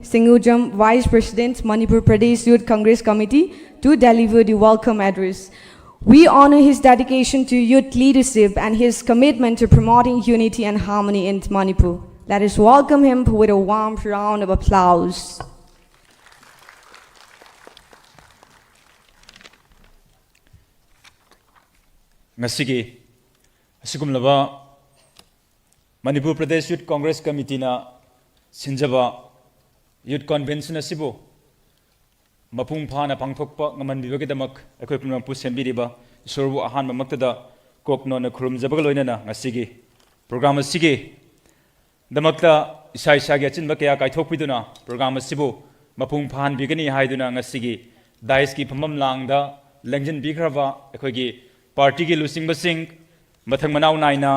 Singujam, Vice President, Manipur Pradesh Youth Congress Committee, to deliver the welcome address. We honor his dedication to youth leadership and his commitment to promoting unity and harmony in Manipur. Let us welcome him with a warm round of applause. Ngasigi asigumlaba Manipur Pradesh Youth Congress Committee na sinjaba Youth Convention asibu mapung phana pangthokpa ngamanbibagidamak akhoi punam pu sembiriba sorbu ahan mamaktada kokno na khurum jabaga loinana ngasigi program asigi damakta isai sagi achinba kya kaithokpiduna program asibu mapung phan bigani haiduna ngasigi dais ki phamam langda lengjin bigraba akhoi gi party ki lusing basing mathang manau naina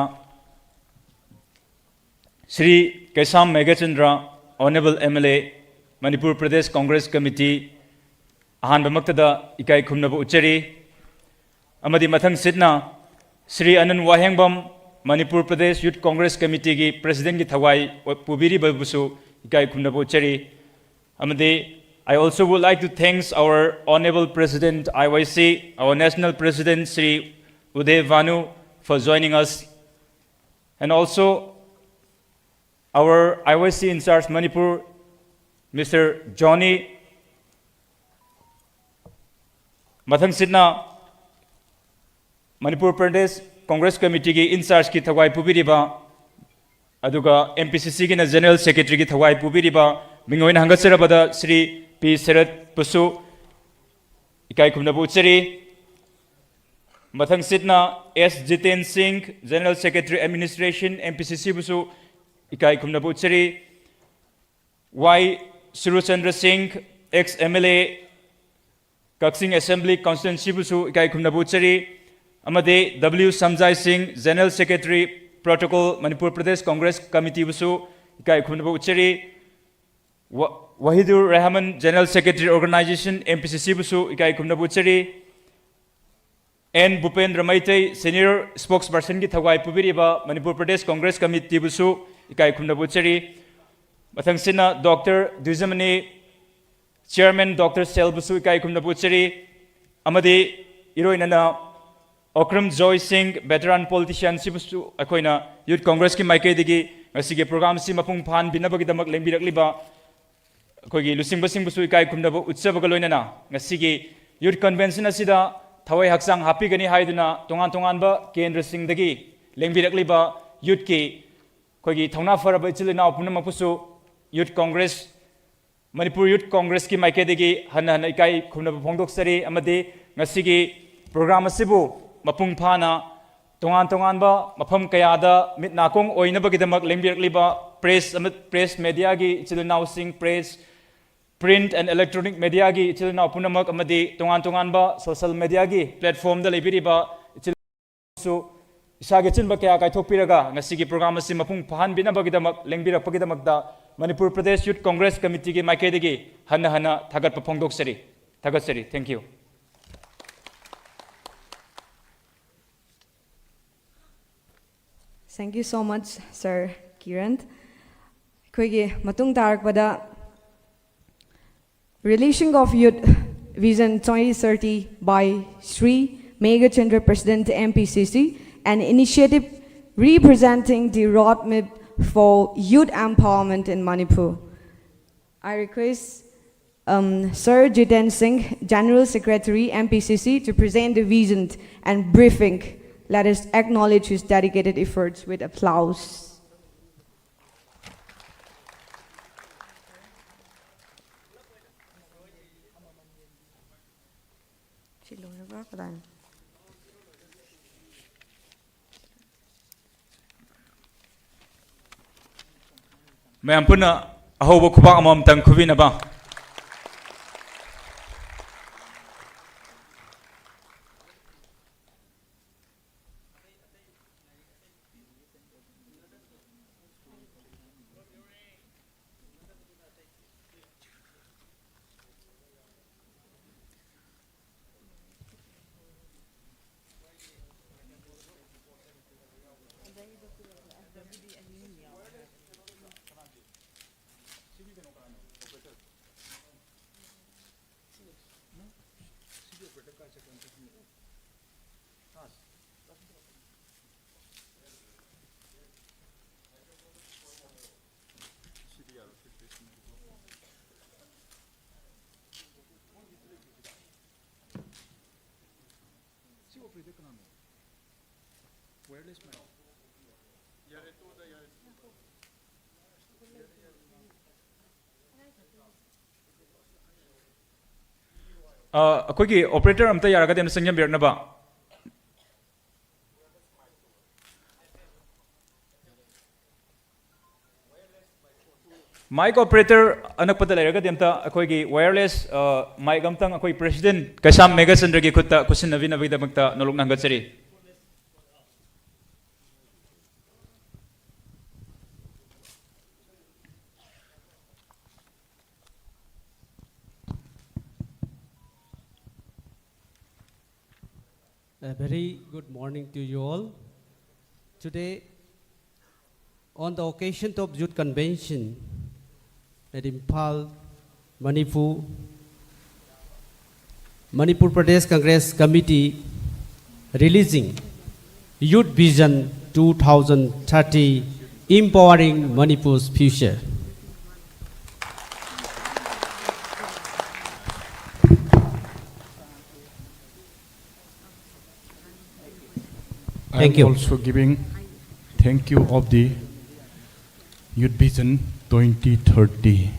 Shri Kaisam Megachandra Honorable MLA Manipur Pradesh Congress Committee ahan bamaktada ikai khumnabu uchari amadi mathang sitna Shri Anand Wahengbam Manipur Pradesh Youth Congress Committee ki President ki thawai pubiri babusu ikai khumnabu uchari amadi I also would like to thank our Honorable President IYC, our National President Shri Uday Vanu for joining us, and also our IYC in charge Manipur, Mr. Johnny Mathang Sidna, Manipur Pradesh Congress Committee ki in charge ki thawai pubiriba, aduga MPCC ki na General Secretary ki thawai pubiriba, mingoin hangasarabada Shri P. Sarath Pusu, ikai khumnabu uchari. Mathang Sidna S. Jiten Singh, General Secretary Administration, MPCC Busu, ikai khumnabu uchari. Y. Surachandra Singh, ex-MLA, Kaksing Assembly Constituency Busu, ikai khumnabu uchari. Amade W. Samjai Singh, General Secretary, Protocol, Manipur Pradesh Congress Committee Busu, ikai khumnabu uchari. Wahidur Rahman, General Secretary Organization, MPCC Busu, ikai khumnabu uchari. N. Bhupendra Maitai, Senior Spokesperson ki thawai pubiriba Manipur Pradesh Congress Committee Busu, ikai khumnabu uchari. Mathang sina Dr. Dujamani, Chairman Dr. Sel Busu, ikai khumnabu uchari. Amadi Iroinana Okram Joy Singh, veteran politician Sibusu, akoina Youth Congress ki maike digi ngasige program si mapung phan binabagi damak lengbirakliba akoigi lusing basing busu ikai khumnabu utsabaga loinana ngasige Youth Convention asida thawai haksang happy gani haiduna tongan tongan ba kendra sing dagi lengbirakliba youth ki koigi thongna faraba ichilina punama pusu Youth Congress Manipur Youth Congress ki maike dagi hana ikai khumnabu phongdok sari amade ngasige program asibu mapung phana tongan tongan ba mafam kayada mit nakong oinabagidamak lengbirakliba press media gi ichilina sing press print and electronic media gi ichilna punamak amadi tongan tongan ba social media gi platform da lebiriba ichilsu isage chinba kaya kai thokpiraga ngasigi program asi mapung phan binabagidamak lengbirakpagidamak da Manipur Pradesh Youth Congress Committee gi maikaidagi hana thagat paphongdok sari thagat sari. Thank you. Thank you so much, Sir Kiran. Koigi matung tarakpada Releasing of Youth Vision 2030 by Sri Megachandra President MPCC, an initiative representing the roadmap for youth empowerment in Manipur. I request Sir Jiten Singh, General Secretary MPCC, to present the vision and briefing. Let us acknowledge his dedicated efforts with applause. Mayam puna ahoba khubak amam tang khubina ba. अखोई operator अमता यारगदे हम संयम बिरनबा mic operator अनकपद लेरगदे अमता अखोई wireless mic अमतंग अखोई president कैसाम Meghachandra की खुद cushion नवीनबीदमक्ता नोलुक नंगचरी A very good morning to you all. Today, on the occasion of Youth Convention at Impal, Manipur Pradesh Congress Committee releasing Youth Vision 2030, Empowering Manipur's Future. Thank you. I'm also giving thank you of the Youth Vision 2030.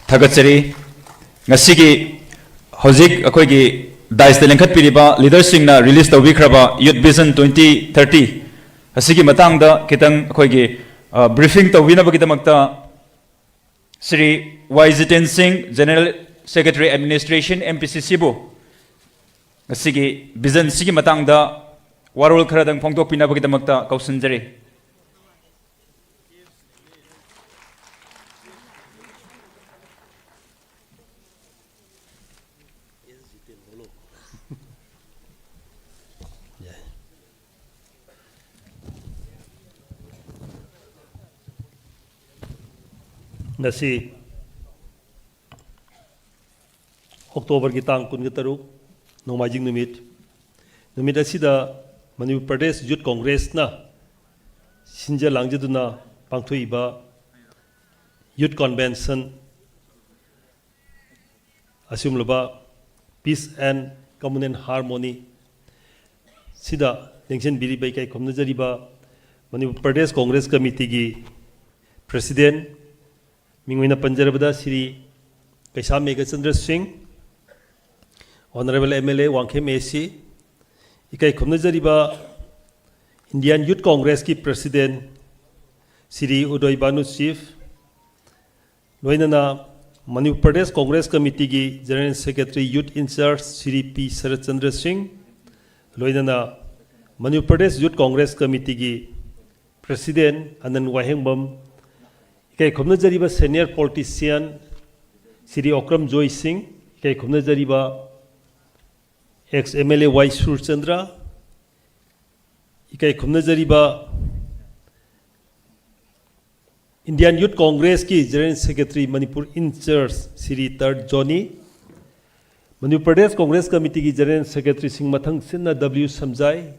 Thagatsari ngasigi hojik akhoi gi daiste lengkhat piriba leaders singna release tawbikraba Youth Vision 2030 asigi matang da kitang akhoi gi briefing tawina bagidamakta Sri Y Jiten Singh General Secretary Administration MPCC bu asigi vision sigi matang da warol kharadang phongdok pina bagidamakta kausunjari ngasi October ki tang kun taruk Nomajing numit asida Manipur Pradesh Youth Congress na sinja langjaduna pangthoiba Youth Convention asumlaba Peace and Common and Harmony sida lengchen biri bai kai khomnajariba Manipur Pradesh Congress Committee gi President Mingwina Panjarabada Sri Kaisam Meghachandra Singh Honorable MLA Wangkhem AC Ikai Khomnajariba Indian Youth Congress ki President Sri Udoy Banu Chief Loinana Manipur Pradesh Congress Committee ki General Secretary Youth in Charge Sri P. Saratchandra Singh Loinana Manipur Pradesh Youth Congress Committee ki President Anand Wahengbam Ikai Khomnajariba Senior Politician Sri Okram Joy Singh Ikai Khomnajariba ex-MLA Y. Surchandra, Ikai Khomnajariba Indian Youth Congress ki General Secretary Manipur in charge Sri Third Johnny, Manipur Pradesh Congress Committee ki General Secretary Singh Mathang Sinna W. Samjai,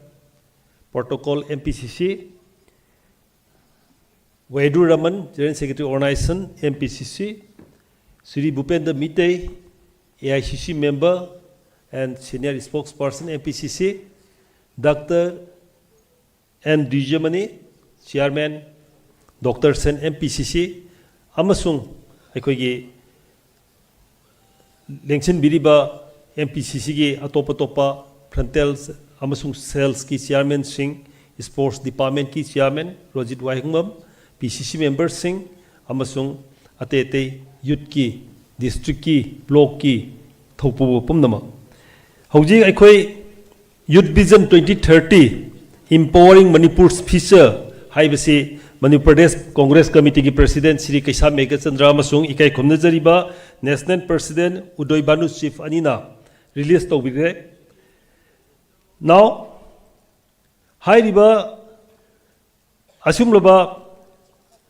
Protocol MPCC, Wedu Raman, General Secretary Organization MPCC, Sri Bhupendra Mitei, AICC member and senior spokesperson MPCC, Dr. N. Dijamani, Chairman, Dr. Sen MPCC, Amasung, Aikogi Lengchen Biriba MPCC ki Atopa Frontals, Amasung Sales ki Chairman Singh, Sports Department ki Chairman, Rojit Wahengbam, PCC member Singh, Amasung Ate Youth ki, District ki, Block ki, Thopu Pumnama. Hauji Aikoi Youth Vision 2030 Empowering Manipur's Future Haibasi Manipur Pradesh Congress Committee ki President Sri Kaisam Meghachandra Amasung Ikai Khomnajariba National President Udoy Banu Chief Anina release tawbigre. Now Hairiba Asumlaba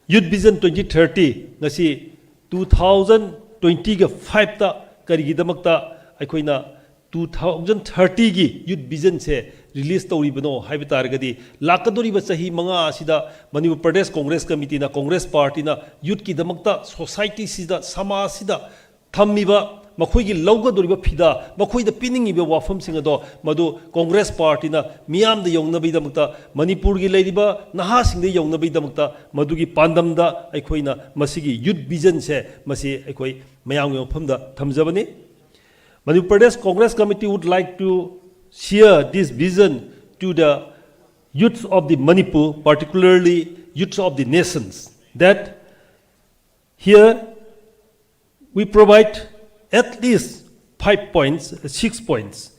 Youth Vision 2030 ngasi 2020 ga 5 ta karigidamakta aikoina 2030 ki Youth Vision se release tawribano haibatargadi lakadoriba chahi manga asida Manipur Pradesh Congress Committee na Congress Party na youth ki damakta society sida samaj sida thammiba मखोई लौगदोरिबा फिदा मखोई पीनिंगिबा वाफमसिंग अदो मदु Congress party ना मियाम the यौनबीदमक्ता Manipur की लेरिबा नहासिंग the यौनबीदमक्ता मदुगी पांडमदा अखोइना मसिगी youth vision से मसी अखोई मयाम मफमदा थमजबनी Madhya Pradesh Congress Committee would like to share this vision to the youths of the Manipur, particularly youths of the nations, that here we provide at least 5 points, 6 points.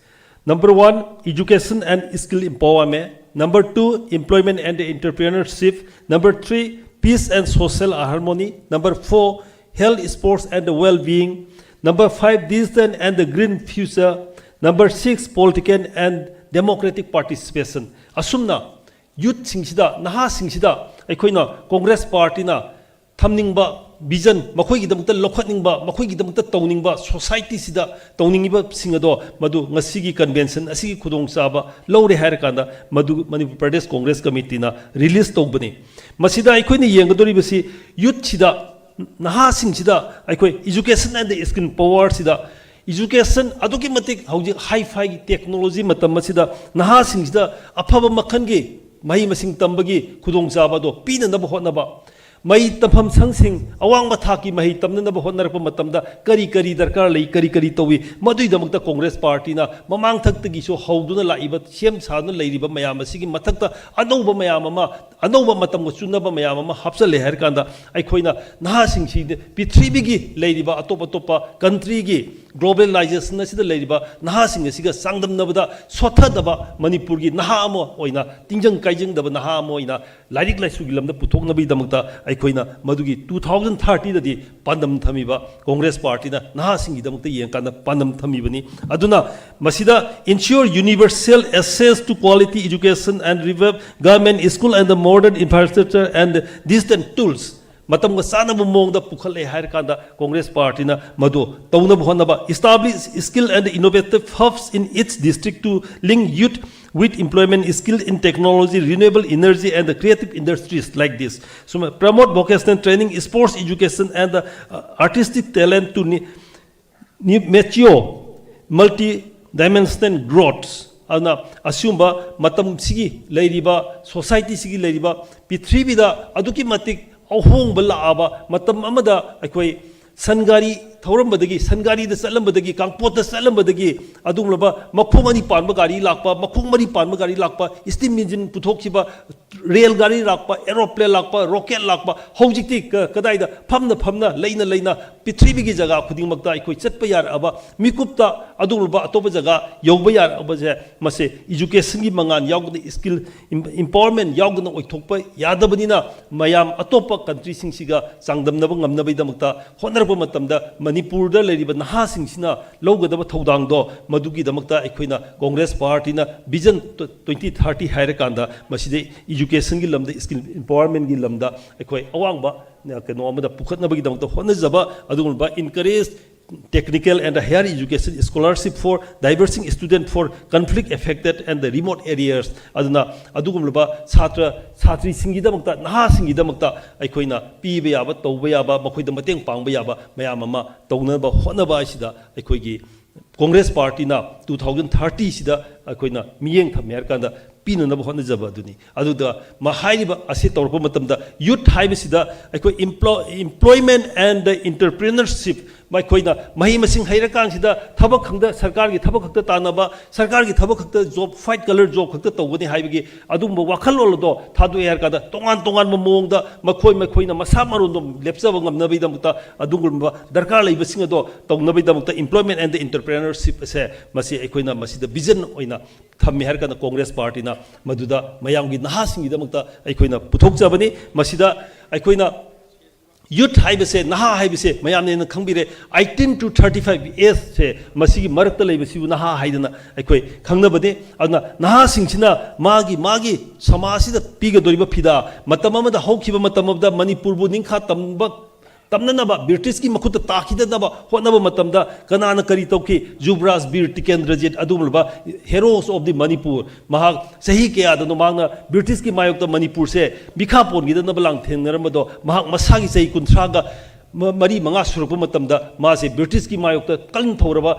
Number 1, education and skill empowerment. Number 2, employment and entrepreneurship. Number 3, peace and social harmony. Number 4, health, sports and well-being. Number 5, digital and the green future. Number 6, political and democratic participation. Asumna youth singsida naha singsida aikoina Congress party na thamningba vision makhoi gi damta lokhatningba makhoi gi damta towningba society sida towningiba singado madu ngasigi convention asigi khudong chaba lowre hair kanda madu Manipur Pradesh Congress Committee na release tawbani masida aikoina yengadori basi youth sida naha singsida aikoi education and the skill power sida education aduki matik hauji high fi technology matam masida naha singsida afaba makhan gi mahi masing tambagi khudong chaba do pina na hot na ba mai tampham sangsing awang matha ki mahi tamna na hot na matamda kari kari darkar lei kari kari towi madui damakta Congress party na mamang thakta gi so hauduna laiba sem sanu leiriba mayam asigi mathakta anouba mayam ama anouba matam go chunaba mayam ama hapsale her kanda aikhoina naha sing si prithvi gi leiriba atop atopa country gi globalization asida leiriba naha sing asiga sangdam nabada sotha daba Manipur gi naha amo oina tingjang kaijing daba naha amo oina lairik laisu gi lamda puthok nabi damakta aikoina madugi 2030 dadi pandam thamiba Congress party na naha sing gi damakta yeng kana pandam thamibani aduna masida ensure universal access to quality education and revive government school and the modern infrastructure and digital tools matam ga sana mong da pukhale hair kanda Congress party na madu tawna bhonaba establish skill and innovative hubs in its district to link youth with employment skill in technology renewable energy and the creative industries like this so promote vocational training sports education and the artistic talent to mature multi dimensional growths ana asumba matam sigi leiriba society sigi leiriba prithvida aduki matik ahong bala aba matam amada aikoi sangari thauram sangari da salam badagi kangpot da salam badagi adum laba makhung ani pan gari lakpa makhung mari pan gari lakpa steam engine puthok siba rail gari lakpa aeroplane lakpa rocket lakpa hojikti kadai da phamna leina prithvi gi jaga khuding makta aikoi chatpa yar aba mikupta adum laba atoba jaga yogba yar aba je mase education gi mangan yawgna skill empowerment yawgna oithokpa yadabanina mayam atopa country sing siga sangdamnaba ngamnabai damakta honarba matamda Manipur da leriba naha singsina lawgadaba thodang do madugi damakta aikoina Congress party na vision 2030 haira kanda maside education gi lamda skill empowerment gi lamda aikoi awangba keno amada pukhatnabagi damakta honajaba adugulba encourage technical and higher education scholarship for diverse students for conflict affected and the remote areas aduna adugumlaba satri singi damakta naha singi damakta aikoina piba yaba tawba yaba makoida mateng pangba yaba mayam ama tawnaba honaba sida aikoigi Congress party na 2030 sida aikoina miyeng thamer kanda pinanaba honajaba aduni aduda mahairiba ase tawrpa matamda youth haibasida aikoi employment and entrepreneurship mai koina mahi masing haira kan sida thabak khangda sarkar gi thabak khakta tanaba sarkar gi thabak khakta job fight color job khakta tawgani haibigi adum wakhal lol do thadu yar kada tongan mong da makhoi na masa maron do lepsaba ngamnabi damta adungul darkar lai basing do tawnabi damta employment and entrepreneurship se masi aikoina masi da vision oina thammi har kana Congress party na maduda mayam gi naha sing gi damta aikoina puthok jabani masida aikoina youth haibase naha haibase mayamne na khangbire 18 to 35 age se masigi marakta leibasi naha haidana aikoi khangnabade adna naha singsina magi samasida piga doriba phida matamama da hokhiba matamabda Manipur bu ningkha tamnanaba British ki makhuta takhidaba honaba matamda kanana kari tawki Jubraj Bir Tikendrajit adumulba heroes of the Manipur mahak sahi ke adano mangna British ki mayokta Manipur se bikha pon gidana balang thengnarmado mahak masagi sei kunthraga मरी मंगा सुरप मतमदा मासे British की मायोक्ता कल थौरबा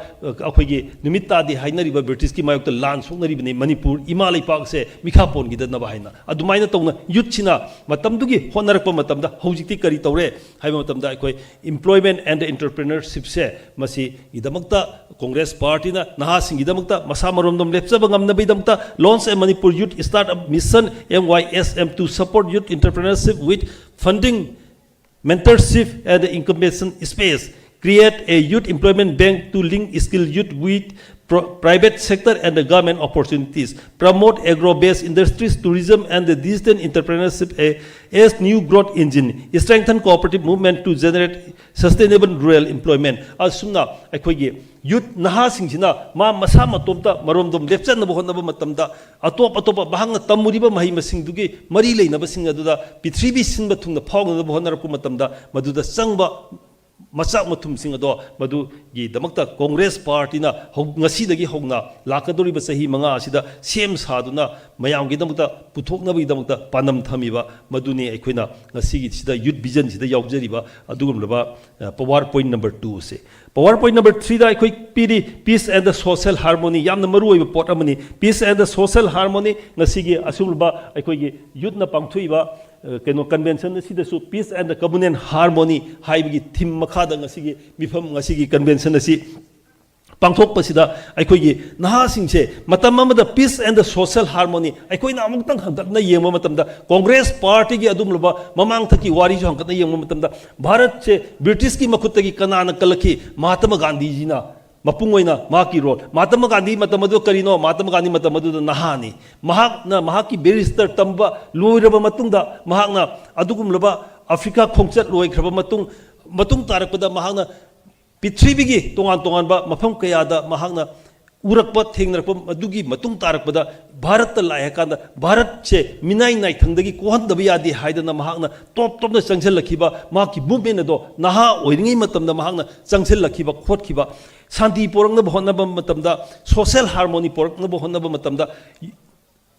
अखोइगे निमित्तादि हाइनरिबा British की मायोक्ता लान सोंगरिबने मणिपुर इमा लेपाक से मिखापोन गिदनबा हाइना अदुमाइना तौना युथसिना मतमदुगी होनरकपा मतमदा हौजिकति करी तौरे हाइबा मतमदा अखोइ employment and entrepreneurship से मसी इदमक्ता कांग्रेस पार्टी ना नहासिंग इदमक्ता मसा मरोमदम लेपचबा ngamnabidamta launch a Manipur Youth Startup Mission MYSM to support youth entrepreneurship with funding, mentorship and incubation space, create a youth employment bank to link skilled youth with private sector and the government opportunities, promote agro-based industries, tourism and the digital entrepreneurship as new growth engine, strengthen cooperative movement to generate sustainable rural employment. Asumna akoigi youth naha singsina ma masa matomta maromdom lepchan nabo honaba matamda atop bahang tamuriba mahi masing dugi mari leinaba sing aduda pithribi sinba thungna phawna nabo honarapu matamda maduda sangba मचाक मथुमसिंग अदो मधु गी दमक्ता Congress party ना ngasi होना लाकदोरिबा सही मंगा असिदा सेम सादुना मयामगी दमक्ता पुथोकनबगी दमक्ता पानम थमिबा मधुने अखोइना ngasi सिदा यूथ विजन सिदा यावजरिबा अदुगुमलबा पावर पॉइंट नंबर 2 से पावर पॉइंट नंबर 3 दा अखोइ पीरी peace and the social harmony यामना मरु ओइबा पोट अमनी peace and the social harmony ngasi गी असुलबा अखोइगी यूथ ना पांगथुइबा कनो कन्वेंशन सिदसु peace and the communal harmony हाइबगी थीम मखादा ngasi मिफम ngasi कन्वेंशन असि पांथोकपसिदा अखोइगी नहासिंगसे मतम अमदा peace and the social harmony अखोइना अमुक्तंग हंगतना येंबा मतमदा कांग्रेस पार्टी की अदुमलबा ममांग थकी वारी जो हंगतना येंबा मतमदा भारत से ब्रिटिश की मखुतगी कनाना कलखी महात्मा गांधी जी ना मपुंगोइना माकी role Mahatma Gandhi मतमदो करिनो Mahatma Gandhi मतमदो नहानी महाकना महाकी barrister तंबा लोइरबा मतुंगदा महाकना अदुगुमलबा Africa खोंगचत लोइख्रबा मतुंग तारकपदा महाकना पृथ्वीगी तोंगान तोंगानबा मफम कयादा महाकना उरकपा थेंगनरकपा मदुगी मतुंग तारकपदा Bharat लायकांदा Bharat से मिनाई नाई थंगदगी कोहनदबा यादे हाइदना महाकना टॉप टॉपना चंगसेलखिबा माकी मूवमेंट अदो नहा ओइरिंगी मतमदा महाकना चंगसेलखिबा खोटखिबा शांति पोरंगनबा होनबा मतमदा सोशल हार्मोनी पोरंगनबा होनबा मतमदा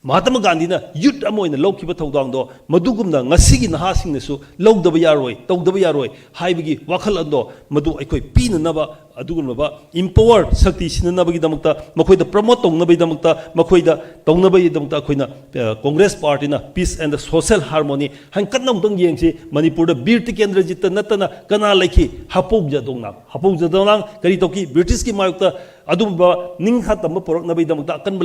महात्मा गांधी ना यूथ अमोइना लौखिबा थौदांगदो मदुगुमना ngasiगी नहासिंगनसु लौदबा यारोय तौदबा यारोय हाइबगी वाखल अंदो मदु अखोइ पीननबा अदुगुमबा इम्पावर शक्ति सिननबगी दमक्ता मखोइदा प्रमोट तौनबगी दमक्ता मखोइदा तौनबगी दमक्ता अखोइना कांग्रेस पार्टी ना peace and the social harmony हंकनमदंग येंगसि मणिपुर द बीर केंद्र जित नतना कना लखि हापोग जदोंग करी तोकी ब्रिटिश की मायुक्ता अदुमबा निंखा तम पोरकनबगी दमक्ता अकनब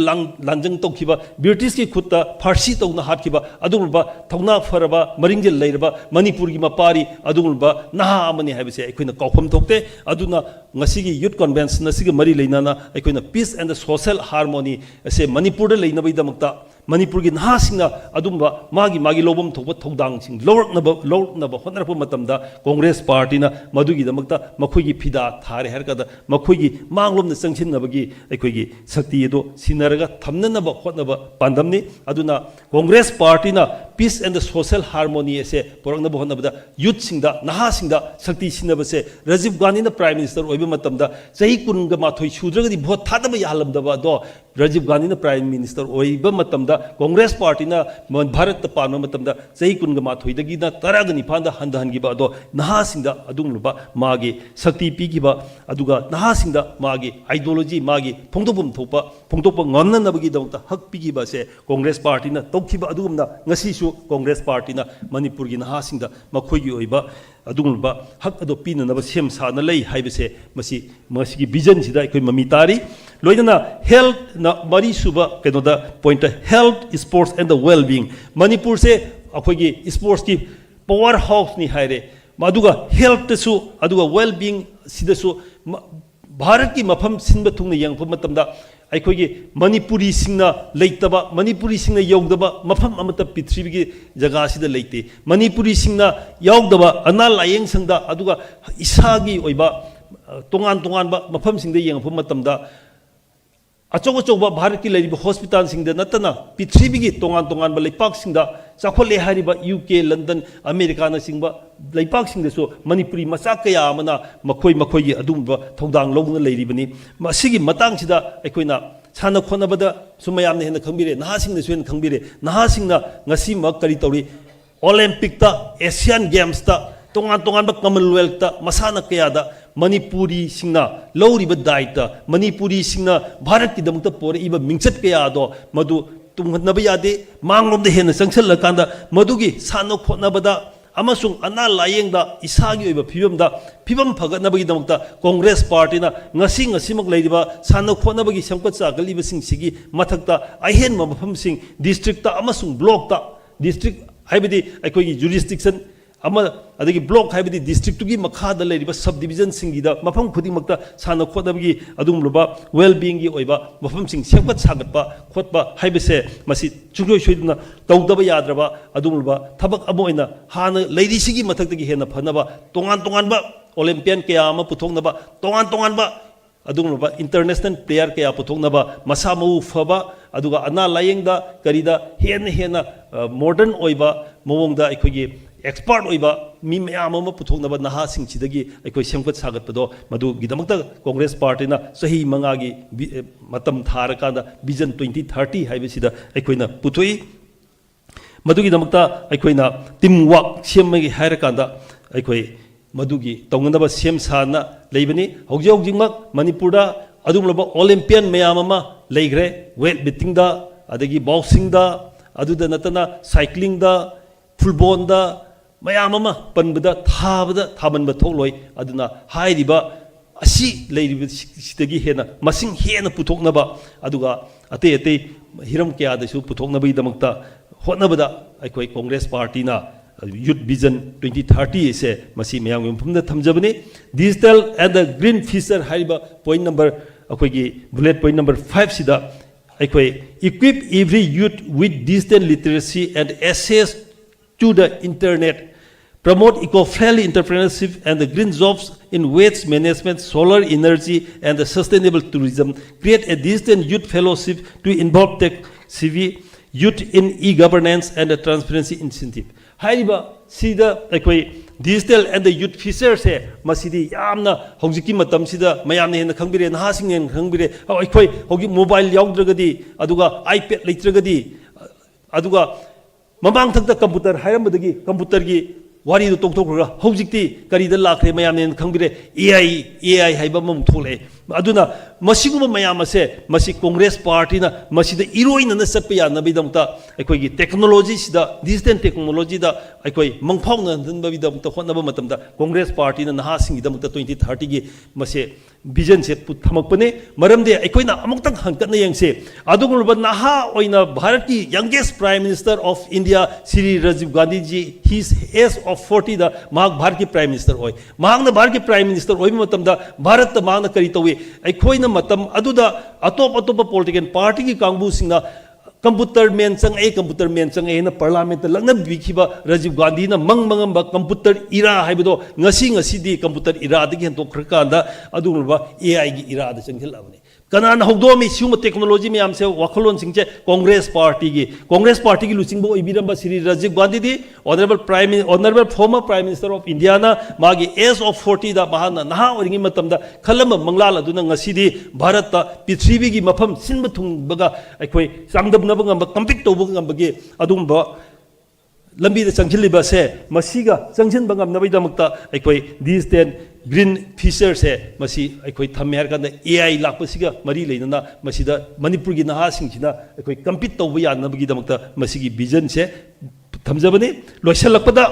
लांजंग तौखिबा ब्रिटिश की खुद फारसी तौना हाटखिबा अदुगुमबा थौना फरबा मरिंगजेल लैरबा मणिपुर की मपारी अदुगुमबा नहा अमनि हाइबसे अखोइना कौफम थोकते अदुना ngasi youth convention asigi mari leinana aikoina peace and the social harmony ase manipur da leinabei damakta manipur gi nahasingna adumba magi lobam thokba thodang sing lornaba honarpa matamda congress party na madugi damakta makhoi gi phida thare herkada makhoi gi manglom na changsinnabagi aikoi gi sakti edo sinaraga thamnanaba hotnaba pandamni aduna congress party na peace and the social harmony ase porangnaba honabada youth singda nahasingda sakti sinabase Rajiv Gandhi na prime minister matamda sahi kunga mathoi sudragadi bhot thadaba yahalamdaba do Rajiv Gandhi na prime minister oiba matamda congress party na bharat ta panma matamda sahi kunga mathoi dagi na taragani phanda handahangiba do nahasingda adungluba magi sakti pigiba aduga nahasingda magi ideology magi phongdopum phongtopa ngamnanabagi dawta hak pigiba se congress party na tokhiba adugumna ngasi su congress party na manipur gi nahasingda makhoi gi oiba adungluba hak ado pinanaba sem sana lei haibase masi vision sida ekoi mami tari loidana health na mari suba kenoda point health sports and the well being manipur se akoi gi sports ki power house ni haire maduga health su aduga well being sida su Bharat की मफम सिंब थुंगना यंगप मतमदा अखोगी मणिपुरी सिंगना लेतबा मणिपुरी सिंगना यौदबा मफम अमत पृथ्वी की जगह सिदा लेते मणिपुरी सिंगना यौदबा अना लायेंग संगदा अदुगा इसागी ओइबा तोंगान मफम सिंगदा यंगप मतमदा अचौबा भारत की लेरिबा hospital सिंगदा नतना पृथ्वी की तोंगान लेपाक सिंगदा चाखोले हारिबा UK London America ना सिंगबा लेपाक सिंगदसो मणिपुरी मचा कया अमना मखोई अदुमबा थौदांग लौना लेरिबनी मसिगी मतंग सिदा अखोइना साना खोनबदा सुमयामने हेन खंबिरे नहासिंगना सुन खंबिरे नहासिंगना ngasi mak kari tawri olympic ta asian games ta तोंगान तोंगान कमनवेल्थ मसाना कयादा मणिपुरी सिंगना लौरिबा दायित्व मणिपुरी सिंगना भारत की दमकता पोरइबा मिंगचत कयादो मधु तुंगहनबा यादे मांगलोमदा हेन चंगसलकांदा मधुगी सानो खोनबदा अमसुंग अना लायेंगदा इसागी ओइबा फिबम फगतनबगीदमकता कांग्रेस पार्टीना ngasiमक लैरिबा सानो खोनबगी संकट चागलिबसिंगसिगी मथक्ता अहेन मफमसिंग डिस्ट्रिक्ट अमसुंग ब्लॉकता डिस्ट्रिक्ट हाइबदी अखोगी जुरिस्डिक्शन अमा अदगी ब्लॉक हाइबदी डिस्ट्रिक्ट की मखादा लैरिबा सब डिवीजन सिंगीदा मफम खुदिमकता सानो खोदबगी अदुमलुबा वेल बीइंग की ओइबा मफम सिंग सेमकत सागतपा खोतपा हाइबसे मसी चुगोय सोइदुना तौदबा याद्रबा अदुमलुबा थबक अमोइना हाना लैरिसिगी मथक्तगी हेना फनबा तोंगान ओलंपियन कया अमा पुथोंगनबा तोंगान अदुगुम्बा इंटरनेशनल प्लेयर कया पुथोंगनबा मसा मऊ फबा अदुगा अना लायेंगदा करिदा हेन मॉडर्न ओइबा मवोंगदा अखोगी एक्सपर्ट ओइबा मी मयाम अमा पुथोंगनबा नहा सिंगसिदगी अखोई सेमकत सागतपदो मदुगिदमक्ता कांग्रेस पार्टीना सही मंगागी मतम थारकांदा विजन 2030 हाइबसिदा अखोइना पुथोई मदुगिदमक्ता अखोइना टीम वर्क सेमगी हायरकांदा अखोई मदुगी तौगनबा सेम साना लेबनी हौजिमक मणिपुरदा अदुमलबा ओलंपियन मयाम अमा लेग्रे वेट लिफ्टिंगदा अदगी बॉक्सिंगदा अदुदा नतना साइक्लिंगदा फुटबॉलदा मयाम अमा पनबदा थाबनबा थोलोय अदुना हाइरिबा असी लेरिबा सिदगी हेना मसिंग हेना पुथोकनबा अदुगा अते हिरम कयादसु पुथोकनबगीदमक्ता होटनबदा अखोई कांग्रेस पार्टीना यूथ विजन 2030 से मसी मयांग मफमदा थमजबने digital and the green future हाइबा पॉइंट नंबर अखोगी बुलेट पॉइंट नंबर 5 सिदा अखोई equip every youth with digital literacy and access to the internet promote eco-friendly entrepreneurship and the green jobs in waste management, solar energy and the sustainable tourism, create a digital youth fellowship to involve tech CV youth in e-governance and the transparency incentive. हाइरिबा सिदा अखोई digital and the youth future से मसीदी यामना हौजिकी मतम सिदा मयामने हेन खंगबिरे नहासिंग हेन खंगबिरे अखोई हौगी मोबाइल याउद्रगदी अदुगा आईपैड लेत्रगदी अदुगा ममांग थक्ता कंप्यूटर हाइरमबदगी कंप्यूटर की वारी दो तोंथोखरगा हौजिकती करीदा लाखरे मयामने खंगबिरे एआई हाइबा मम थोले अदुना मसिगुम मयामसे मसी कांग्रेस पार्टीना मसीदा इरोइनना चटपा यानबीदमता अखोगी टेक्नोलॉजी सिदा डिजिटल टेक्नोलॉजी दा अखोई मंगफाउना हनबीदमता होनबा मतमदा कांग्रेस पार्टीना नहासिंगीदमता 2030 गी मसे विजन से थमकपने मरमदे अखोइना अमुक्तंग हंकतना यंगसे अदुगुलबा नहा ओइना भारत की youngest prime minister of India Shri Rajiv Gandhi ji his age of 40 दा माग भारत की प्राइम मिनिस्टर ओइ मागना भारत की प्राइम मिनिस्टर ओइ मतमदा भारत मागना करी तवे अखोइना मतम अदुदा अतोप पॉलिटिकल पार्टी की कांगबू सिंगना कंप्यूटर मेन चंगे ना पार्लियामेंट लंगन बिखिबा राजीव गांधी ना मंगमंगम कंप्यूटर इरा हाइबदो ngasi कंप्यूटर इरा दगी हंतोखरकांदा अदुगुलबा एआई की इरा द चंगहिलाबने कनान हौदोमी सिउम टेक्नोलॉजी में आमसे वखलोन सिंचे कांग्रेस पार्टी की लुचिंगबो ओइबिरंबा श्री राजीव गांधी दी honourable former prime minister of India ना मागी एज ऑफ 40 दा महाना नहा ओरिंगी मतमदा खलम मंगलाल अदुना ngasi भारत ता पृथ्वी की मफम सिनब थुंगबगा अखोई चांगदबनब ngamba कंपीट तौब ngambagi अदुंबा लंबी चंगहिलिबा से मसीगा चंगहिन बंगमनबैदमक्ता अखोई डिजिटल ग्रीन फीचर से मसी अखोई थमे हरकान एआई लापसिगा मरी लेना मसीदा मणिपुर की नहासिंगसिना अखोई कंपीट तौब यानबगीदमक्ता मसीगी विजन से थमजबने लोइसलकपदा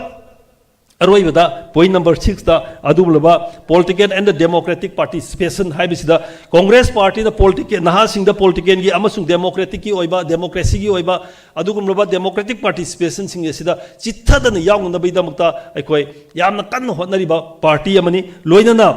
अरोइबदा पॉइंट नंबर 6 दा अदुबलबा पॉलिटिकल एंड डेमोक्रेटिक पार्टिसिपेशन हाइबिसिदा कांग्रेस पार्टी दा पॉलिटिकल नहासिंग दा पॉलिटिकल की अमसुंग डेमोक्रेटिक की ओइबा डेमोक्रेसी की ओइबा अदुगुमलबा डेमोक्रेटिक पार्टिसिपेशन सिंग एसिदा चित्थदन यावनबैदमक्ता अखोई यामना कन्न होनरिबा party अमनी लोइनना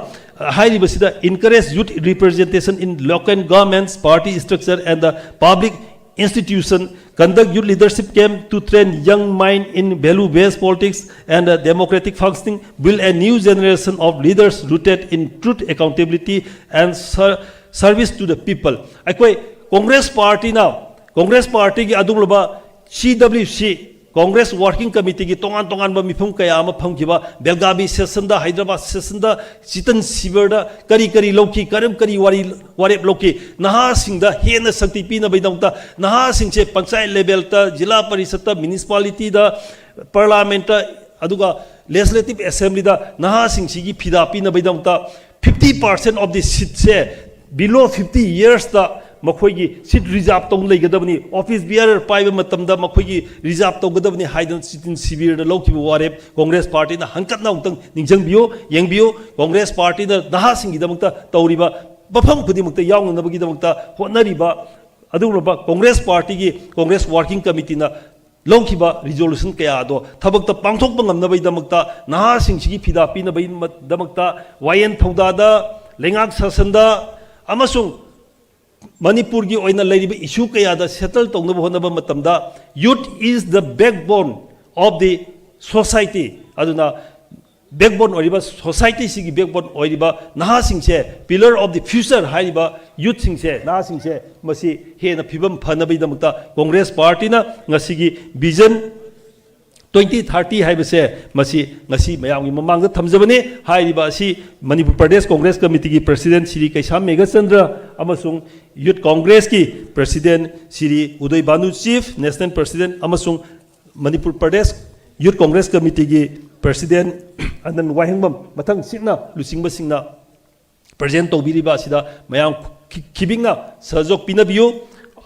हाइरिबसिदा encourage youth representation in local governments party structure and the public institution, conduct youth leadership camp to train young mind in value-based politics and democratic functioning, build a new generation of leaders rooted in truth, accountability and service to the people. अखोई Congress party ना Congress party की अदुगलबा CWC Congress working committee की तोंगान मिफम कया फंगिबा Belagavi session दा Hyderabad session दा चितन शिविर दा करी लौकी करी वारेप लौकी नहासिंग दा हेन शक्ति पीनबैदमता नहासिंग से पंचायत लेवल ता जिला परिषद ता म्युनिसिपालिटी दा parliament अदुगा legislative assembly da naha sing sigi phida pi na baidam ta 50% of the seat se below 50 years da makhoi gi seat reserve tong lei gadabni office bearer paiba matam da makhoi gi reserve tong gadabni haidan sitin sibir da lokhi ware congress party na hankat na ungtang ningjang biyo yeng biyo congress party da naha sing gi damta tawriba bafam khudi mukta yaung na bagi damta honariba adurba congress party gi congress working committee na longkiba resolution kaya do thabak ta pangthok bangam na bai damakta naha sing sigi phida pi na bai damakta wayen thauda da lengak sasanda amasung manipur gi oina leiriba issue kaya da settle tong na hona ba matamda youth is the backbone of the society aduna backbone oriba society sigi backbone oriba naha sing se pillar of the future haiba youth sing se naha sing se masi he na phibam phana bai damakta congress party na ngasigi vision 2030 haibase masi ngasi mayam gi mamang da thamjabani haiba si manipur pradesh congress committee gi president Sri Kaisam Megachandra amasung youth congress ki president Sri Uday Banu chief national president amasung manipur pradesh youth congress committee gi president Anand Wahingbam mathang singna lusingba singna present tobiriba sida mayam khibingna sajok pinabiyo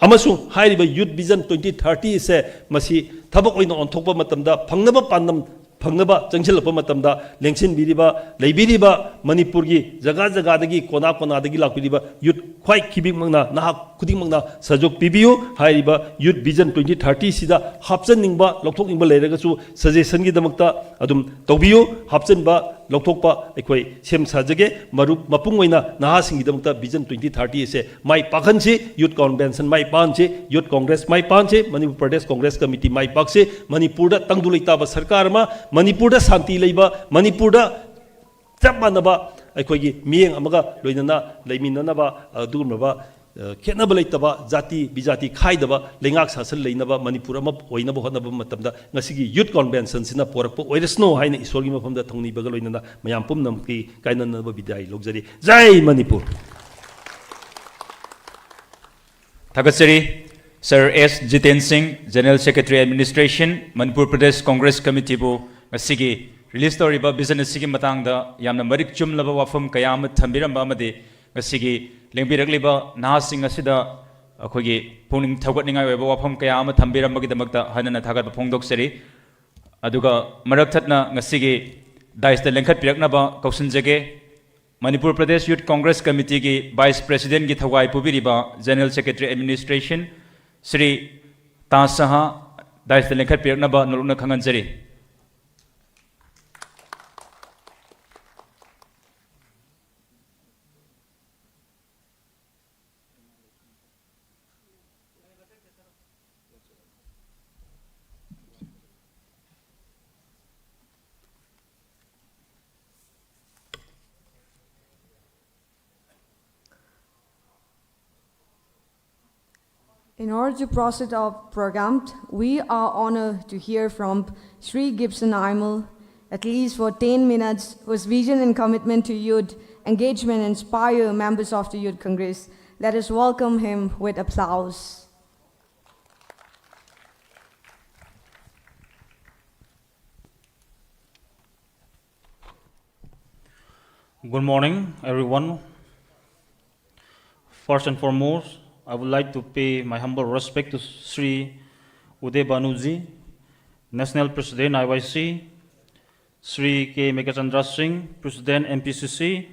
amasung hairiba youth vision 2030 se masi thabak oina onthokpa matamda phangnaba pandam phangnaba changsilakpa matamda lengsin biriba leibiriba manipur gi jaga jaga dagi kona kona dagi lakbiriba youth khwai khibing mangna naha khuding mangna sajok pibiyo hairiba youth vision 2030 sida hapchan ningba lokthok ningba leiraga chu suggestion gi damakta adum tawbiyo hapchan ba lokthokpa ekhoi sem sajage marup mapung oina naha singi damakta vision 2030 se mai pakhan se youth convention mai pan se youth congress mai pan se manipur pradesh congress committee mai pak se manipur da tangdulita ba sarkar ma manipur da shanti leiba manipur da chap manaba ekhoi gi mieng amaga loinana leiminana ba adumaba khenaba leitaba jati bijati khaidaba lengak sasal leinaba manipur ama oinaba honaba matamda ngasigi youth convention sina porakpo oiresno haina isorgi mafamda thongni baga loinana mayam pumnam ki kainanaba bidai logjari jai manipur Thagatsari Sir S Jiten Singh General Secretary Administration Manipur Pradesh Congress Committee bu ngasigi release toriba business sigi matangda yamna marik chumlaba wafam kayam thambiramba amade ngasigi lengbirakliba nahasing asida akhogi pungning thawgatningai weba wafam kayam thambirambagi damakta hanana thagat phongdoksari aduga marak thatna ngasigi daista lengkhat piraknaba kausinjage Manipur Pradesh Youth Congress Committee ki Vice President ki thawai pubiriba General Secretary Administration Sri Tasaha daista lengkhat piraknaba noluna khanganjari In order to proceed our program, we are honored to hear from Sri Gibson Aimal, at least for 10 minutes, whose vision and commitment to youth engagement inspire members of the Youth Congress. Let us welcome him with applause. Good morning, everyone. First and foremost, I would like to pay my humble respect to Sri Uday Banuji, National President IYC, Sri K. Megachandra Singh, President MPCC,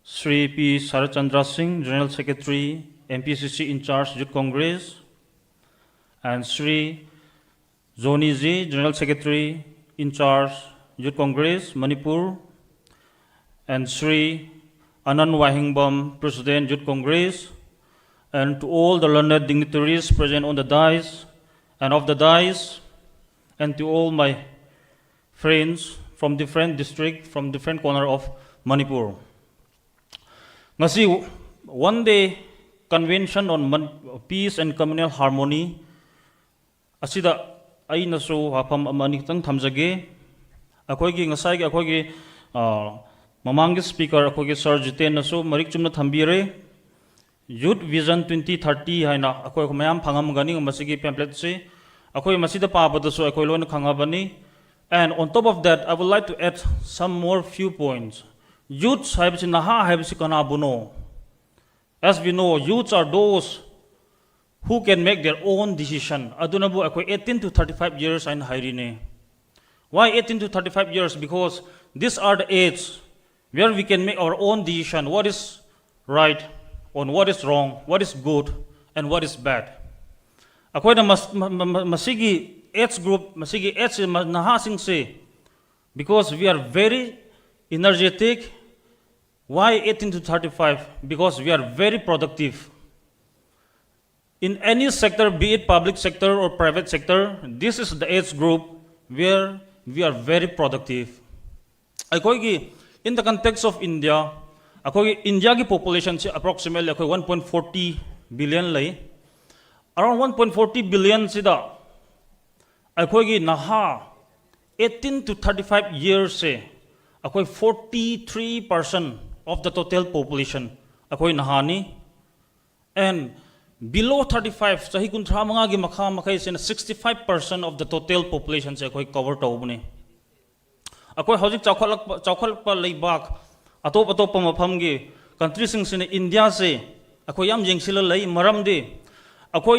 Sri P. Sarachandra Singh, General Secretary, MPCC in charge, Youth Congress, and Sri Zoni Ji, General Secretary in charge, Youth Congress, Manipur, and Sri Anand Wahingbam, President, Youth Congress, and to all the learned dignitaries present on the dais and off the dais, and to all my friends from different districts, from different corners of Manipur. Ngasi one-day convention on peace and communal harmony. Asida ay naso hapam amani tang thamjage. Akoy gi ngasai gi akoy gi mamangi speaker akoy gi Sir Jiten naso marik chumna thambire. Youth Vision 2030 haina akoi mayam phangam gani masigi pamphlet se akoi masida pa bada so akoi lon khanga bani And on top of that, I would like to add some more few points. Youths haibisi naha haibisi kanabuno. As we know, youths are those who can make their own decision. Adunabu ako 18 to 35 years ain hairine. Why 18 to 35 years? Because these are the age where we can make our own decision. What is right, on what is wrong, what is good, and what is bad. Ako na masigi age group, masigi age nahasing se, because we are very energetic. Why 18 to 35? Because we are very productive. In any sector, be it public sector or private sector, this is the age group where we are very productive. In the context of India, India ki population is approximately 1.40 billion lay. Around 1.40 billion sida naha 18 to 35 years se 43% of the total population nahani, and below 35 sahi kuntra mga gi makha makai se 65% of the total population se cover tawbne. Hojik chawkhalak pa leibak atop pa mafam gi country sing sine India se yam jengsila lei maram de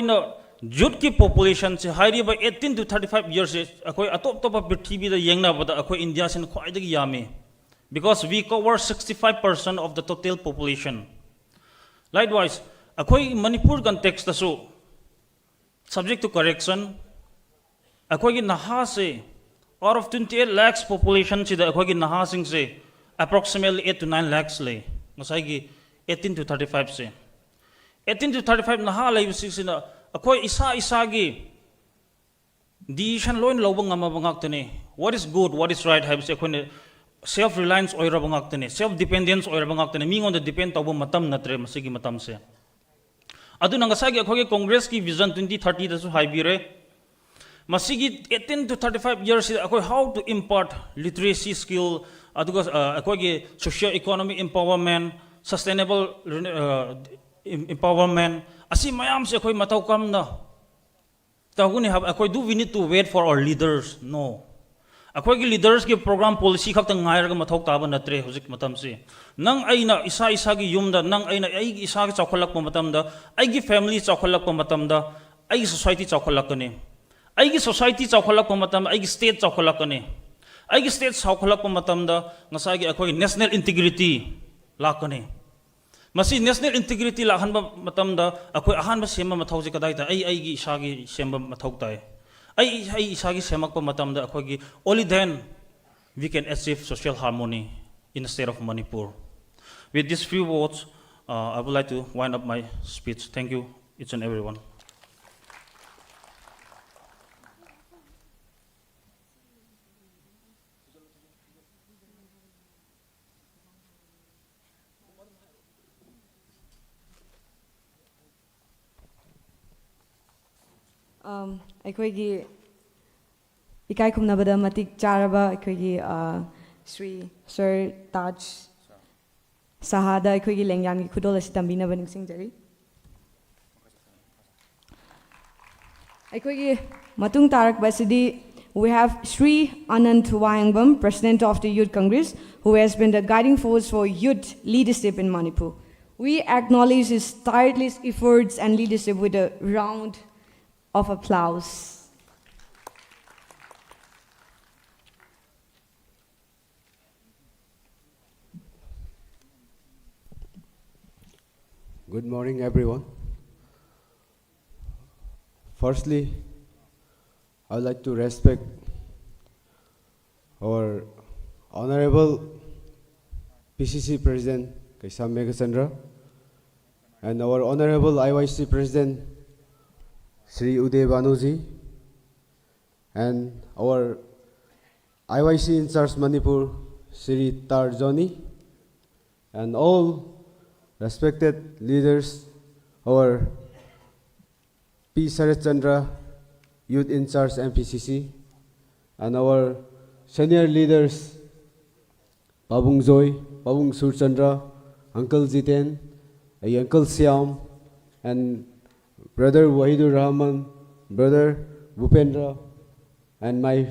na youth ki population se hairi by 18 to 35 years atop pa prithvi da yengna bada India sin khwai dagi yame, because we cover 65% of the total population. Likewise, Manipur context tasu, subject to correction, naha se out of 28 lakhs population sida naha sing se approximately 8 to 9 lakhs le ngasai 18 to 35 se 18 to 35 naha lai sina isa gi decision loin lobang amabangak tane, what is good, what is right, have se self reliance oira bangak tane, self dependence oira bangak tane, mingon the depend tabo matam natre masigi matam se adu nangasagi Congress ki vision 2030 dasu haibire masigi 18 to 35 years how to impart literacy skill aduga socio economic empowerment, sustainable empowerment asi mayam se mataw kam na tawguni do we need to wait for our leaders? No. Leaders ki program policy khak tang ngai ra mathok ta ba natre hojik matam se nang aina isa gi yumda nang aina ai isa gi chawkhalak pa matam da ai gi family chawkhalak pa matam da ai gi society chawkhalak kane ai gi society chawkhalak pa matam ai gi state chawkhalak kane ai gi state chawkhalak pa matam da ngasa gi national integrity lakane masi national integrity lakhan ba matam da ahan ba sema mathau je kadai ta ai gi isa gi sema mathau tai ai isa gi semak pa matam da only then we can achieve social harmony in the state of Manipur. With these few words, I would like to wind up my speech. Thank you, each and everyone. Aikoigi ikai khumnabada matik charaba aikoigi Sri Sir Taj Sahada aikoigi lengyam gi khudol asi tambinaba ningsingjari. Aikoigi matung tarak basidi we have Sri Anand Wayangbam, President of the Youth Congress, who has been the guiding force for youth leadership in Manipur. We acknowledge his tireless efforts and leadership with a round of applause. Good morning, everyone. Firstly, I would like to respect our Honorable PCC President Kaisam Megachandra and our Honorable IYC President Sri Uday Banuji and our IYC in charge Manipur Sri Tarjoni and all respected leaders, our P. Sarat Chandra, Youth in charge MPCC, and our senior leaders, Babung Joy, Babung Sur Chandra, Uncle Jiten, Uncle Siam, and Brother Wahidur Rahman, Brother Bhupendra, and my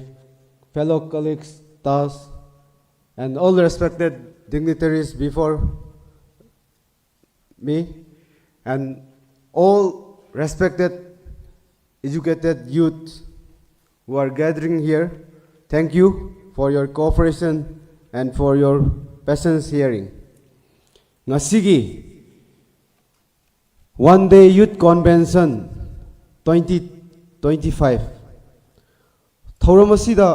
fellow colleagues, staffs, and all respected dignitaries before me, and all respected educated youth who are gathering here. Thank you for your cooperation and for your patience hearing. Ngasigi One Day Youth Convention 2025 Thauram asida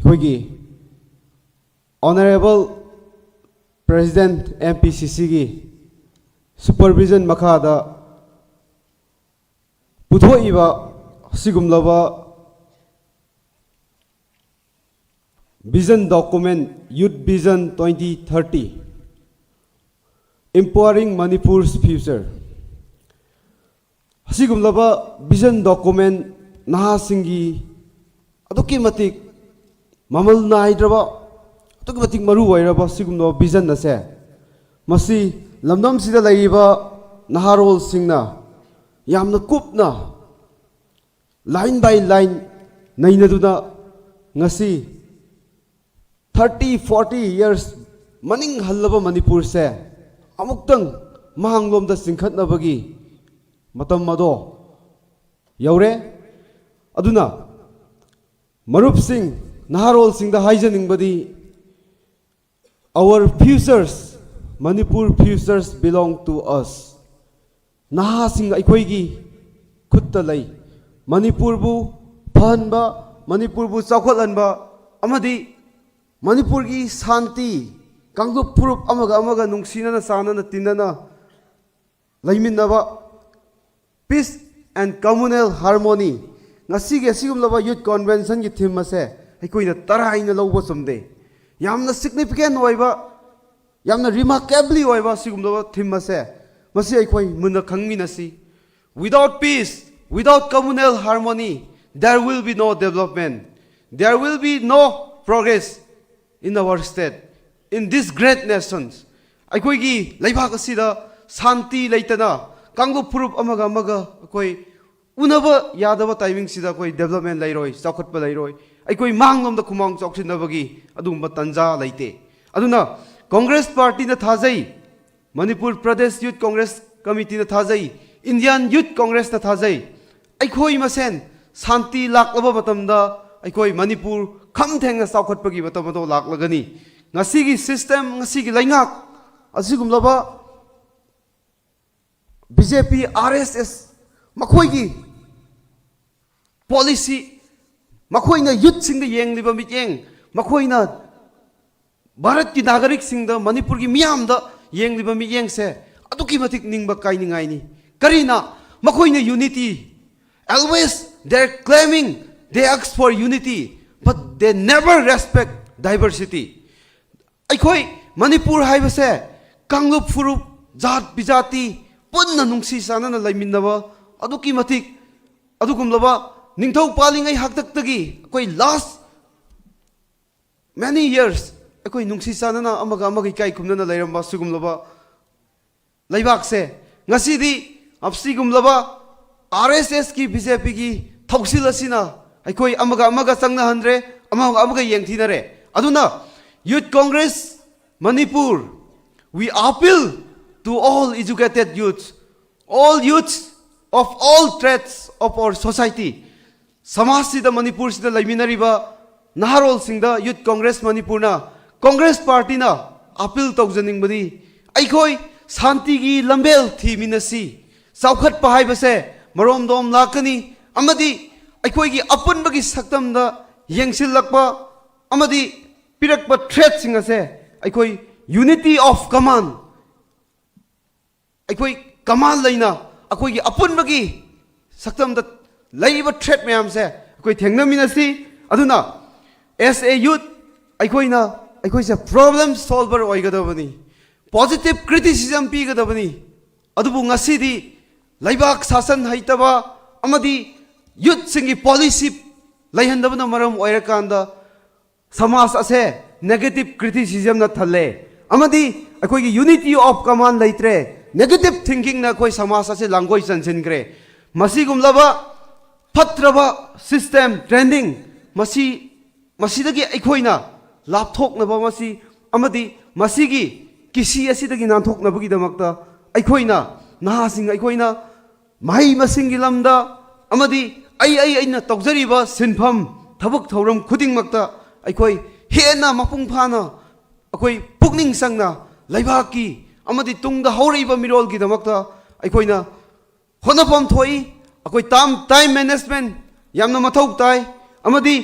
hoigi Honorable President MPCC gi supervision makhada puthoiba sigumlaba vision document Youth Vision 2030 Empowering Manipur's Future Sigumlaba vision document naha singi aduki matik mamal na hydraba aduki matik maru wairaba sigumlaba vision na se masi lamdam sida laiba naharol singna yamna kupna line by line nainaduna ngasi 30-40 years maning hallaba Manipur se amuktang mahanglomda singkhatnabagi matam mado yaure aduna marup sing naharol sing da haijaning badi our futures Manipur futures belong to us naha sing aikoi gi khutta lai Manipur bu phanba Manipur bu chakholanba amadi Manipur gi shanti Kanglup purup amaga nungsina na sana na tinana laimin naba peace and communal harmony ngasige sigumlaba youth convention gi theme ase aikoina taraina lawba somde yamna significant oiba yamna remarkably oiba sigumlaba theme ase masi aikoi munna khangminasi without peace without communal harmony there will be no development there will be no progress in our state in these great nations aikoigi laibak asida shanti leitana kanglu purup amaga akoi unaba yadaba timing sida koi development lairoi chakhatpa lairoi aikoi manglom da khumang choksinabagi adumba tanja laite aduna Congress party na thajai Manipur Pradesh Youth Congress Committee na thajai Indian Youth Congress na thajai aikoi masen shanti laklaba matamda aikoi Manipur khamthengna chakhatpagi matamado laklagani ngasigi system ngasigi laingak asigumlaba BJP RSS makhoigi policy makhoina youth singda yengliba miteng makhoina Bharat ki nagarik singda Manipur gi miyamda yengliba miteng se aduki matik ningba kainingai ni karina makhoina unity always they're claiming they ask for unity but they never respect diversity Aikoi Manipur haibase Kanglup Furup Jat Bijati Punna Nungsi Sanana Laiminaba Aduki Matik Adukumlaba Ningthau Palingai Haktaktagi Koi last many years Akoi Nungsi Sanana Amaga Kai Kumnana Lairamba Sugumlaba Laibakse Ngasidi Apsigumlaba RSS ki BJP ki Thausilasina Aikoi Amaga Sangna Handre Amaga Yengtinare Aduna Youth Congress Manipur, we appeal to all educated youths of all threads of our society. Samasida Manipur sida laiminariba naharol singda Youth Congress Manipur na Congress Party na appeal tawjaning bani aikoi shanti gi lambel thiminasi saukhat pahai base marom dom lakani amadi aikoi gi apun bagi saktam da yengsil lakpa amadi Pirakpa threat singa se aikoi unity of command aikoi command laina akoi gi apun bagi saktam da laiba threat mayam se akoi thengnaminasi aduna as a youth aikoi se problem solver oigadabani positive criticism pigadabani adubu ngasidi laibak sasan haitaba amadi youth singi policy laihandabana maram oirakanda Samas ase negative criticism na thale amadi akoi gi unity of command laitre negative thinking na koi samas ase langoi chanchen gre masigum laba phatraba system trending masi ꯃꯁꯤꯗꯒꯤ ꯑꯩꯈꯣꯏꯅ ꯂꯥꯞꯊꯣꯛꯅꯕ ꯑꯃꯗꯤ ꯃꯁꯤꯒꯤ ꯀꯤꯁꯤ ꯑꯁꯤꯗꯒꯤ ꯅꯥꯟꯊꯣꯛꯅꯕꯒꯤꯗꯃꯛꯇ ꯑꯩꯈꯣꯏꯅ ꯅꯍꯥꯁꯤꯡ ꯑꯩꯈꯣꯏꯅ ꯃꯍꯩ ꯃꯁꯤꯡꯒꯤ ꯂꯝꯗ ꯑꯃꯗꯤ ꯑꯩꯅ ꯇꯧꯖꯔꯤꯕ ꯁꯤꯟꯐꯝ ꯊꯕꯛ ꯊꯧꯔꯝ ꯈꯨꯗꯤꯡꯃꯛꯇ ꯑꯩꯈꯣꯏ ꯍꯦꯟꯅ ꯃꯄꯨꯡ ꯐꯥꯅ ꯑꯩꯈꯣꯏ ꯄꯨꯛꯅꯤꯡ ꯆꯪꯅ ꯂꯩꯕꯥꯛꯀꯤ ꯑꯃꯗꯤ ꯇꯨꯡꯗ ꯍꯧꯔꯛꯏꯕ ꯃꯤꯔꯣꯜꯒꯤꯗꯃꯛꯇ ꯑꯩꯈꯣꯏꯅ ꯍꯣꯠꯅꯐꯝ ꯊꯣꯛꯏ ꯑꯩꯈꯣꯏ ꯇꯥꯏꯝ ꯃꯦꯅꯦꯖꯃꯦꯟ ꯌꯥꯝꯅ ꯃꯊꯧ ꯇꯥꯏ ꯑꯃꯗꯤ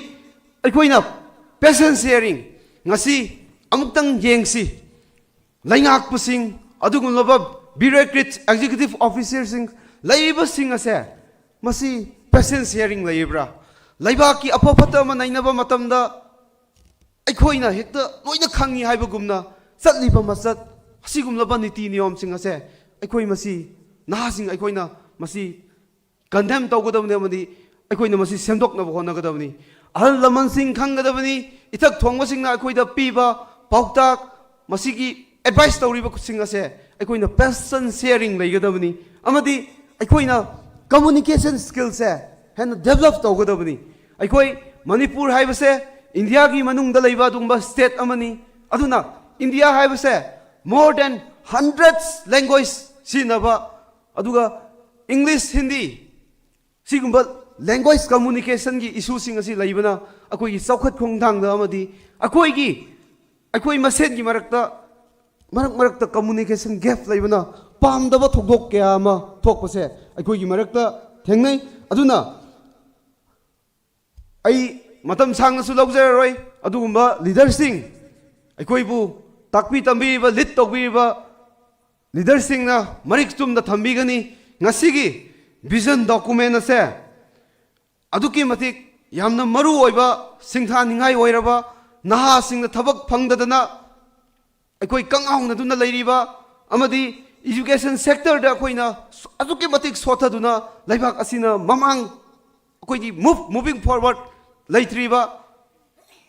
ꯑꯩꯈꯣꯏꯅ ꯄꯦꯁꯦꯟ ꯁꯦꯌꯔꯤꯡ ꯉꯁꯤ ꯑꯃꯨꯛꯇꯪ ꯌꯦꯡꯁꯤ ꯂꯩꯉꯥꯛꯄꯁꯤꯡ ꯑꯗꯨꯒꯨꯝꯂꯕ ꯕ꯭ꯌꯨꯔꯣꯀ꯭ꯔꯦꯠ ꯑꯦꯛꯖꯤꯀ꯭ꯌꯨꯇꯤꯚ ꯑꯣꯐꯤꯁꯔꯁꯤꯡ ꯂꯩꯔꯤꯕꯁꯤꯡ ꯑꯁꯦ ꯃꯁꯤ ꯄꯦꯁꯦꯟ ꯁꯦꯌꯔꯤꯡ ꯂꯩꯕ꯭ꯔꯥ ꯂꯩꯕꯥꯛꯀꯤ ꯑꯐ ꯐꯠꯇ ꯑꯃ ꯅꯩꯅꯕ ꯃꯇꯝꯗ ꯑꯩꯈꯣꯏꯅ ꯍꯦꯛꯇ ꯂꯣꯏꯅ ꯈꯪꯉꯤ ꯍꯥꯏꯕꯒꯨꯝꯅ ꯆꯠꯂꯤꯕ ꯃꯆꯠ ꯑꯁꯤꯒꯨꯝꯂꯕ ꯅꯤꯇꯤ ꯅꯤꯌꯣꯝꯁꯤꯡ ꯑꯁꯦ ꯑꯩꯈꯣꯏ ꯃꯁꯤ ꯅꯍꯥꯁꯤꯡ ꯑꯩꯈꯣꯏꯅ ꯃꯁꯤ ꯀꯟꯗꯦꯝ ꯇꯧꯒꯗꯕꯅꯤ ꯑꯃꯗꯤ ꯑꯩꯈꯣꯏꯅ ꯃꯁꯤ ꯁꯦꯝꯗꯣꯛꯅꯕ ꯍꯣꯠꯅꯒꯗꯕꯅꯤ ꯑꯍꯜ ꯂꯃꯟꯁꯤꯡ ꯈꯪꯒꯗꯕꯅꯤ ꯏꯊꯛ ꯊꯣꯡꯕꯁꯤꯡꯅ ꯑꯩꯈꯣꯏꯗ ꯄꯤꯕ ꯄꯥꯎꯇꯥꯛ ꯃꯁꯤꯒꯤ ꯑꯦꯗꯚꯥꯏꯁ ꯇꯧꯔꯤꯕꯁꯤꯡ ꯑꯁꯦ ꯑꯩꯈꯣꯏꯅ ꯄꯦꯁꯟ ꯁꯦꯌꯔꯤꯡ ꯂꯩꯒꯗꯕꯅꯤ ꯑꯃꯗꯤ ꯑꯩꯈꯣꯏꯅ ꯀꯝꯃꯨꯅꯤꯀꯦꯁꯟ ꯁ꯭ꯀꯤꯜꯁꯦ ꯍꯦꯟꯅ ꯗꯦꯚꯂꯞ ꯇꯧꯒꯗꯕꯅꯤ ꯑꯩꯈꯣꯏ ꯃꯅꯤꯄꯨꯔ ꯍꯥꯏꯕꯁꯦ ꯏꯟꯗꯤꯌꯥꯒꯤ ꯃꯅꯨꯡꯗ ꯂꯩꯕ ꯑꯗꯨꯒꯨꯝꯕ ꯁ꯭ꯇꯦꯠ ꯑꯃꯅꯤ ꯑꯗꯨꯅ ꯏꯟꯗꯤꯌꯥ ꯍꯥꯏꯕꯁꯦ ꯃꯣꯔ ꯗꯦꯟ 100 ꯂꯦꯡꯒ꯭ꯋꯦꯖ ꯁꯤꯖꯤꯟꯅꯕ ꯑꯗꯨꯒ ꯏꯪꯂꯤꯁ ꯍꯤꯟꯗꯤ ꯁꯤꯒꯨꯝꯕ ꯂꯦꯡꯒ꯭ꯋꯦꯖ ꯀꯝꯃꯨꯅꯤꯀꯦꯁꯟꯒꯤ ꯏꯁꯨꯁꯤꯡ ꯑꯁꯤ ꯂꯩꯕꯅ ꯑꯩꯈꯣꯏꯒꯤ ꯆꯥꯎꯈꯠ ꯈꯣꯡꯊꯥꯡꯗ ꯑꯃꯗꯤ ꯑꯩꯈꯣꯏ ꯃꯁꯦꯟꯒꯤ ꯃꯔꯛꯇ ꯀꯝꯃꯨꯅꯤꯀꯦꯁꯟ ꯒꯦꯞ ꯂꯩꯕꯅ ꯄꯥꯝꯗꯕ ꯊꯧꯗꯣꯛ ꯀꯌꯥ ꯑꯃ ꯊꯣꯛꯄꯁꯦ ꯑꯩꯈꯣꯏꯒꯤ ꯃꯔꯛꯇ ꯊꯦꯡꯅꯩ ꯑꯗꯨꯅ ꯑꯩ ꯃꯇꯝ ꯁꯥꯡꯅꯁꯨ ꯂꯧꯖꯔꯔꯣꯏ ꯑꯗꯨꯒꯨꯝꯕ ꯂꯤꯗꯔꯁꯤꯡ ꯑꯩꯈꯣꯏꯕꯨ ꯇꯥꯛꯄꯤ ꯇꯝꯕꯤꯔꯤꯕ ꯂꯤꯗ ꯇꯧꯕꯤꯔꯤꯕ ꯂꯤꯗꯔꯁꯤꯡꯅ ꯃꯔꯤꯛ ꯆꯨꯝꯅ ꯊꯝꯕꯤꯒꯅꯤ ꯉꯁꯤꯒꯤ ꯚꯤꯖꯟ ꯗꯣꯀꯨꯃꯦꯟ ꯑꯁꯦ ꯑꯗꯨꯛꯀꯤ ꯃꯇꯤꯛ ꯌꯥꯝꯅ ꯃꯔꯨ ꯑꯣꯏꯕ ꯁꯤꯡꯊꯥꯅꯤꯡꯉꯥꯏ ꯑꯣꯏꯔꯕ ꯅꯍꯥꯁꯤꯡꯅ ꯊꯕꯛ ꯐꯪꯗꯗꯅ ꯑꯩꯈꯣꯏ ꯀꯪꯉꯥꯎꯅꯗꯨꯅ ꯂꯩꯔꯤꯕ ꯑꯃꯗꯤ ꯏꯖꯨꯀꯦꯁꯟ ꯁꯦꯛꯇꯔꯗ ꯑꯩꯈꯣꯏꯅ ꯑꯗꯨꯛꯀꯤ ꯃꯇꯤꯛ ꯁꯣꯊꯗꯨꯅ ꯂꯩꯕꯥꯛ ꯑꯁꯤꯅ ꯑꯩꯈꯣꯏꯒꯤ ꯃꯨꯚꯤꯡ ꯐꯣꯔꯋꯥꯔꯗ ꯂꯩꯇ꯭ꯔꯤꯕ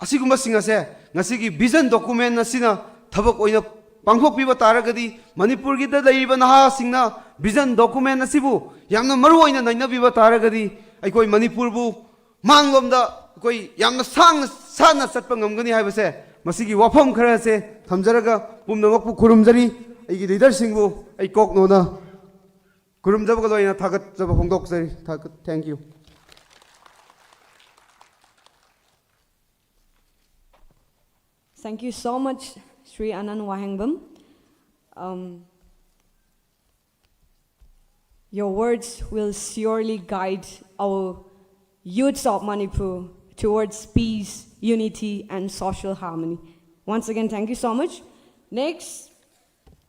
ꯑꯁꯤꯒꯨꯝꯕꯁꯤꯡ ꯑꯁꯦ ꯉꯁꯤꯒꯤ ꯚꯤꯖꯟ ꯗꯣꯀꯨꯃꯦꯟ ꯑꯁꯤꯅ ꯊꯕꯛ ꯑꯣꯏꯅ ꯄꯥꯡꯊꯣꯛꯄꯤꯕ ꯇꯥꯔꯒꯗꯤ ꯃꯅꯤꯄꯨꯔꯒꯤꯗ ꯂꯩꯔꯤꯕ ꯅꯍꯥꯁꯤꯡꯅ ꯚꯤꯖꯟ ꯗꯣꯀꯨꯃꯦꯟ ꯑꯁꯤꯕꯨ ꯌꯥꯝꯅ ꯃꯔꯨ ꯑꯣꯏꯅ ꯅꯩꯅꯕꯤꯕ ꯇꯥꯔꯒꯗꯤ ꯑꯩꯈꯣꯏ ꯃꯅꯤꯄꯨꯔꯕꯨ ꯃꯥꯡꯂꯣꯝꯗ ꯑꯩꯈꯣꯏ ꯌꯥꯝꯅ ꯁꯥꯡꯅ ꯆꯠꯄ ꯉꯝꯒꯅꯤ ꯍꯥꯏꯕꯁꯦ ꯃꯁꯤꯒꯤ ꯋꯥꯐꯝ ꯈꯔꯁꯦ ꯊꯝꯖꯔꯒ ꯄꯨꯝꯅꯃꯛꯄꯨ ꯈꯨꯔꯨꯝꯖꯔꯤ ꯑꯩꯒꯤ ꯂꯤꯗꯔꯁꯤꯡꯕꯨ ꯑꯩ ꯀꯣꯛꯅꯣꯅ ꯈꯨꯔꯨꯝꯖꯕꯒ ꯂꯣꯏꯅ ꯊꯥꯒꯠꯆꯕ ꯐꯣꯡꯗꯣꯛꯆꯔꯤ thank you Thank you so much, Sri Anand Wahengbam. Your words will surely guide our youths of Manipur towards peace, unity, and social harmony. Once again, thank you so much. Next,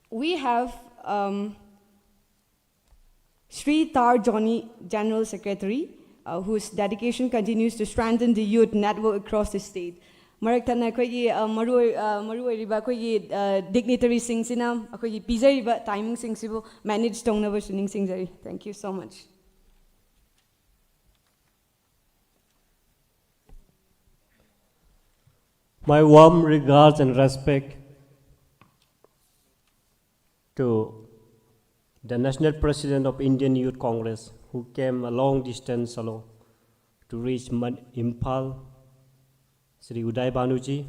we have Sri Tar Joni, General Secretary, whose dedication continues to strengthen the youth network across the state. Marakthana akhoi maru oiriba akhoi dignitary singsina akhoi pizariba timing singsibu manage tongnaba suning singjari. Thank you so much. My warm regards and respect to the National President of Indian Youth Congress, who came a long distance alone to reach Imphal, Sri Uday Banuji,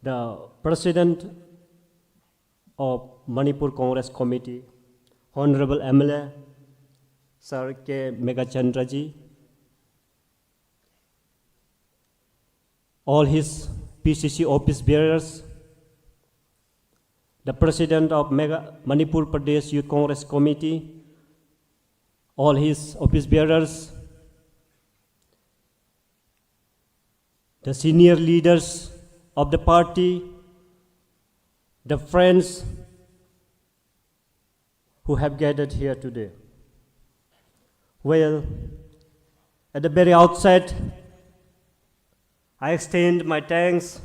the President of Manipur Congress Committee, Honorable MLA Sir K. Megachandraji, all his PCC office bearers, the President of Manipur Pradesh Youth Congress Committee, all his office bearers, the senior leaders of the party, the friends who have gathered here today. Well, at the very outset, I extend my thanks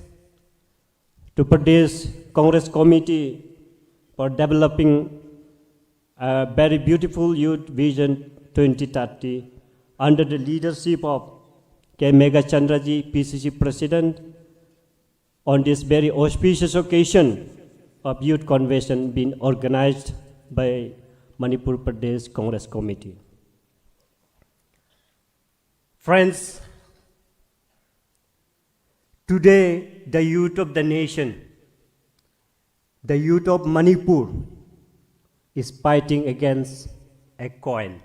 to Pradesh Congress Committee for developing a very beautiful Youth Vision 2030 under the leadership of K. Megachandraji, PCC President, on this very auspicious occasion of Youth Convention being organized by Manipur Pradesh Congress Committee. Friends, Today, the youth of the nation, the youth of Manipur, is fighting against a coin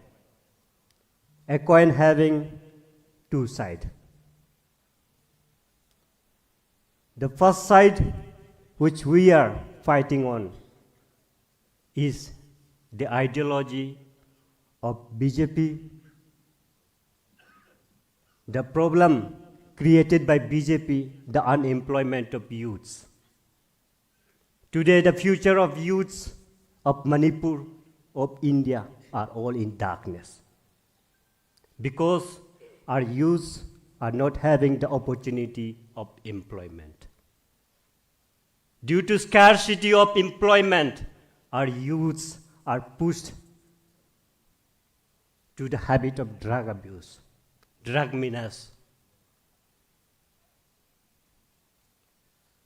having two sides. The first side, which we are fighting on, is the ideology of BJP, the problem created by BJP, the unemployment of youths. Today, the future of youths of Manipur, of India, are all in darkness because our youths are not having the opportunity of employment. Due to scarcity of employment, our youths are pushed to the habit of drug abuse, drug menace.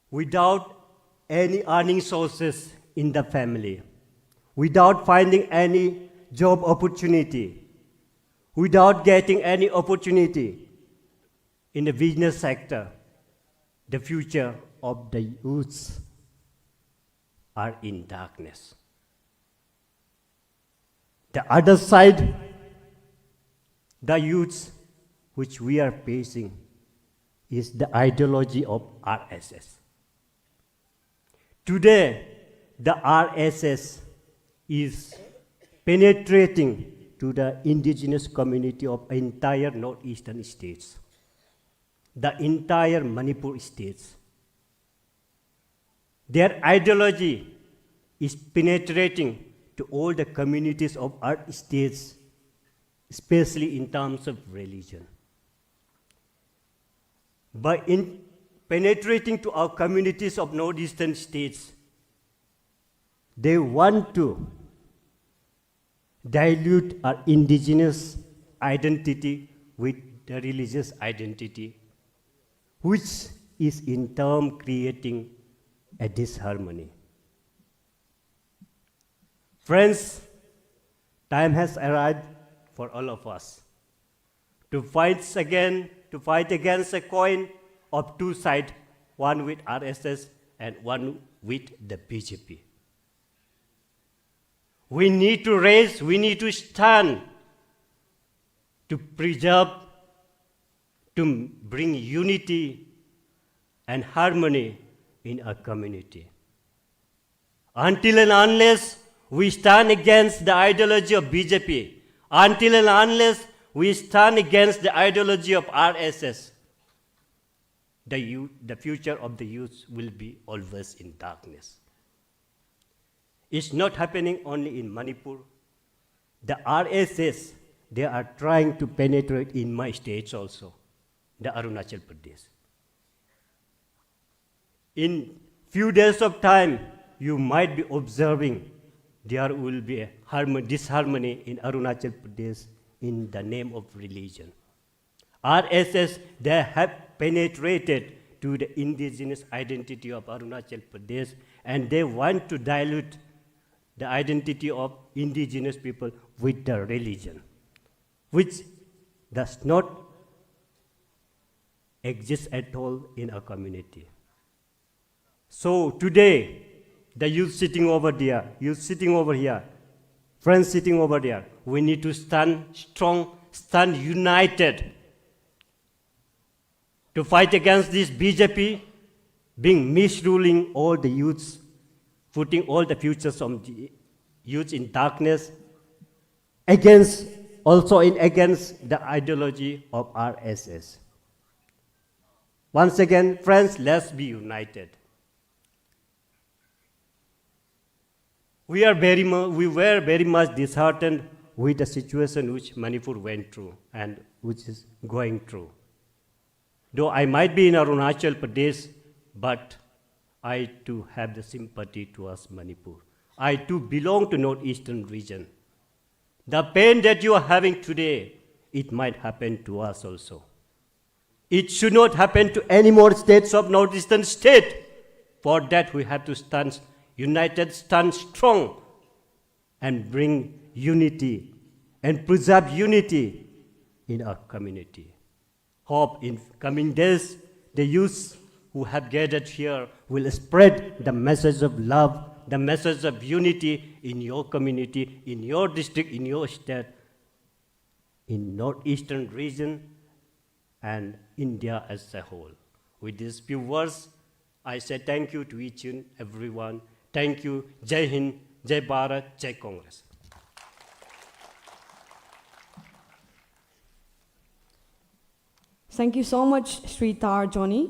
Without any earning sources in the family, without finding any job opportunity, without getting any opportunity in the business sector, the future of the youths are in darkness. The other side, the youths which we are facing, is the ideology of RSS. Today, the RSS is penetrating to the indigenous community of entire northeastern states, the entire Manipur states. Their ideology is penetrating to all the communities of our states, especially in terms of religion. By penetrating to our communities of northeastern states, they want to dilute our indigenous identity with the religious identity, which is in turn creating a disharmony. Friends, time has arrived for all of us to fight against a coin of two sides, one with RSS and one with the BJP. We need to stand to preserve, to bring unity and harmony in our community. Until and unless we stand against the ideology of BJP, until and unless we stand against the ideology of RSS, the future of the youth will be always in darkness. It's not happening only in Manipur. The RSS, they are trying to penetrate in my states also, the Arunachal Pradesh. In few days of time, you might be observing there will be a disharmony in Arunachal Pradesh in the name of religion. RSS, they have penetrated to the indigenous identity of Arunachal Pradesh, and they want to dilute the identity of indigenous people with the religion, which does not exist at all in our community. So today, the youth sitting over there, youth sitting over here, friends sitting over there, we need to stand strong, stand united to fight against this BJP being misruling all the youths, putting all the futures of the youth in darkness, against the ideology of RSS. Once again, friends, let's be united. We were very much disheartened with the situation which Manipur went through and which is going through. Though I might be in Arunachal Pradesh, but I too have the sympathy towards Manipur. I too belong to northeastern region. The pain that you are having today, it might happen to us also. It should not happen to any more states of northeastern state. For that we have to stand united, stand strong, and bring unity and preserve unity in our community. Hope in coming days, the youth who have gathered here will spread the message of love, the message of unity in your community, in your district, in your state, in northeastern region, and India as a whole. With these few words, I say thank you to each and everyone. Thank you. Jai Hind, Jai Bharat, Jai Congress. Thank you so much, Sri Tar Joni.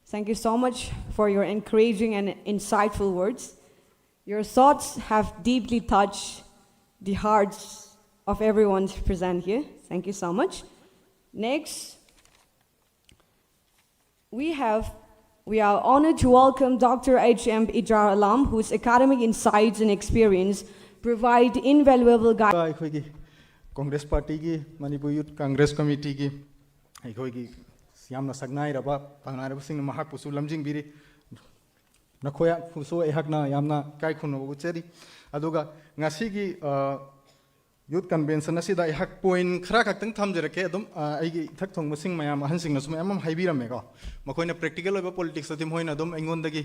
Thank you so much for your encouraging and insightful words. Your thoughts have deeply touched the hearts of everyone present here. Thank you so much. Next, we are honored to welcome Dr. H.M. Idrar Alam, whose academic insights and experience provide invaluable guidance. ꯑꯩꯈꯣꯏꯒꯤ Congress ꯄꯥꯔꯇꯤꯒꯤ ꯃꯅꯤꯄꯨꯔ ꯌꯨꯠ Congress ꯀꯃꯤꯇꯤꯒꯤ ꯑꯩꯈꯣꯏꯒꯤ ꯌꯥꯝꯅ ꯁꯛꯅꯥꯏꯔꯕ ꯄꯥꯡꯅꯥꯏꯔꯕꯁꯤꯡꯅ ꯃꯍꯥꯛꯄꯨꯁꯨ ꯂꯝꯖꯤꯡꯕꯤꯔꯤ ꯅꯈꯣꯏꯕꯨꯁꯨ ꯑꯩꯍꯥꯛꯅ ꯌꯥꯝꯅ ꯏꯀꯥꯏ ꯈꯨꯝꯅꯕ ꯎꯠꯆꯔꯤ ꯑꯗꯨꯒ ꯉꯁꯤꯒꯤ ꯌꯨꯠ ꯀꯟꯚꯦꯟꯁꯟ ꯑꯁꯤꯗ ꯑꯩꯍꯥꯛ ꯄꯣꯏꯟ ꯈꯔ ꯈꯛꯇꯪ ꯊꯝꯖꯔꯛꯀꯦ ꯑꯗꯨꯝ ꯑꯩꯒꯤ ꯏꯊꯛ ꯊꯣꯡꯕꯁꯤꯡ ꯃꯌꯥꯝ ꯑꯍꯟꯁꯤꯡꯅꯁꯨ ꯃꯌꯥꯝ ꯑꯃ ꯍꯥꯏꯕꯤꯔꯝꯃꯦꯀꯣ ꯃꯈꯣꯏꯅ ꯄ꯭ꯔꯦꯛꯇꯤꯀꯦꯜ ꯑꯣꯏꯕ ꯄꯣꯂꯤꯇꯤꯛꯁꯇꯗꯤ ꯃꯈꯣꯏꯅ ꯑꯗꯨꯝ ꯑꯩꯉꯣꯟꯗꯒꯤ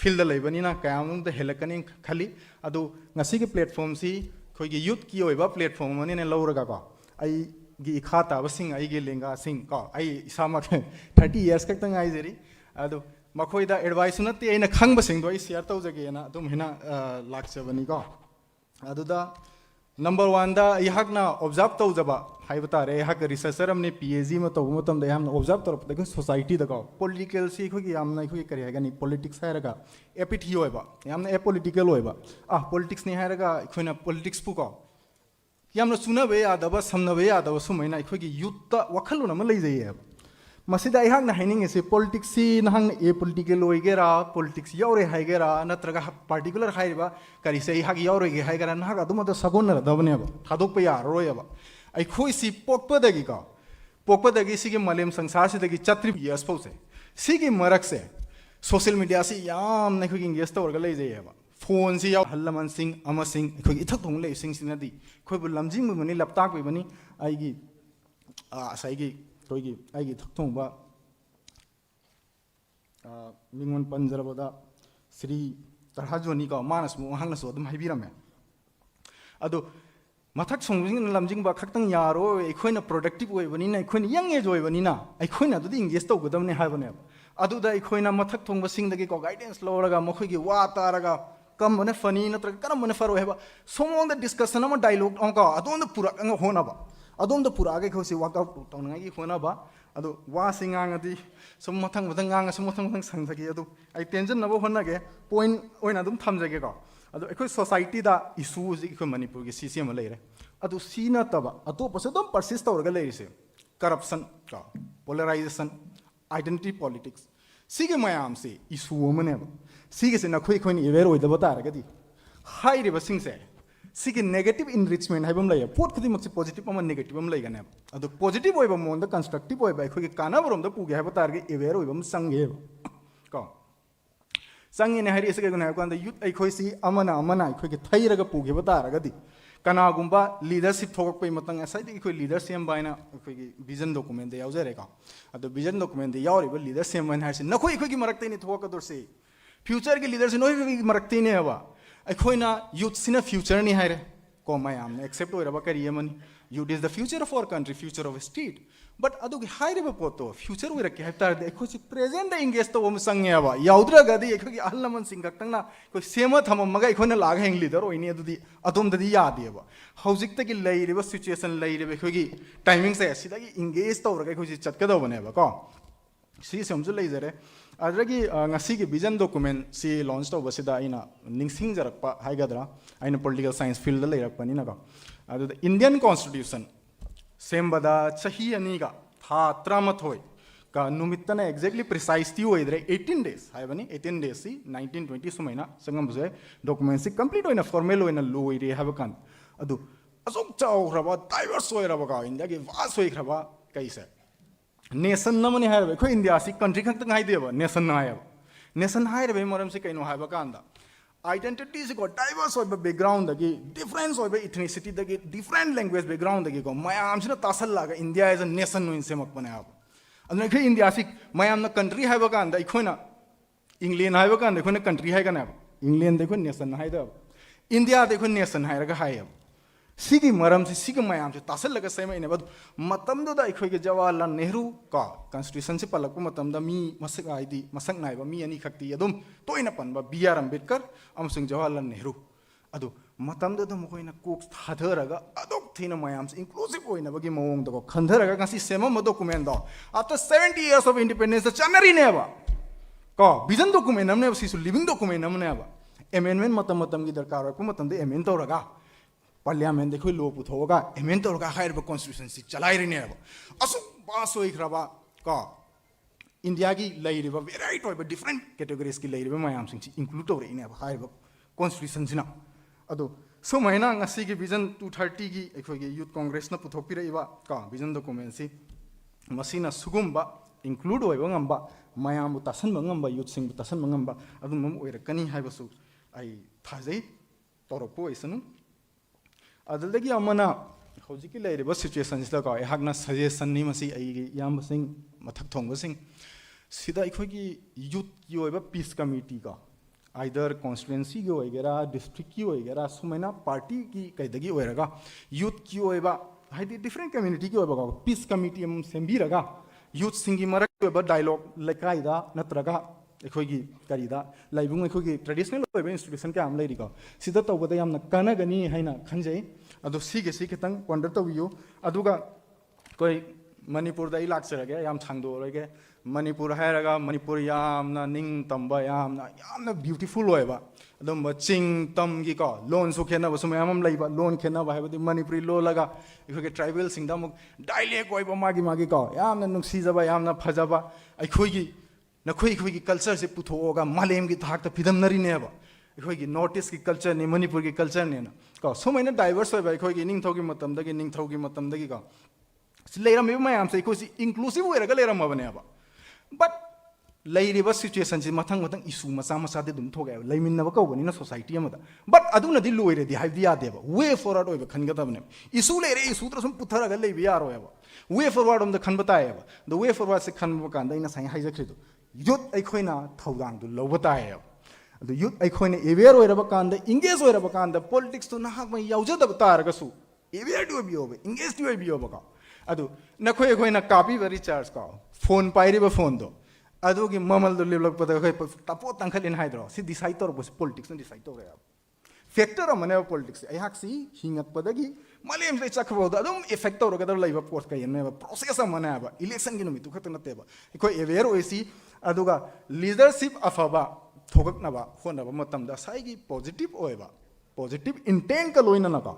ꯐꯤꯜꯗ ꯂꯩꯕꯅꯤꯅ ꯀꯌꯥꯃꯔꯣꯝꯗ ꯍꯦꯜꯂꯛꯀꯅꯤ ꯈꯜꯂꯤ ꯑꯗꯨ ꯉꯁꯤꯒꯤ ꯄ꯭ꯂꯦꯠꯐꯣꯝꯁꯤ ꯑꯩꯈꯣꯏꯒꯤ ꯌꯨꯠꯀꯤ ꯑꯣꯏꯕ ꯄ꯭ꯂꯦꯠꯐꯣꯝ ꯑꯃꯅꯦꯅ ꯂꯧꯔꯒꯀꯣ ꯑꯩꯒꯤ ꯏꯈꯥ ꯇꯥꯕꯁꯤꯡ ꯑꯩꯒꯤ ꯂꯦꯡꯒꯥꯁꯤꯡ ꯀꯣ ꯑꯩ ꯏꯁꯥꯃꯛ 30 years ꯈꯛꯇꯪ ꯉꯥꯏꯖꯔꯤ ꯑꯗꯨ ꯃꯈꯣꯏꯗ ꯑꯦꯗꯚꯥꯏꯁꯁꯨ ꯅꯠꯇꯦ ꯑꯩꯅ ꯈꯪꯕꯁꯤꯡꯗꯣ ꯑꯩ ꯁꯤꯌꯔ ꯇꯧꯖꯒꯦꯅ ꯑꯗꯨꯝ ꯍꯦꯟꯅ ꯂꯥꯛꯆꯕꯅꯤꯀꯣ ꯑꯗꯨꯗ ꯅꯝꯕꯔ 1ꯗ ꯑꯩꯍꯥꯛꯅ ꯑꯣꯕꯖꯥꯔꯕ ꯇꯧꯖꯕ ꯍꯥꯏꯕ ꯇꯥꯔꯦ ꯑꯩꯍꯥꯛ ꯔꯤꯁꯔꯆꯔ ꯑꯃꯅꯤ PhD ꯑꯃ ꯇꯧꯕ ꯃꯇꯝꯗ ꯌꯥꯝꯅ ꯑꯣꯕꯖꯥꯔꯕ ꯇꯧꯔꯛꯄꯗ ꯑꯩꯈꯣꯏ ꯁꯣꯁꯥꯏꯇꯤꯗꯀꯣ ꯄꯣꯂꯤꯇꯤꯀꯦꯜꯁꯤ ꯑꯩꯈꯣꯏꯒꯤ ꯌꯥꯝꯅ ꯑꯩꯈꯣꯏꯒꯤ ꯀꯔꯤ ꯍꯥꯏꯒꯅꯤ ꯄꯣꯂꯤꯇꯤꯛꯁ ꯍꯥꯏꯔꯒ ꯑꯦꯄꯤꯊꯤ ꯑꯣꯏꯕ ꯌꯥꯝꯅ ꯑꯦꯄꯣꯂꯤꯇꯤꯀꯦꯜ ꯑꯣꯏꯕ ꯄꯣꯂꯤꯇꯤꯛꯁꯅꯤ ꯍꯥꯏꯔꯒ ꯑꯩꯈꯣꯏꯅ ꯄꯣꯂꯤꯇꯤꯛꯁꯄꯨꯀꯣ ꯌꯥꯝꯅ ꯆꯨꯅꯕ ꯌꯥꯗꯕ ꯁꯝꯅꯕ ꯌꯥꯗꯕ ꯁꯨꯃꯥꯏꯅ ꯑꯩꯈꯣꯏꯒꯤ ꯌꯨꯠꯇ ꯋꯥꯈꯜꯂꯣꯟ ꯑꯃ ꯂꯩꯖꯩꯌꯦꯕ ꯃꯁꯤꯗ ꯑꯩꯍꯥꯛꯅ ꯍꯥꯏꯅꯤꯡꯉꯤꯁꯤ ꯄꯣꯂꯤꯇꯤꯛꯁꯁꯤ ꯅꯍꯥꯛꯅ ꯑꯦꯄꯣꯂꯤꯇꯤꯀꯦꯜ ꯑꯣꯏꯒꯦꯔꯥ ꯄꯣꯂꯤꯇꯤꯛꯁ ꯌꯥꯎꯔꯦ ꯍꯥꯏꯒꯦꯔꯥ ꯅꯠꯇ꯭ꯔꯒ ꯄꯥꯔꯇꯤꯀꯨꯂꯔ ꯍꯥꯏꯔꯤꯕ ꯀꯔꯤꯁꯦ ꯑꯩꯍꯥꯛ ꯌꯥꯎꯔꯣꯏꯒꯦ ꯍꯥꯏꯒꯦꯔꯥ ꯅꯍꯥꯛ ꯑꯗꯨꯃꯗ ꯁꯥꯒꯣꯟꯅꯔꯗꯕꯅꯦꯕ ꯊꯥꯗꯣꯛꯄ ꯌꯥꯔꯔꯣꯏꯕ ꯑꯩꯈꯣꯏꯁꯤ ꯄꯣꯛꯄꯗꯒꯤ ꯁꯤꯒꯤ ꯃꯥꯂꯦꯝ ꯁꯪꯁꯥꯔꯁꯤꯗꯒꯤ ꯆꯠꯇ꯭ꯔꯤꯕ ꯌꯔꯁ ꯐꯥꯎꯁꯦ ꯁꯤꯒꯤ ꯃꯔꯛꯁꯦ ꯁꯣꯁꯤꯌꯦꯜ ꯃꯤꯗꯤꯌꯥꯁꯤ ꯌꯥꯝꯅ ꯑꯩꯈꯣꯏꯒꯤ ꯏꯡꯒꯦꯖ ꯇꯧꯔꯒ ꯂꯩꯖꯩꯌꯦꯕ ꯐꯣꯟꯁꯤ ꯌꯥꯎ ꯑꯍꯜ ꯂꯃꯟꯁꯤꯡ ꯑꯃꯁꯤꯡ ꯑꯩꯈꯣꯏꯒꯤ ꯏꯊꯛ ꯊꯣꯡꯕ ꯂꯩꯕꯁꯤꯡꯁꯤꯅꯗꯤ ꯑꯩꯈꯣꯏꯕꯨ ꯂꯝꯖꯤꯡꯕꯤꯕꯅꯤ ꯂꯞꯇꯥꯛꯄꯤꯕꯅꯤ ꯑꯩꯒꯤ ꯉꯁꯥꯏꯒꯤ ꯑꯩꯒꯤ ꯏꯊꯛ ꯊꯣꯡꯕ ꯃꯤꯉꯣꯟ ꯄꯟꯖꯔꯕꯗ ꯁ꯭ꯔꯤ ꯇꯔꯍꯥꯖꯣꯅꯤꯀꯣ ꯃꯥꯅꯁꯨ ꯃꯍꯥꯛꯅꯁꯨ ꯑꯗꯨꯝ ꯍꯥꯏꯕꯤꯔꯝꯃꯦ ꯑꯗꯣ ꯃꯊꯛ ꯊꯣꯡꯕꯁꯤꯡꯅ ꯂꯝꯖꯤꯡꯕ ꯈꯛꯇꯪ ꯌꯥꯔꯣꯏ ꯑꯩꯈꯣꯏꯅ ꯄ꯭ꯔꯣꯗꯛꯇꯤꯕ ꯑꯣꯏꯕꯅꯤꯅ ꯑꯩꯈꯣꯏꯅ ꯌꯪ ꯑꯦꯖ ꯑꯣꯏꯕꯅꯤꯅ ꯑꯩꯈꯣꯏꯅ ꯑꯗꯨꯗꯤ ꯏꯡꯒꯦꯖ ꯇꯧꯒꯗꯕꯅꯤ ꯍꯥꯏꯕꯅꯦꯕ ꯑꯗꯨꯗ ꯑꯩꯈꯣꯏꯅ ꯃꯊꯛ ꯊꯣꯡꯕꯁꯤꯡꯗꯒꯤꯀꯣ ꯒꯥꯏꯗꯦꯟꯁ ꯂꯧꯔꯒ ꯃꯈꯣꯏꯒꯤ ꯋꯥ ꯇꯥꯔꯒ ꯀꯔꯝꯕꯅ ꯐꯅꯤ ꯅꯠꯇ꯭ꯔꯒ ꯀꯔꯝꯕꯅ ꯐꯔꯣꯏ ꯍꯥꯏꯕ ꯁꯣꯝꯗ ꯗꯤꯁꯀꯁꯟ ꯑꯃ ꯗꯥꯏꯂꯣഗ് ꯑꯃꯀꯣ ꯑꯗꯣꯝꯗ ꯄꯨꯔꯛꯑꯒ ꯍꯣꯠꯅꯕ ꯑꯗꯣꯝꯗ ꯄꯨꯔꯛꯑꯒ ꯑꯩꯈꯣꯏꯁꯤ ꯋꯥꯔꯛ ꯑꯥꯎꯠ ꯇꯧꯅꯉꯥꯏꯒꯤ ꯍꯣꯠꯅꯕ ꯑꯗꯨ ꯋꯥꯁꯤ ꯉꯥꯡꯉꯗꯤ ꯁꯨꯝ ꯃꯊꯪ ꯉꯥꯡꯉꯁꯨꯃꯊꯪ ꯁꯪꯖꯒꯦ ꯑꯗꯨ ꯑꯩ ꯇꯦꯟꯖꯟꯅꯕ ꯍꯣꯠꯅꯒꯦ ꯄꯣꯏꯟ ꯑꯣꯏꯅ ꯑꯗꯨꯝ ꯊꯝꯖꯒꯦꯀꯣ ꯑꯗꯣ ꯑꯩꯈꯣꯏ ꯁꯣꯁꯥꯏꯇꯤꯗ ꯏꯁꯨ ꯍꯧꯖꯤꯛ ꯑꯩꯈꯣꯏ ꯃꯅꯤꯄꯨꯔꯒꯤ ꯁꯤꯁꯤ ꯑꯃ ꯂꯩꯔꯦ ꯑꯗꯨ ꯁꯤ ꯅꯠꯇꯕ ꯑꯇꯣꯞꯄꯁꯨ ꯑꯗꯨꯝ ꯄꯔꯁꯤꯁ ꯇꯧꯔꯒ ꯂꯩꯔꯤꯁꯦ ꯀꯔꯞꯁꯟ ꯀꯣ ꯄꯣꯂꯔꯥꯏꯖꯦꯁꯟ ꯑꯥꯏꯗꯦꯟꯇꯤꯇꯤ ꯄꯣꯂꯤꯇꯤꯛꯁ ꯁꯤꯒꯤ ꯃꯌꯥꯝꯁꯤ ꯏꯁꯨ ꯑꯃꯅꯦꯕ ꯁꯤꯒꯤꯁꯤ ꯑꯩꯈꯣꯏꯅ ꯑꯦꯋꯦꯌꯔ ꯑꯣꯏꯗꯕ ꯇꯥꯔꯒꯗꯤ ꯍꯥꯏꯔꯤꯕꯁꯤꯡꯁꯦ ꯁꯤꯒꯤ ꯅꯦꯒꯦꯇꯤቭ ꯏꯟꯔꯤꯆꯃꯦꯟ ꯍꯥꯏꯕ ꯑꯃ ꯂꯩꯌꯦ ꯄꯣꯠ ꯈꯨꯗꯤꯡꯃꯛꯁꯤ ꯄꯣꯖꯤꯇꯤቭ ꯑꯃ ꯅꯦꯒꯦꯇꯤቭ ꯑꯃ ꯂꯩꯒꯅꯦꯕ ꯑꯗꯣ ꯄꯣꯖꯤꯇꯤቭ ꯑꯣꯏꯕ ꯃꯑꯣꯡꯗ ꯀꯟꯁꯇ꯭ꯔꯛꯇꯤቭ ꯑꯣꯏꯕ ꯑꯩꯈꯣꯏꯒꯤ ꯀꯥꯟꯅꯕꯔꯣꯝꯗ ꯄꯨꯒꯦ ꯍꯥꯏꯕ ꯇꯥꯔꯒꯗꯤ ꯑꯦꯋꯦꯌꯔ ꯑꯣꯏꯕ ꯑꯃ ꯆꯪꯉꯦꯕ ꯀꯣ ꯆꯪꯉꯦꯅ ꯍꯥꯏꯔꯛꯏꯁꯦ ꯀꯩꯒꯤꯅꯣ ꯍꯥꯏꯕ ꯀꯥꯟꯗ ꯌꯨꯠ ꯑꯩꯈꯣꯏꯁꯤ ꯑꯃꯅ ꯑꯩꯈꯣꯏꯒꯤ ꯊꯩꯔꯒ ꯄꯨꯈꯤꯕ ꯇꯥꯔꯒꯗꯤ ꯀꯅꯥꯒꯨꯝꯕ ꯂꯤꯗꯔꯁꯤꯞ ꯊꯣꯛꯂꯛꯄꯒꯤ ꯃꯇꯥꯡ ꯉꯁꯥꯏꯗꯒꯤ ꯑꯩꯈꯣꯏ ꯂꯤꯗꯔ ꯁꯦꯝꯕ ꯍꯥꯏꯅ ꯑꯩꯈꯣꯏꯒꯤ ꯚꯤꯖꯟ ꯗꯣꯀꯨꯃꯦꯟꯗ ꯌꯥꯎꯖꯔꯦꯀꯣ ꯑꯗꯣ ꯚꯤꯖꯟ ꯗꯣꯀꯨꯃꯦꯟꯗ ꯌꯥꯎꯔꯤꯕ ꯂꯤꯗꯔ ꯁꯦꯝꯕ ꯍꯥꯏꯅ ꯍꯥꯏꯔꯤꯁꯤ ꯑꯩꯈꯣꯏꯒꯤ ꯃꯔꯛꯇꯩꯅꯤ ꯊꯣꯛꯂꯛꯀꯗꯧꯔꯤꯁꯤ ꯐ꯭ꯌꯨꯆꯔꯒꯤ ꯂꯤꯗꯔꯁꯤ ꯅꯣꯏꯒꯤ ꯃꯔꯛꯇꯩꯅꯦꯕ ꯑꯩꯈꯣꯏꯅ ꯌꯨꯠꯁꯤꯅ ꯐ꯭ꯌꯨꯆꯔꯅꯤ ꯍꯥꯏꯔꯦ ꯀꯣ ꯃꯌꯥꯝꯅ ꯑꯦꯛꯁꯦꯞ ꯑꯣꯏꯔꯕ ꯀꯔꯤ ꯑꯃꯅꯤ youth is the future of our country future of state but अदुगी हाइरिबा पोतो फ्यूचर ओइरके हाइब तारदे अखोसि प्रेजेंट दा एंगेज तो हम संगेबा याउद्रगदि अखोगी अहल लमन सिंग गक्तंगना को सेम थममगा अखोना लाग हेंग लीडर ओइनी अदुदि अदोमददि यादेबा हौजिकतगी लैरिबा सिचुएशन लैरिबा अखोगी टाइमिंग से सिदागी एंगेज तौरगा अखोसि चटकदबनेबा को सी समजु लैजरे अदरगी ngasiगी vision document si launch tawbasida aina ningsingjarakpa haigadra aina political science field da leirakpani na ko adu Indian constitution sembada chahi aniga tha 13 ka numittana exactly precisely oidre 18 days haibani 18 days si 1920 sumaina sangam buse document si complete oina formal oina loire habakan adu asok chawraba diverse oiraba ka India gi vast oikraba kaise nation नमने हायब अखो India सी country खक्तंग हाइदेबा nation हायब मरम से कइनो हायबा कांदा आइडेंटिटी से को डाइवर्स ओइबा बैकग्राउंड दगी डिफरेंस ओइबा इथनिसिटी दगी डिफरेंट लैंग्वेज बैकग्राउंड दगी को मयाम सिना तासल लागा इंडिया एज अ नेशन नो इनसेमक बने हाब अदुना अखोई इंडिया से मयामना कंट्री हाइबा कांदा अखोइना इंग्लैंड हाइबा कांदा अखोइना कंट्री हाइगना इंग्लैंड देखो नेशन हाइदा इंडिया देखो नेशन हाइरगा हाइब सिगी मरम से सिगी मयाम से तासलगा सेमैने बद मतमदुदा अखोइगे जवाहरलाल नेहरू का कॉन्स्टिट्यूशन से पलक मतमदा मी मसक आइदी मसक नाइबा मी अनि खक्ति अदुम तोइना पनबा बीआर अंबेडकर अमसुंग जवाहरलाल नेहरू अदु मतमदुदा मखोइना कोक थाधरगा अदोक थीना मयाम से इंक्लूसिव ओइनबगी मओंग दको खंधरगा गसी सेमम डॉक्यूमेंट दो आफ्टर 70 years of independence चनरी नेबा को विजन डॉक्यूमेंट हमने सिसु लिविंग डॉक्यूमेंट हमने अब एमेंडमेंट मतम मतम की दरकार रखो मतम दे एमेंड तौरगा पार्लियामेंट देखो लो पुथोगा एमेंड तौरगा हाइरब कॉन्स्टिट्यूशन से चलाई रही अब असु पास होइखरबा को इंडिया की लैरिबा वेराइटी ऑफ डिफरेंट कैटेगरीज की लैरिबा मयाम सिंग इंक्लूड तौर इने अब हाइरब कॉन्स्टिट्यूशन सिना अदो सो महिना ngasi की विजन 230 की अखोगे यूथ कांग्रेस ना पुथोपिरइबा का विजन डॉक्यूमेंट से मसीना सुगुम्बा include होइबा ngamba mayam tasan mangamba youth sing tasan mangamba adum mom oirakani haibasu ai thajai torokpo isanu adaldagi amana hojiki leiriba situation sida ka ehakna suggestion ni masi ai yam sing mathak thongba sing sida ikhogi youth ki oiba peace committee ka either constituency ki oigera district ki oigera sumaina party ki kaidagi oiraga youth ki oiba haidi different community ki oiba peace committee am sembiraga youth singi marak dialogue lekai natraga अखोगी करीदा लाइबुंग अखोगी traditional ओइबे institution के आम लेरिको सिदा तौबदा यामना कानागनी हैना खंजै अदो सिगे सि खतंग वंडर तवियो अदुगा कोई मणिपुर दा इलाक्सरगे याम छांगदोरगे मणिपुर हायरगा मणिपुर यामना निंग तंबा यामना ब्यूटीफुल ओइबा अदम चिंग तमगी को लोन सु खेना बसु मयाम लैबा लोन खेना बायबदि मणिपुरी लो लगा अखोगे ट्राइबल सिंगदा मुक डायलेक्ट ओइबा मागी मागी को यामना नुक्सीजबा यामना फजबा अखोगी नखोई खोई की कल्चर से पुथोगा मालेम की थाक फिदम नरीनेब अखोई की नॉर्थ ईस्ट की कल्चर ने मणिपुर की कल्चर ने को सोमैना डाइवर्स होइबा अखोई की निंगथौ की मतमदगी निंगथौ की मतमदगी को लेरमे मयाम से अखोई इंक्लूसिव होइरगा लेरमबनेब बट लेरिबा सिचुएशन से मथंग मथंग इशू मचा मचा दे दुम थोगे लेमिनब कौबनी ना सोसाइटी अमदा बट अदुनदी लोइरेदी हाइबदी यादेब वे फॉरवर्ड होइबा खनगदबने इशू लेरे इशू त्रसम पुथरगा लेबि यारोयब वे फॉरवर्ड अम द खनबतायब द वे फॉरवर्ड से खनब कांदा इना साइ हाइजख्रिदो youth अखोइना थौदांग दु लौबताय अदु youth अखोइना अवेयर होइरबा कांदा इंगेज होइरबा कांदा पॉलिटिक्स तो नाहक मै याउजदब तारगसु अवेयर दु बियोबे इंगेज दु बियोबा का अदु नखोइ अखोइना कॉपी बरी चार्ज का फोन पाइरिबा फोन दो अदुगी ममल दु लेलकपदा खै तपो तंखलिन हाइद्रो सि डिसाइड तोरबस पॉलिटिक्स न डिसाइड तोरे फैक्टर अमने पॉलिटिक्स अहाक्सी हिंगकपदगी मलेम से चखबोद अदुम इफेक्ट तोरगदर लाइबा पोस्ट कयने प्रोसेस अमने अब इलेक्शन की नुमितु खत नतेबा इखोइ अवेयर होइसी अदुगा लीडरशिप अफबा थोगकनबा होनबा मतमदा साइगी पॉजिटिव ओइबा पॉजिटिव इंटेंट का लोइना नका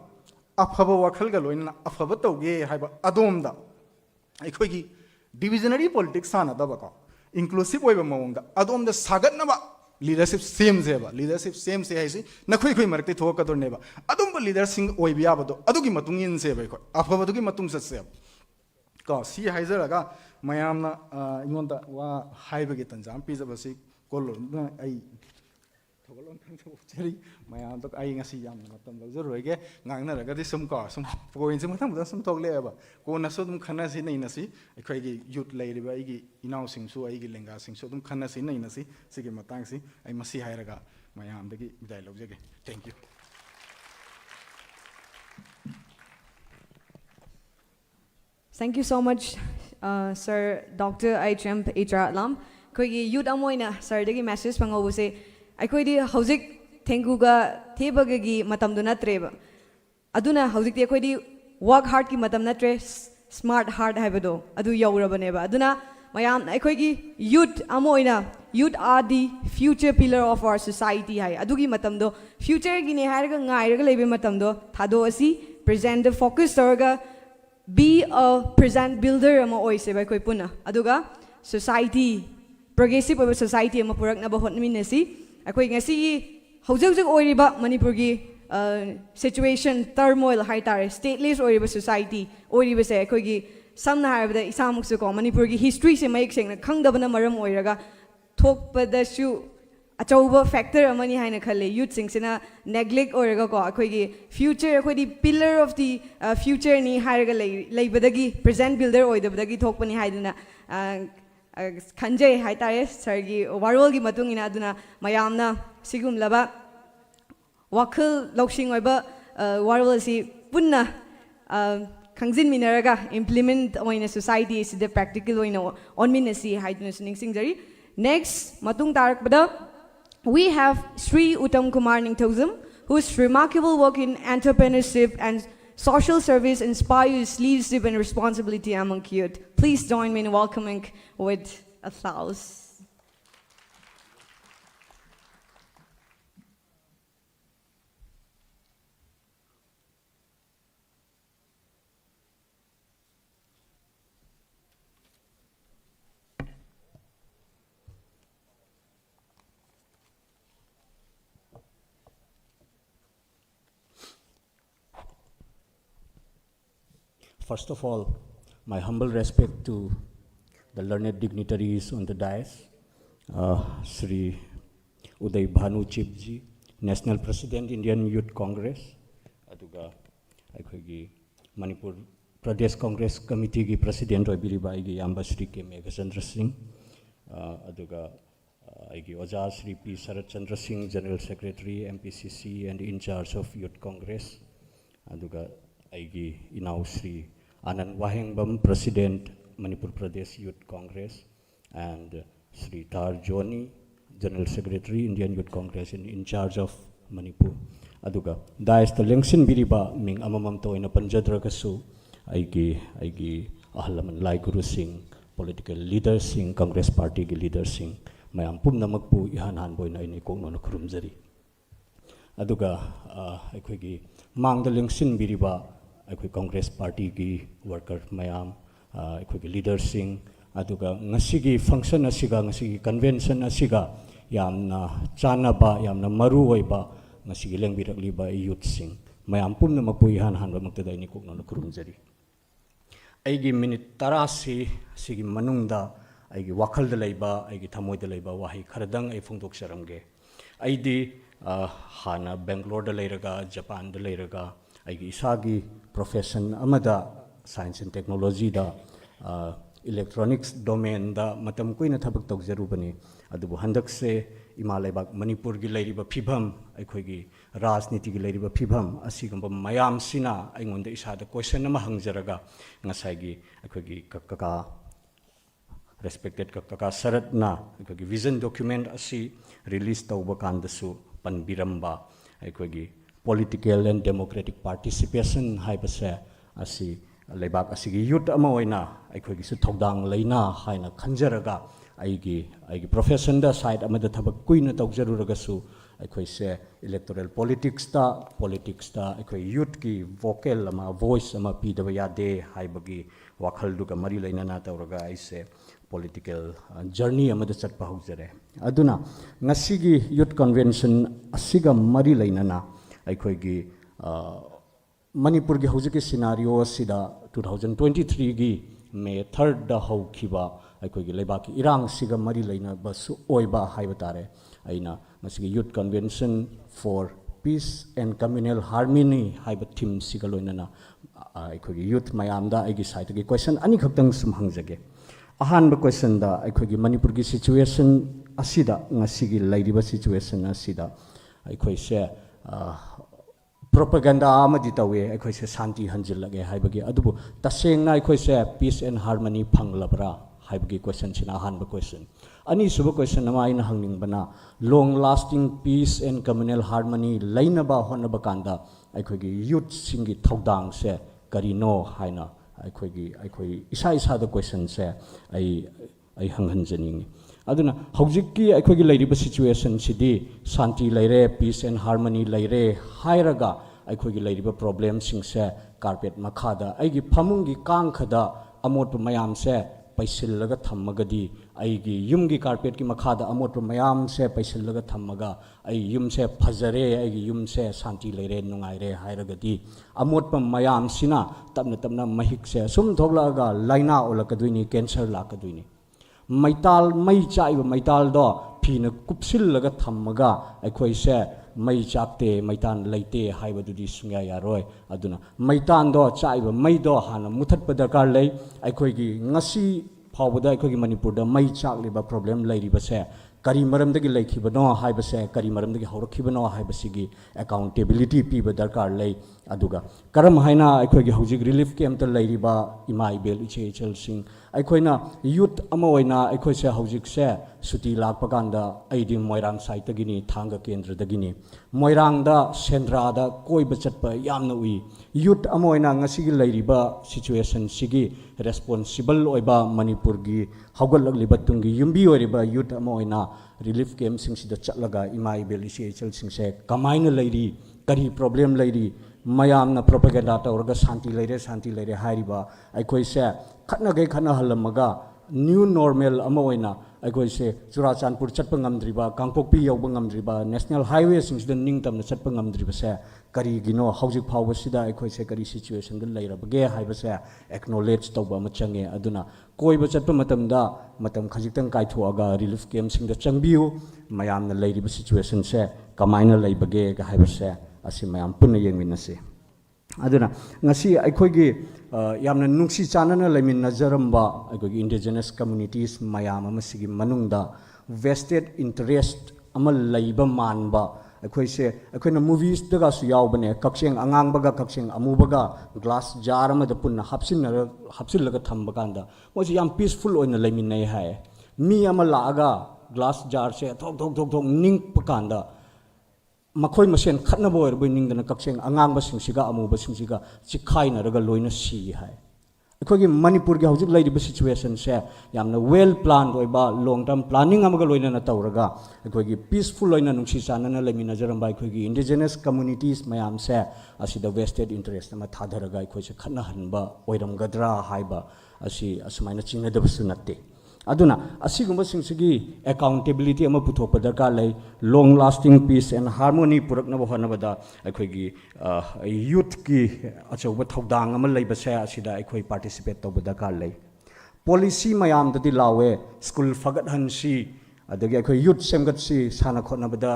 अफबा वखल का लोइना अफबा तौगे हाइबा अदोमदा अखोगी डिविजनरी पॉलिटिक्स सानदबा का इंक्लूसिव ओइबा मओंगदा अदोमदा सागतनबा लीडरशिप सेम जेबा लीडरशिप सेम से हाइसी नखोइ खोइ मरते थोकदोरनेबा अदुम लीडरसिंग ओइबियाबदो अदुगी मतुंग इन सेबा इखो अफबदुगी मतुंग ससेब को सी हाइजरगा मयामना इनोंदा वा हाइबगे तंजाम पिजबसी कोलोन आई थोगलोन खंथोचरी मयाम तो आई ngasi yam matam lojoroige ngangnaragadi sum ko sum point se matham sum thogleba ko naso dum khana si nei nasi ekhoi gi youth leiriba ai gi inau sing su ai gi lenga sing su dum khana si nei nasi sigi matang si ai masi hairaga mayam dagi bidai lojage thank you Thank you so much, Sir Dr. H.M. Lam. Koigi youth amoina Sir dagi message pangobuse. Aikoidi hauzik thenguga thebagagi matam dunatre. Aduna hauzik ti aikoidi work hard ki matam natre smart hard haibado. Adu yaurabaneba. Aduna mayam aikoigi youth amoina. Youth are the future pillar of our society hai. Adugi matam do future gi ne hairaga ngairaga lebe matam do thado asi present the focus torga. Be a present builder ama oise by koi puna aduga society progressive of society ama purak na bahot minasi akoi ngasi hojak jak oiriba manipur gi situation turmoil hai tare stateless oiriba society oiriba se akoi gi samna harabada isamuk su ko manipur gi history se maik seng na khangdabana maram oiraga thokpada shu achauba factor amani haina khalle youth singsina neglect oraga ko akhoi future akhoi di pillar of the future ni hairaga leibadagi present builder oidabadagi thokpani haiduna khanjai haitare sir gi warol gi matung ina aduna mayamna sigum laba wakhal loksing oiba warol si punna khangzin minaraga implement oina society is the practical oina onminasi haiduna sining jari next matung tarakbada we have Sri Uttam Kumar Ningthozam, whose remarkable work in entrepreneurship and social service inspires leadership and responsibility among youth. Please join me in welcoming with applause. First of all, my humble respect to the learned dignitaries on the dais, Sri Uday Bhanu Chipji, National President, Indian Youth Congress, aduga akhoi Manipur Pradesh Congress Committee ki President oibiriba aigi Yamba Sri K. Meghachandra Singh, aduga aigi Oja Sri P. Sarat Chandra Singh, General Secretary, MPCC and in charge of Youth Congress, aduga aigi Inau Sri Anand Wahengbam, President, Manipur Pradesh Youth Congress, and Sri Tar Joni, General Secretary, Indian Youth Congress, in charge of Manipur. Aduga, dais the lengsin biriba ming amamam to in a panjadrakasu, aigi ahalaman lai Guru Singh, political leaders Singh, Congress Party leaders Singh, mayam pum namakpu ihan hanboy na ini kong no kurumzari. Aduga, aikoigi mang the lengsin biriba. Akhoi Congress Party ki worker mayam akhoi ki leader sing aduga ngasigi function asiga ngasigi convention asiga yamna chanaba yamna maru oiba ngasigi lengbirakli ba youth sing mayam pumna mapui han hanba maktada ini kokna kurumjari aigi minute tarasi sigi manungda aigi wakhal da leiba aigi thamoi da leiba wahi kharadang ai phongdok saramge aidi hana Bangalore da leiraga Japan da leiraga aigi isagi profession amada science and technology da electronics domain da matam kuina thabak tokjarubani adubu handak se imalebak Manipur gi leiriba phibam akhoi gi rajniti gi leiriba phibam asigamba mayam sina aingonda isada question ama hangjaraga ngasai gi akhoi gi kaka respected kaka saratna akhoi gi vision document asi release tawba kandasu panbiramba akhoi gi political and democratic participation haibase asi leibak asigi youth ama oina akhoi gi su thodang leina haina khanjaraga aigi profession da side amada thabak kuina tawjaruraga su akhoi se electoral politics da akhoi youth ki vocal ama voice ama pidaba yade haibagi wakhal duga mari leina na tawraga aise political journey amada chatpa hojare aduna ngasigi youth convention asiga mari leina na akhoi gi Manipur gi hojiki scenario sida 2023 gi May 3rd da hokhiba akhoi gi lebaki irang siga mari leina basu oiba haibatare aina masigi youth convention for peace and communal harmony haiba theme siga loinana akhoi gi youth mayamda aigi side gi question ani khaktang sum hangjage ahanba question da akhoi gi Manipur gi situation asida ngasigi leiriba situation asida akhoi se propaganda amadi tawe akhoi se shanti hanjilage haibagi adubu tasengna akhoi se peace and harmony phanglabra haibagi question sina hanba question ani suba question ama ina hangning bana long lasting peace and communal harmony lainaba honaba kanda akhoi gi youth singi thodang se karino haina akhoi isa da question se ai hanghanjaning aduna hojikki akhoi gi leiriba situation sidi shanti leire peace and harmony leire hairaga akhoi gi leiriba problem sing se carpet makhada aigi phamungi kang khada amot mayam se paisillaga thammagadi aigi yumgi carpet ki makhada amot mayam se paisillaga thammaga ai yum se phajare aigi yum se shanti leire nungaire hairagadi amot mayam sina tapna mahik se sum thoglaga laina olakaduini cancer lakaduini maital mai chaiba maital do फीना कुपसिल्लगा थम्मगा अखोइसे मई चाकते मैतान लेते हाइबदुदी सुंगा यारोय अदुना मैतान दो चाइब मई दो हाना मुथत दरकार ले अखोइगी ngasi फावदा अखोइगी Manipur दा मई चाकलिबा problem लेरिबसे करी मरमदगी लेखिबनो हाइबसे करी मरमदगी हौरखिबनो हाइबसिगी accountability पीब दरकार ले अदुगा करम हाइना अखोइगी हौजिक रिलीफ कैंप त लेरिबा इमा इबेल इचे इचल सिंह अखोइना यूथ अमा ओइना अखोइसे हौजिक से सुटी लाकपा कांदा आइदि मोइरांग साइट तगिनी थांगा केंद्र दगिनी मोइरांग दा सेंद्रा दा कोइब चटपा यामना उई यूथ अमा ओइना ngasiगी लेरिबा सिचुएशन सिगी रेस्पोंसिबल ओइबा मणिपुर गी हौगलगलिबा तुंगी युम्बी ओइरिबा यूथ अमा ओइना रिलीफ कैंप सिंगसिदा चटलगा इमा इबेल इचे इचल सिंगसे कमाइना लेरी करी प्रॉब्लम लेरी मयामना प्रोपेगेंडा तौरगा शांति लेरे हाइरिबा अखोइसे खतनगे खना हलमगा न्यू नॉर्मल अमा ओइना अखोइसे चुराचानपुर चटपा ngamdriba कांगपोकपी यौबा ngamdriba नेशनल हाईवे सिंगसिदा निंगतमना चटपा ngamdribase करीगिनो हौजिक फावबसिदा अखोइसे करी सिचुएशन द लेरबगे हाइबसे एक्नॉलेज तौबा म चंगे अदुना कोइबा चटपा मतमदा मतम खजितंग काइथोगा रिलीफ कैंप सिंगदा चंगबियु मयामना लेरिबा सिचुएशन से कमाइना लेबगे गा हाइबसे असी मयाम पुन्ना येंगमिनसे अदुना ngasi अखोइगी यामना नुंगसी चानना लेमिनजरमबा अखोइगी इंडिजिनस कम्युनिटीज मयाम अमसिगी मनुंगदा वेस्टेड इंटरेस्ट अमा लेबा मानबा अखोइसे अखोइना मूवीज दगासु यावबने कक्सेंग अंगांगबगा कक्सेंग अमुबगा ग्लास जार अमदा पुन्ना हप्सिलगा थम्बा कांदा मोजि याम पीसफुल ओइना लेमिननै हाय मी अमा लागा ग्लास जार से थोक थोक थोक थोक निंगपा कांदा मखोई मसेन खतनबो ओरबो निंगदना कक्सेंग अंगांगबा सिंगसिगा अमुबा सिंगसिगा चिखाइनरगा लोइना सी हाय अखोगी मणिपुर के हौजिक लेरिबा सिचुएशन से यामना वेल प्लान ओइबा लॉन्ग टर्म प्लानिंग अमगा लोइना तौरगा अखोगी पीसफुल ओइना नुंगसी चानना लेमिनजरमबा अखोगी इंडिजिनस कम्युनिटीज मयाम से असिदा वेस्टेड इंटरेस्ट अमा थाधरगा अखोइसे खतना हनबा ओइरमगद्रा हाइबा असी असुमाइना चिंगदबसु नत्ते अदुना असिगुम्बा सिंगसिगी अकाउंटेबिलिटी अमा पुथोकपा दरकार लै long lasting peace and harmony पुरकनबा होनबदा अखोगी यूथ की अचौबा थौदांग अमा लैबसे असिदा अखोई पार्टिसिपेट तौबा दरकार लै पॉलिसी मयामददि लावे स्कूल फगतहनसी अदगी अखोई यूथ सेमगतसी साना खोनबदा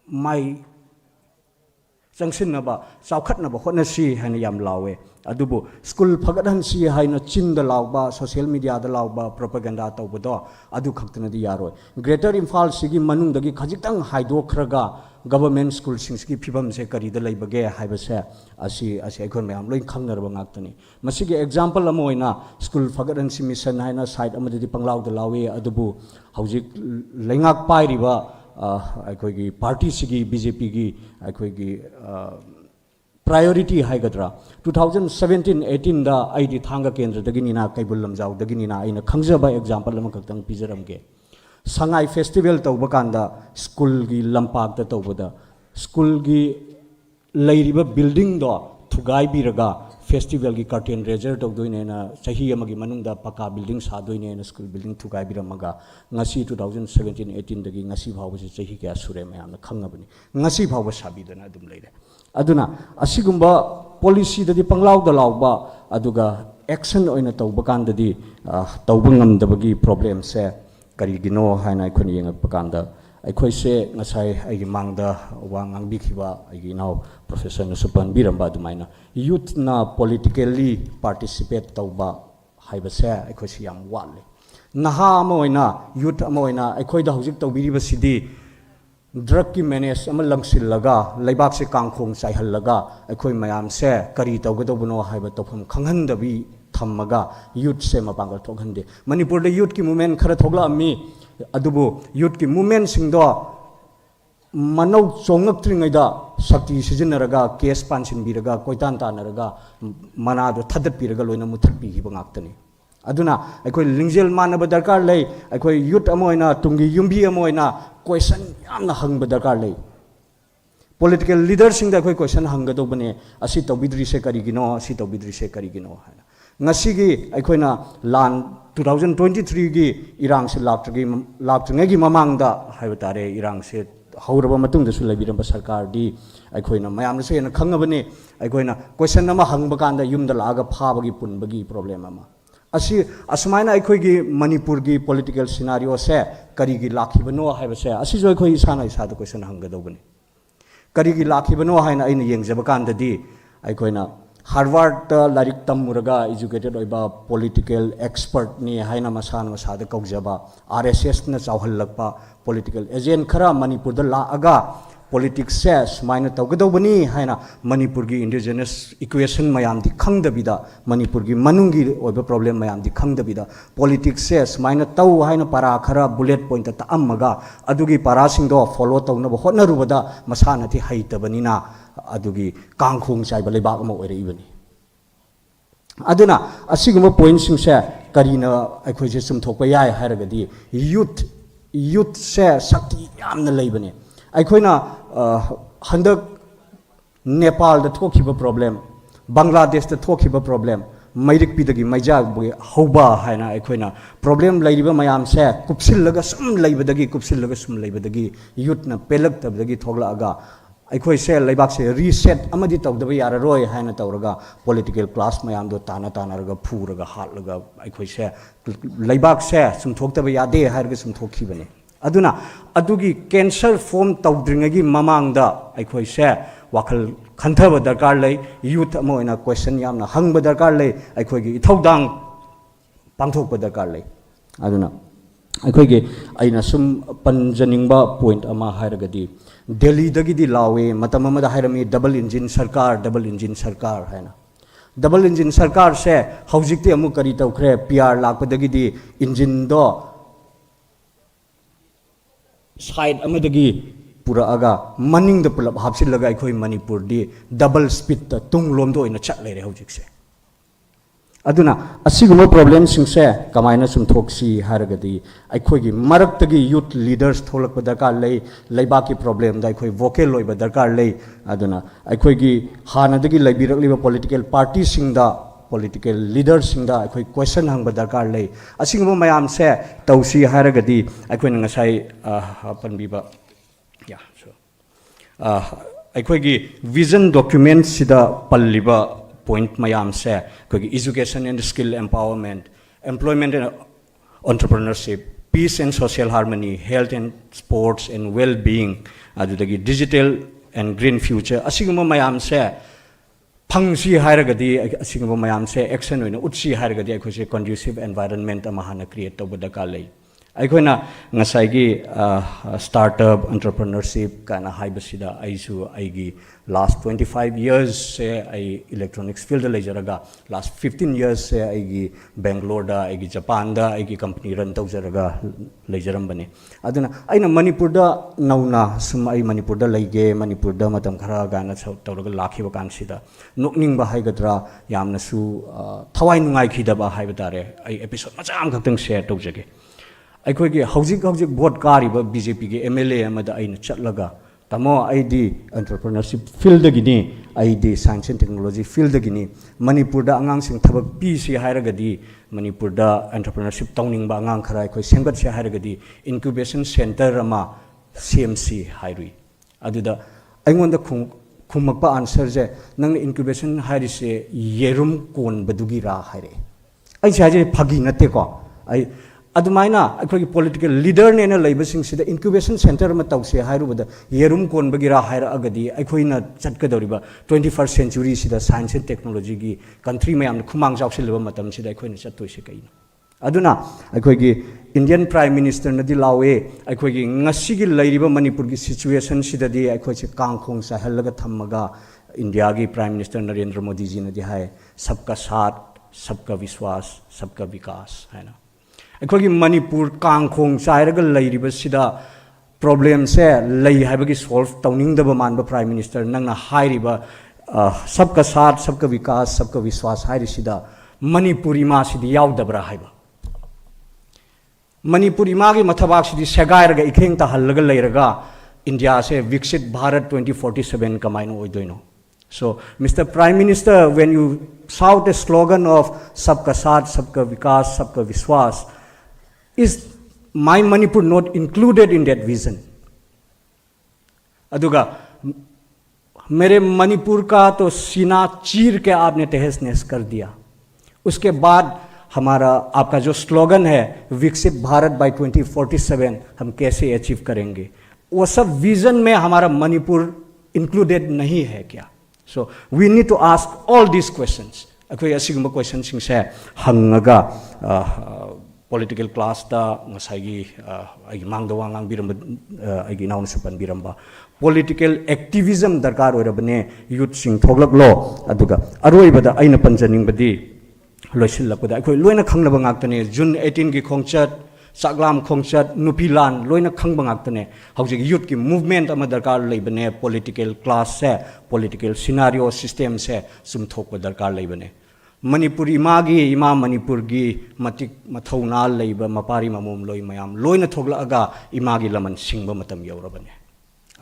माई चंगसिनबा चावखतनबा होनसी हाना याम लावे अदुबो स्कूल फगतहनसी हाइना चिंदा लावबा सोशल मीडिया दा लावबा प्रोपेगेंडा तौबदो अदु खक्तनदि यारोय ग्रेटर इम्फाल सिगी मनुंगदगी खजितंग हाइदोखरगा गवर्नमेंट स्कूल सिंगसकी फिबम से करीदा लैबगे हाइबसे असी अखोन मयाम लोइ खंगनरबा ngaktani मसिगी एग्जांपल अमा ओइना स्कूल फगतहनसी मिशन हाइना साइड अमदि पंगलावदा लावे अदुबु हौजिक लेंगाक पाइरिबा अखोगी पार्टी सिगी बीजेपी की अखोगी प्रायोरिटी हाइगद्रा 2017-18 दा आइदि थांगा केंद्र दगिनिना कैबुल लमजाव दगिनिना आइना खंगजबा एग्जांपल अमा खक्तंग पिजरमगे संगाई फेस्टिवल तौबा कांदा स्कूल की लंपाक दा तौबदा स्कूल की लेरिबा बिल्डिंग दो थुगाई बिरगा फेस्टिवल की कर्टेन रेजर तौदोइनेना चाही अमगी मनुंगदा पक्का बिल्डिंग सादोइनेना स्कूल बिल्डिंग थुगाई बिरमगा ngasi 2017-18 दगी ngasi भावबसे चाही क्या सुरे मयामना खंगबनी ngasi भावबा साबिदना अदुम लेरे अदुना असिगुम्बा पॉलिसी ददी पंगलावदा लावबा अदुगा एक्शन ओइना तौबा कांददी तौबा ngamdabagi प्रॉब्लम से करिगिनो हाइना अखोन येंगपा कांदा अखोइसे ngасai आइगी मांगदा वा ngangbikhiba आइगी नाउ प्रोफेसर नसुपन बिरमबा दुमाइना यूथ ना पॉलिटिकली पार्टिसिपेट तौबा हाइबसे अखोइसे याम वाले नहा अमा ओइना यूथ अमा ओइना अखोइदा हौजिक तौबिरिबसिदी ड्रग की मैनेज अमा लंगसिलगा लैबाक से कांखोंग चाइहल्लगा अखोइ मयाम से करी तौगदौबनो हाइबा तौफम खंगहंदबी थम्मगा यूथ से मपांगल थोगहंदे मणिपुर दे यूथ की मूवमेंट खरा थोगलामी अदुबो यूथ की मूवमेंट सिंगदो मनौ चोंगक्त्रिङैदा शक्ति सिजिनरगा केस पानसिनबिरगा कोइतान तानरगा मनादो थदपिरगा लोइना मुथपिहिबा ngaktani अदुना अखोइ लिंजेल मानब दरकार लै अखोइ यूथ अमा ओइना तुंगी युम्बी अमा ओइना क्वेश्चन यामना हंगब दरकार लै पॉलिटिकल लीडर सिंग दा अखोइ क्वेश्चन हंगदोबने असि तौबिद्रिसे करिगिनो असि तौबिद्रिसे करिगिनो हाना ngasiगी अखोइना लान 2023 की इरांग से लाक्ट्रिङैगी ममांगदा हाइबतारे इरांग से हौरबा मतुंगदसु लैबिरंबा सरकार दी अखोइना मयामनसु हेना खंगबने अखोइना क्वेश्चन अमा हंगबा कांदा युमदा लागा फाबगी पुनबगी प्रॉब्लम अमा असी असमायना अखोगी मणिपुर की पॉलिटिकल सिनारियो से करीगी लाखिबनो हाइबसे असी जो अखोई इसाना इसाद क्वेश्चन हंगदौबनी करीगी लाखिबनो हाइना अइन येंगजब कांददी अखोइना हार्वर्ड लाइक तमुरगा एजुकेटेड ओइबा पॉलिटिकल एक्सपर्ट नि हाइना मसान मसाद कौजबा आरएसएस न चावहल्लकपा पॉलिटिकल एजेंट खरा मणिपुर द लागा पॉलिटिक्स से सुमाइना तौगदौबनी हाइना मणिपुर की इंडिजिनस इक्वेशन मयाम दी खंगदबिदा मणिपुर की मनुंगी ओइबा प्रॉब्लम मयाम दी खंगदबिदा पॉलिटिक्स से सुमाइना तौ हाइना पारा खरा बुलेट पॉइंट ता अम्मगा अदुगी पारासिंगदो फॉलो तौनब होटनरुबदा मसानति हैतबनिना अदुगी कांखोंग चाइबा लेबाक अमा ओइरइबनी अदुना असिगुम पॉइंट सिंग से करीना अखोइसे सुमथोकपा याय हारगदी यूथ से शक्ति यामना लेबनी अखोइना हंदक नेपाल द थोखिबा प्रॉब्लम बांग्लादेश द थोखिबा प्रॉब्लम मैरिक पिदगी मैजा हौबा हाइना अखोइना प्रॉब्लम लैरिबा मयाम से कुपसिलगा सुम लैबदगी यूथ न पेलक तबदगी थोगलागा अखोइ से लेबाक से रीसेट अमदि तौदबा याररोय हाइना तौरगा पॉलिटिकल क्लास मयाम दो तानारगा फूरगा हाटलगा अखोइ से लेबाक से सुमथोक्तबा यादे हारगा सुमथोखिबने अदुना अदुगी कैंसर फॉर्म तौद्रिंगगी ममांगदा अखोइ से वाखल खंथब दरकार ले यूथ अमोइना क्वेश्चन यामना हंगब दरकार ले अखोइगी इथौदांग पांथोकप दरकार ले अदुना अखोइगी आइना सुम पंजनिंगबा पॉइंट अमा हारगदी दिल्ली दगिदी लावे मतम अमदा हारमी डबल इंजिन सरकार हैना डबल इंजिन सरकार से हौजिकते अमु करी तौखरे पीआर लाकपदगिदी इंजिन दो साइड अमदगी पुरागा मनिंग द पुलप हापसिलगा अखोइ मणिपुर दी डबल स्पीड त तुंगलोम दो इना चट लेरे हौजिकसे अदुना असिगुम प्रॉब्लम सिंगसे कमाइना सुमथोक्सी हारगदी अखोइगी मरक्तगी यूथ लीडर्स थोलक दरकार लई लेबा की प्रॉब्लम दा अखोइ वोकल लोइबा दरकार लई अदुना अखोइगी हानदगी लेबिरकलिबा पॉलिटिकल पार्टी सिंगदा पॉलिटिकल लीडर सिंगदा अखोइ क्वेश्चन हंगबा दरकार लई असिगुम मयाम से तौसी हारगदी अखोइना ngasai पनबिबा या सो अखोइगी विजन डॉक्यूमेंट सिदा पल्लिबा पॉइंट मयाम से कोई education and skill empowerment employment and entrepreneurship peace and social harmony health and sports and well being अदुदगी डिजिटल एंड ग्रीन फ्यूचर असिगुम मयाम से फंगसी हारगदी असिगुम मयाम से एक्शन होइना उत्सी हारगदी अखोसे कंड्यूसिव एनवायरनमेंट अमा हाना क्रिएट तौब दरकार लई अखोइना ngasai startup entrepreneurship kana haibasida aisu aigi last 25 years se ai electronics field lejaraga last 15 years se aigi Bangalore da aigi Japan da aigi company run tawjaraga lejarambane aduna aina Manipur da nauna sum ai Manipur da leige Manipur da matam khara gana tawraga lakhiba kansida nokning ba haigadra yamna su thawai nungai khidaba haibadare ai episode macha am khaktang share tawjage अखोइगे हौजिक vote कारिबा BJP के MLA अमदा आइन चटलगा तमो ID entrepreneurship field गिनी ID science and technology field गिनी मणिपुर दा आंगांग सिंग थबक पीसी हायरगदी मणिपुर दा एंटरप्रेन्योरशिप तौनिंग बा आंगांग खरा अखोइ सेंगत से हायरगदी इंक्यूबेशन सेंटर अमा सीएमसी हायरुई अदुदा आइंगोंदा खुमकपा आंसर जे नंग इंक्यूबेशन हायरिसे येरुम कोन बदुगी रा हायरे आई साजे फगी नते को आई अदुमाइना अखोई पॉलिटिकल लीडर ने लेबसिंगसिदा इंक्यूबेशन सेंटर में तौसे हायरुबदा येरुम कोनबगिरा हायरअगदी अखोइना चटकदौरिबा 21st सेंचुरी सिदा साइंस एंड टेक्नोलॉजी की कंट्री मयाम खुमांग जावसिलबा मतम सिदा अखोइना चटतोइसे कइना अदुना अखोइगी इंडियन प्राइम मिनिस्टर नदी लावे अखोइगी ngasiगी लैरिबा मणिपुर की सिचुएशन सिदादी अखोइसे कांखोंग साहलगा थम्मगा इंडिया की प्राइम मिनिस्टर नरेंद्र मोदी जी नदी हाय सबका साथ सबका विश्वास सबका विकास है ना अखोगी मणिपुर कांखोंग चाइरग लैरिबसिदा प्रॉब्लम से लई हाइबगी सॉल्व तौनिंगदब मानब प्राइम मिनिस्टर नंगना हाइरिबा सबका साथ सबका विकास सबका विश्वास हाइरिसिदा मणिपुरी मासिदी यावदबरा हाइबा मणिपुरी मागी मथबाकसिदी सेगाइरगा इखेंग तहल्लगा लैरगा इंडिया से विकसित Bharat 2047 कमाइनो ओइदोइनो So, Mr. Prime Minister, when you shout a slogan of Sabka Saath, Sabka Vikas, Sabka Vishwas, is my Manipur not included in that vision? अदुगा मेरे मणिपुर का तो सीना चीर के आपने तहस नहस कर दिया। उसके बाद हमारा आपका जो स्लोगन है विकसित भारत बाय 2047 हम कैसे अचीव करेंगे, वो सब विजन में हमारा मणिपुर इंक्लूडेड नहीं है क्या? So we need to ask all these questions. अखोई असिगुम्बा क्वेश्चन सिंग से हंगगा political class da ngasai gi mangda wangang biram agi naun supan biramba political activism darkar oirabane youth sing thoglak lo aduga aroi bada aina panjaning badi loisil lapada akoi loina khangnaba ngaktane June 18 gi khongchat saklam khongchat nupilan loina khangba ngaktane hauji youth ki movement ama darkar leibane political class se political scenario system se sum thokpa darkar leibane. Manipur Imangi इमा मणिपुर की मतिक मथौना लेब मपारी ममुम लोई मयाम लोइना थोगलागा Imangi लमन सिंगबा मतम यौरबने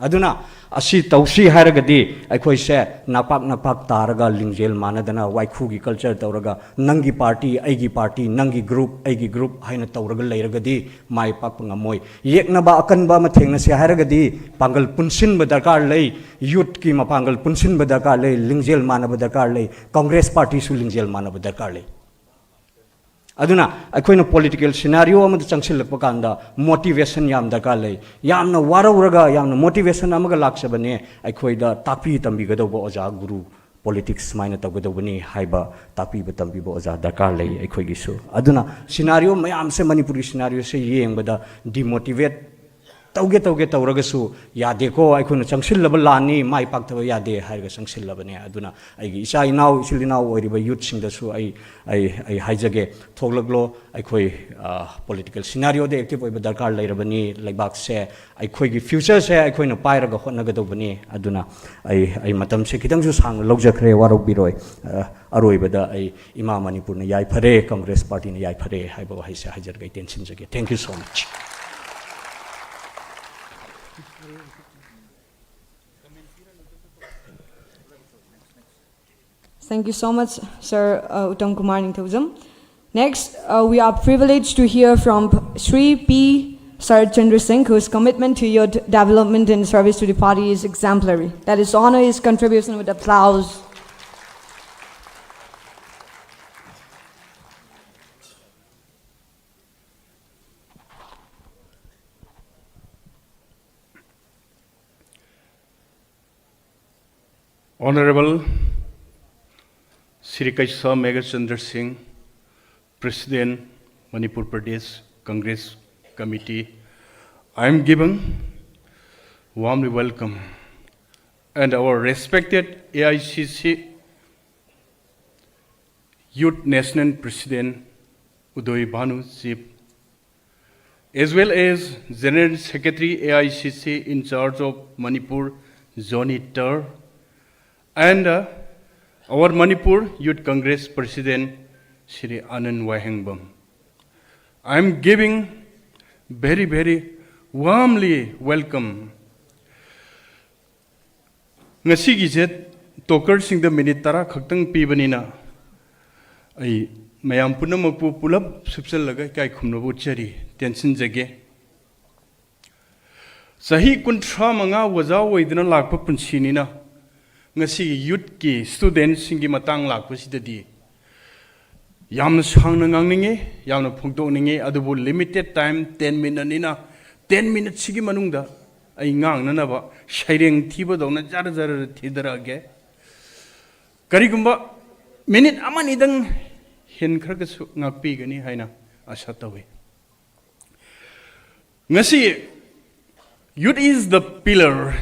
अदुना असी तौसी हारगदी अखोई से नापाक नापाक तारगा लिंगजेल मानदना वाइखु की कल्चर तौरगा नंगी पार्टी नंगी ग्रुप हाइना तौरगा लेरगदी माय पाक ngमोय येकनबा अकनबा म थेंगनसे हारगदी पांगल पुनसिन ब दरकार ले यूथ की मपांगल पुनसिन ब दरकार ले लिंगजेल मानब दरकार ले कांग्रेस पार्टी सु लिंगजेल मानब दरकार ले अदुना अखोइना पॉलिटिकल सिनारियो अमद चंगसिलकप कांदा मोटिवेशन याम दरकार ले यामना वारौरगा यामना मोटिवेशन अमगा लाक्सबने अखोइदा तापी तंबिगदोबो ओजा गुरु पॉलिटिक्स माइना तगदोबनी हाइबा तापी तंबिबो ओजा दरकार ले अखोइगिसु अदुना सिनारियो मयाम से मणिपुरी सिनारियो से येंगबदा डिमोटिवेट तौगे तौरगसु यादेको अखोइना चंगसिलबा लानी माइ पाक्तबा यादे हाइरगा चंगसिलबने अदुना आइगी इसा इनाव इसिलिनाव ओइरिबा यूथ सिंगदसु आई हाइजगे थोगलगलो अखोइ पॉलिटिकल सिनारियो दे एक्टिव ओइबा दरकार लेरबनी लेबाक से अखोइगी फ्यूचर से अखोइना पाइरगा होनगदोबनी अदुना आई मतम से खितंगसु सांग लौजखरे वारो बिरोय अरोइबदा आई इमा मणिपुरना याइफरे कांग्रेस पार्टी ने याइफरे हाइबा हाइसे हाइजरगै टेंशन जगे. Thank you so much. Thank you so much, Sir Uttam Kumar Ningthojam. Next, we are privileged to hear from Shri P. Sarat Chandra Singh, whose commitment to youth development and service to the party is exemplary. Let us honor his contribution with applause. Honorable Sri Kaisa Megachandra Singh, President, Manipur Pradesh Congress Committee, I am given warmly welcome, and our respected AICC Youth National President Uday Bhanu Chip, as well as General Secretary AICC in charge of Manipur Zone Ter, and our Manipur Youth Congress President Shri Anand Wahengbam. I am giving very warmly welcome. Ngasi gi jet toker sing the minute tara khaktang pibanina ai mayam punamapu pulap subsal laga kai khumna bu chari tension jage sahi kuntra manga waja oidna lakpa punsinina ngasi youth ki students singi matang lakpasidadi yamna sangna ngangninge yamna phongdokninge adubu limited time 10 minute nina 10 minutes sigi manungda ai ngangna na ba shaireng thiba dona jar thidarage karigumba minute amani dang hen kharga ngakpi gani haina asha tawe ngasi youth is the pillar,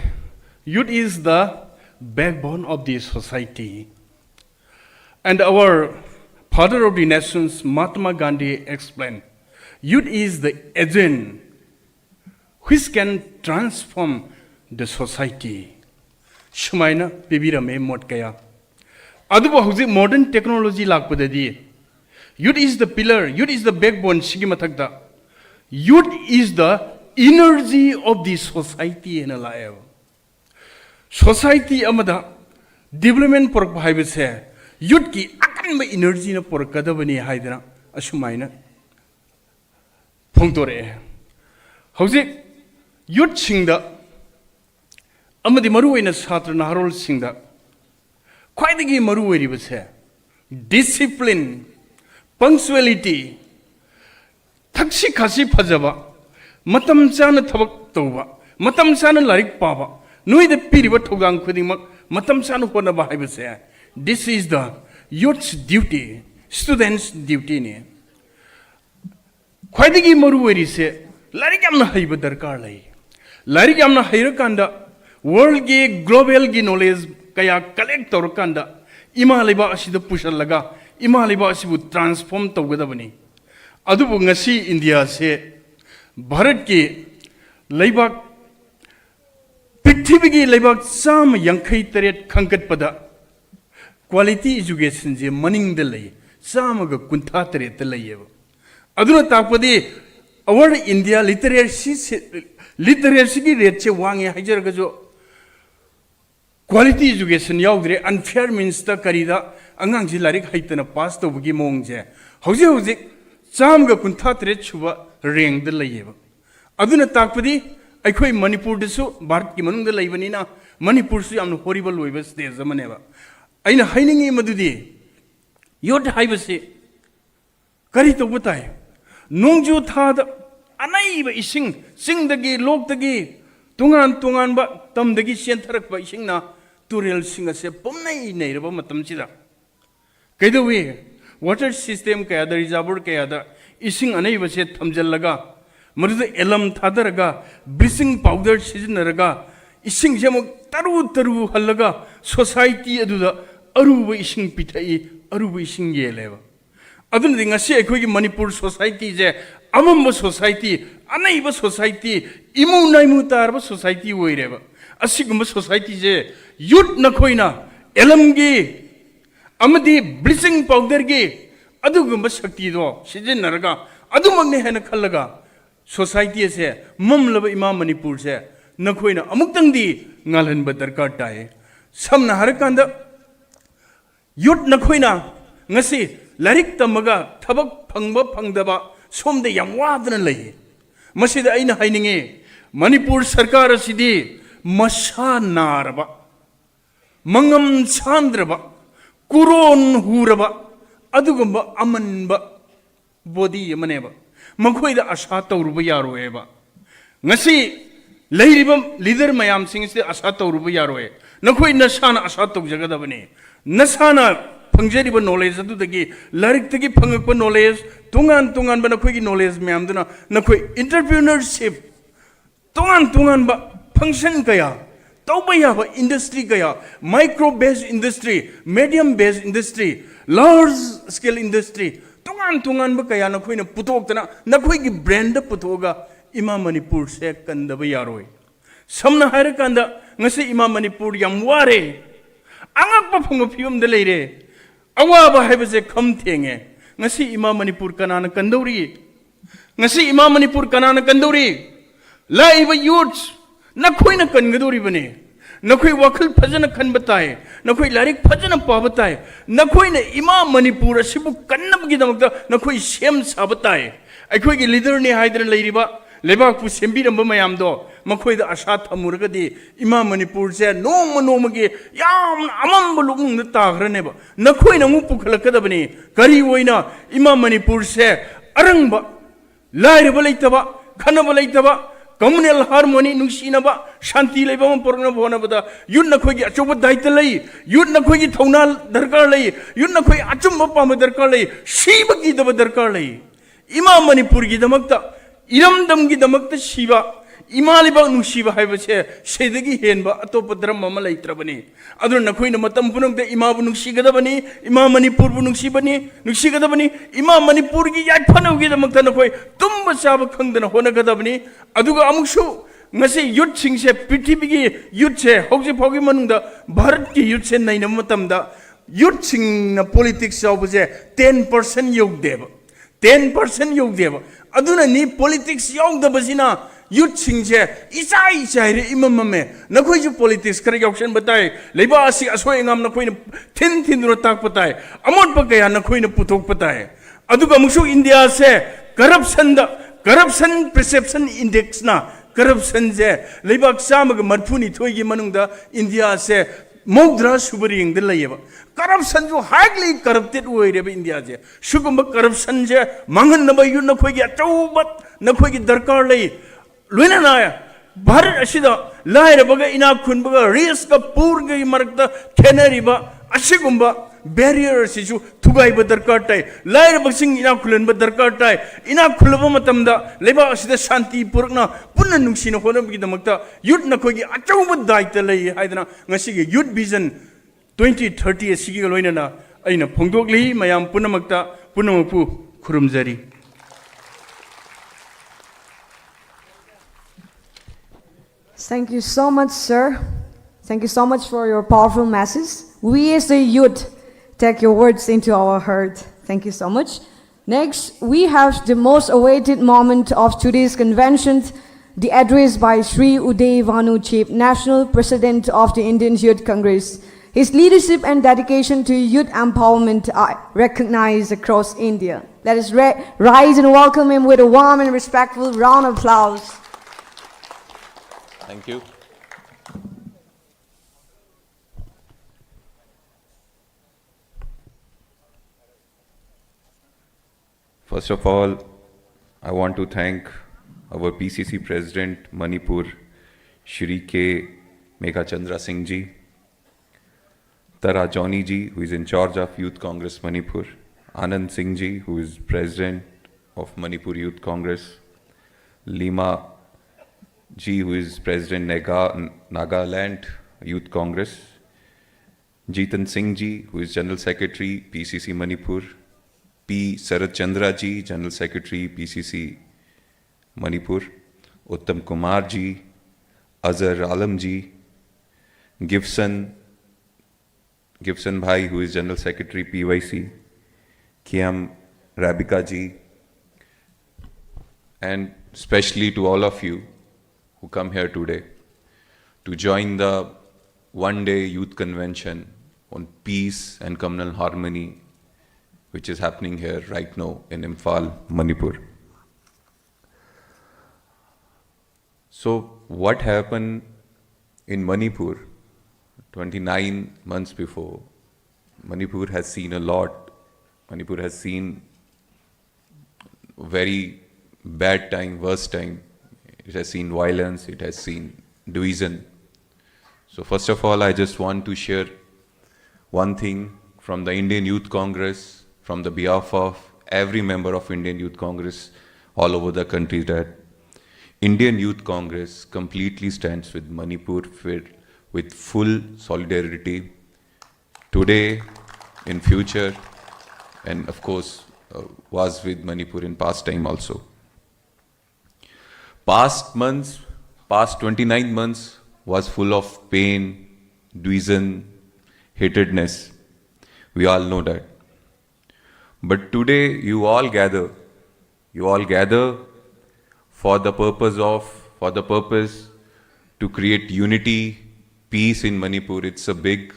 youth is the backbone of the society. And our father of the nations, Mahatma Gandhi, explained, youth is the agent which can transform the society. Shumaina pibirame mot kaya. Aduba huzi modern technology lakpadadi. Youth is the pillar, youth is the backbone, shigimatakda. Youth is the energy of the society in a life. Society amada development por bhaibe se youth ki akan ma energy na por kadabani haidana ashumaina phongtore hauji youth singda amadi maru oina chhatra naharol singda khwaidagi maru oiriba se discipline punctuality, thakshi khasi phajaba, matam chana thabak tawba, matam chana larik paba, nui de piriba thogang khudingmak matam chana honaba haibase. This is the youth's duty, students' duty ne. Khwaidagi maru wari se larik amna haiba darkar lai. Larik amna haira kanda world gi global gi knowledge kaya collect tor kanda ima leba asida pushal laga ima leba asibu transform tawgadabani. Adubu ngasi India se Bharat ki laibak prithvi ki laibak sam yankhai taret khangkat pada quality education je maning de lai sam ga kuntha taret de lai eba. Aduna takpadi our India literacy ki rate che wangi hajar ga jo quality education yaudre unfair means ta karida angang ji larik haitana pass to bugi mong je hauji hauji cham ga kuntha tre chuba reng de layeba aduna takpadi aikhoi manipur desu bharat ki manung de laibani na manipur su yamna horrible loiba stage amaneba aina hainingi madudi yod haibase kari to butai nongju tha da anai ba ising singdagi lokdagi tungan ba tamdagi sentharak ba ising na turel singa se pomnai nei raba matam chida kaidawi water system kaya da reservoir kaya da ising anai ba se thamjal laga maruda elam thadaraga bleaching powder sizinaraga ising jemu taru halaga society aduda aruba ising pitai aruba ising yeleba aduna dinga se ekhoi gi manipur society je amamba society anaiba society imu naimu tarba society oireba asigumba society je youth nakhoina elamgi amadi bleaching powder gi adugumba shakti do sijinaraga adumagne hena khallaga society se mamlaba imam manipur se nakhoina amuktang di ngalhan ba darkar tai samna harakanda youth nakhoina ngasi larik tamaga thabak phangba phangdaba somde yam wadana lay masida aina haininge manipur sarkar asidi masha naraba mangam chandraba kuron huraba adugumba amanba body amaneba makhoida asha tawruba yaroeba ngasi leiribam leader mayam sing se asha tawruba yaroe nakhoi nasana asha tawjagadabane nasana phangjariba knowledge adudagi larik tagi phangakpa knowledge tungan ba nakhoi gi knowledge mayam duna nakhoi entrepreneurship tungan ba function kaya tauba ya ba industry kaya micro based industry medium based industry large scale industry tungan ba kaya nakhoi na putoktana nakhoi gi brand putoga ima manipur se kandaba yaroi samna haira kanda ngasi ima manipur yam ware angakpa phangba phium de leire awaba haibase kham thenge ngasi ima manipur kanana kandauri ngasi ima manipur kanana kandauri laiba youths nakhoina kangadori bane nakhoi wakhal phajana khan batai nakhoi larik phajana pa batai nakhoina ima manipur asibu kannam gi damakta nakhoi sem sabatai aikhoi gi leader ne haidra leiriba lebak pu sembiramba mayam do makhoi da asha thamuragadi ima manipur se noma gi yam amam bulung na tagrane ba nakhoi na mu pukhalakadabani kari oina ima manipur se arangba lairba leitaba khanaba leitaba communal harmony nungsinaba shanti leiba porna bonabada yun nakhoi gi achoba daita lei yun nakhoi gi thonal darkar lei yun nakhoi achumba pam darkar lei shiba gi daba darkar lei ima manipur gi damakta iramdam gi damakta shiba imaliba nungsiba haibase sedagi henba atopa dharma ma leitrabani adu nakhoi na matam punangte ima bu nungsigadabani ima manipur bu nungsigadabani ima manipur gi yatphanu gi damakta nakhoi tumba saba khangdana honagadabani aduga amuksu ngasi youth singse prithvi gi youth se hogji phogi manungda bharat ki youth se naina matamda youth sing na politics obje 10% yogdeba 10% yogdeba aduna ni politics yogdabasina youth singse isai re imamame nakhoi ju politics kare option batai leiba asi asoi ngam nakhoi na thin ro tak patai amot ba kaya nakhoi na puthok patai aduga musu india se corruption perception index na corruption je leibak samag marphuni thoi gi manungda india se Mogdra Subering the Layeva. Corruption you highly corrupted way in India. Sugumba corruption, Mangan number you no quick at all, but no quick Darkar lay. Lunanaya, Barat Ashida, Laira Baga ina Kunbaga, Risk of Purga Markta, Kenariba, Ashigumba. Barrier issue Tugai Badarkartai, Lair Boxing Inakulan Badarkartai, Inakulamatamda, Leba Sida Shanti Purna, Punanuxino Honabi the Makta, Yud Nakogi, Atawa Daitale, Hidana, Nasigi, Yud Vision 2030 Sigaloina, Aina Pongogli, Mayam Punamakta, Punamapu, Kurumzari. Thank you so much, sir. Thank you so much for your powerful message. We as the youth take your words into our heart. Thank you so much. Next, we have the most awaited moment of today's convention, the address by Sri Uday Bhanu Chip, National President of the Indian Youth Congress. His leadership and dedication to youth empowerment are recognized across India. Let us rise and welcome him with a warm and respectful round of applause. Thank you. First of all, I want to thank our PCC President Manipur, Shri K. Meghachandra Singh Ji, Tara Johnny Ji, who is in charge of Youth Congress Manipur, Anand Singh Ji, who is President of Manipur Youth Congress, Lima Ji, who is President Nagaland Youth Congress, Jitan Singh Ji, who is General Secretary PCC Manipur, P. Sarat Chandra Ji, General Secretary PCC Manipur, Uttam Kumar Ji, Azhar Alam Ji, Gibson Bhai, who is General Secretary PYC, Kiam Rabika Ji, and especially to all of you who come here today to join the one-day youth convention on peace and communal harmony, which is happening here right now in Imphal, Manipur. So what happened in Manipur 29 months before? Manipur has seen a lot. Manipur has seen very bad time, worst time. It has seen violence, it has seen division. So first of all, I just want to share one thing from the Indian Youth Congress, from the behalf of every member of Indian Youth Congress all over the country, that Indian Youth Congress completely stands with Manipur with full solidarity today, in future, and of course was with Manipur in past time also. Past 29 months was full of pain, division, hatredness. We all know that. But today you all gather for the purpose to create unity, peace in Manipur. It's a big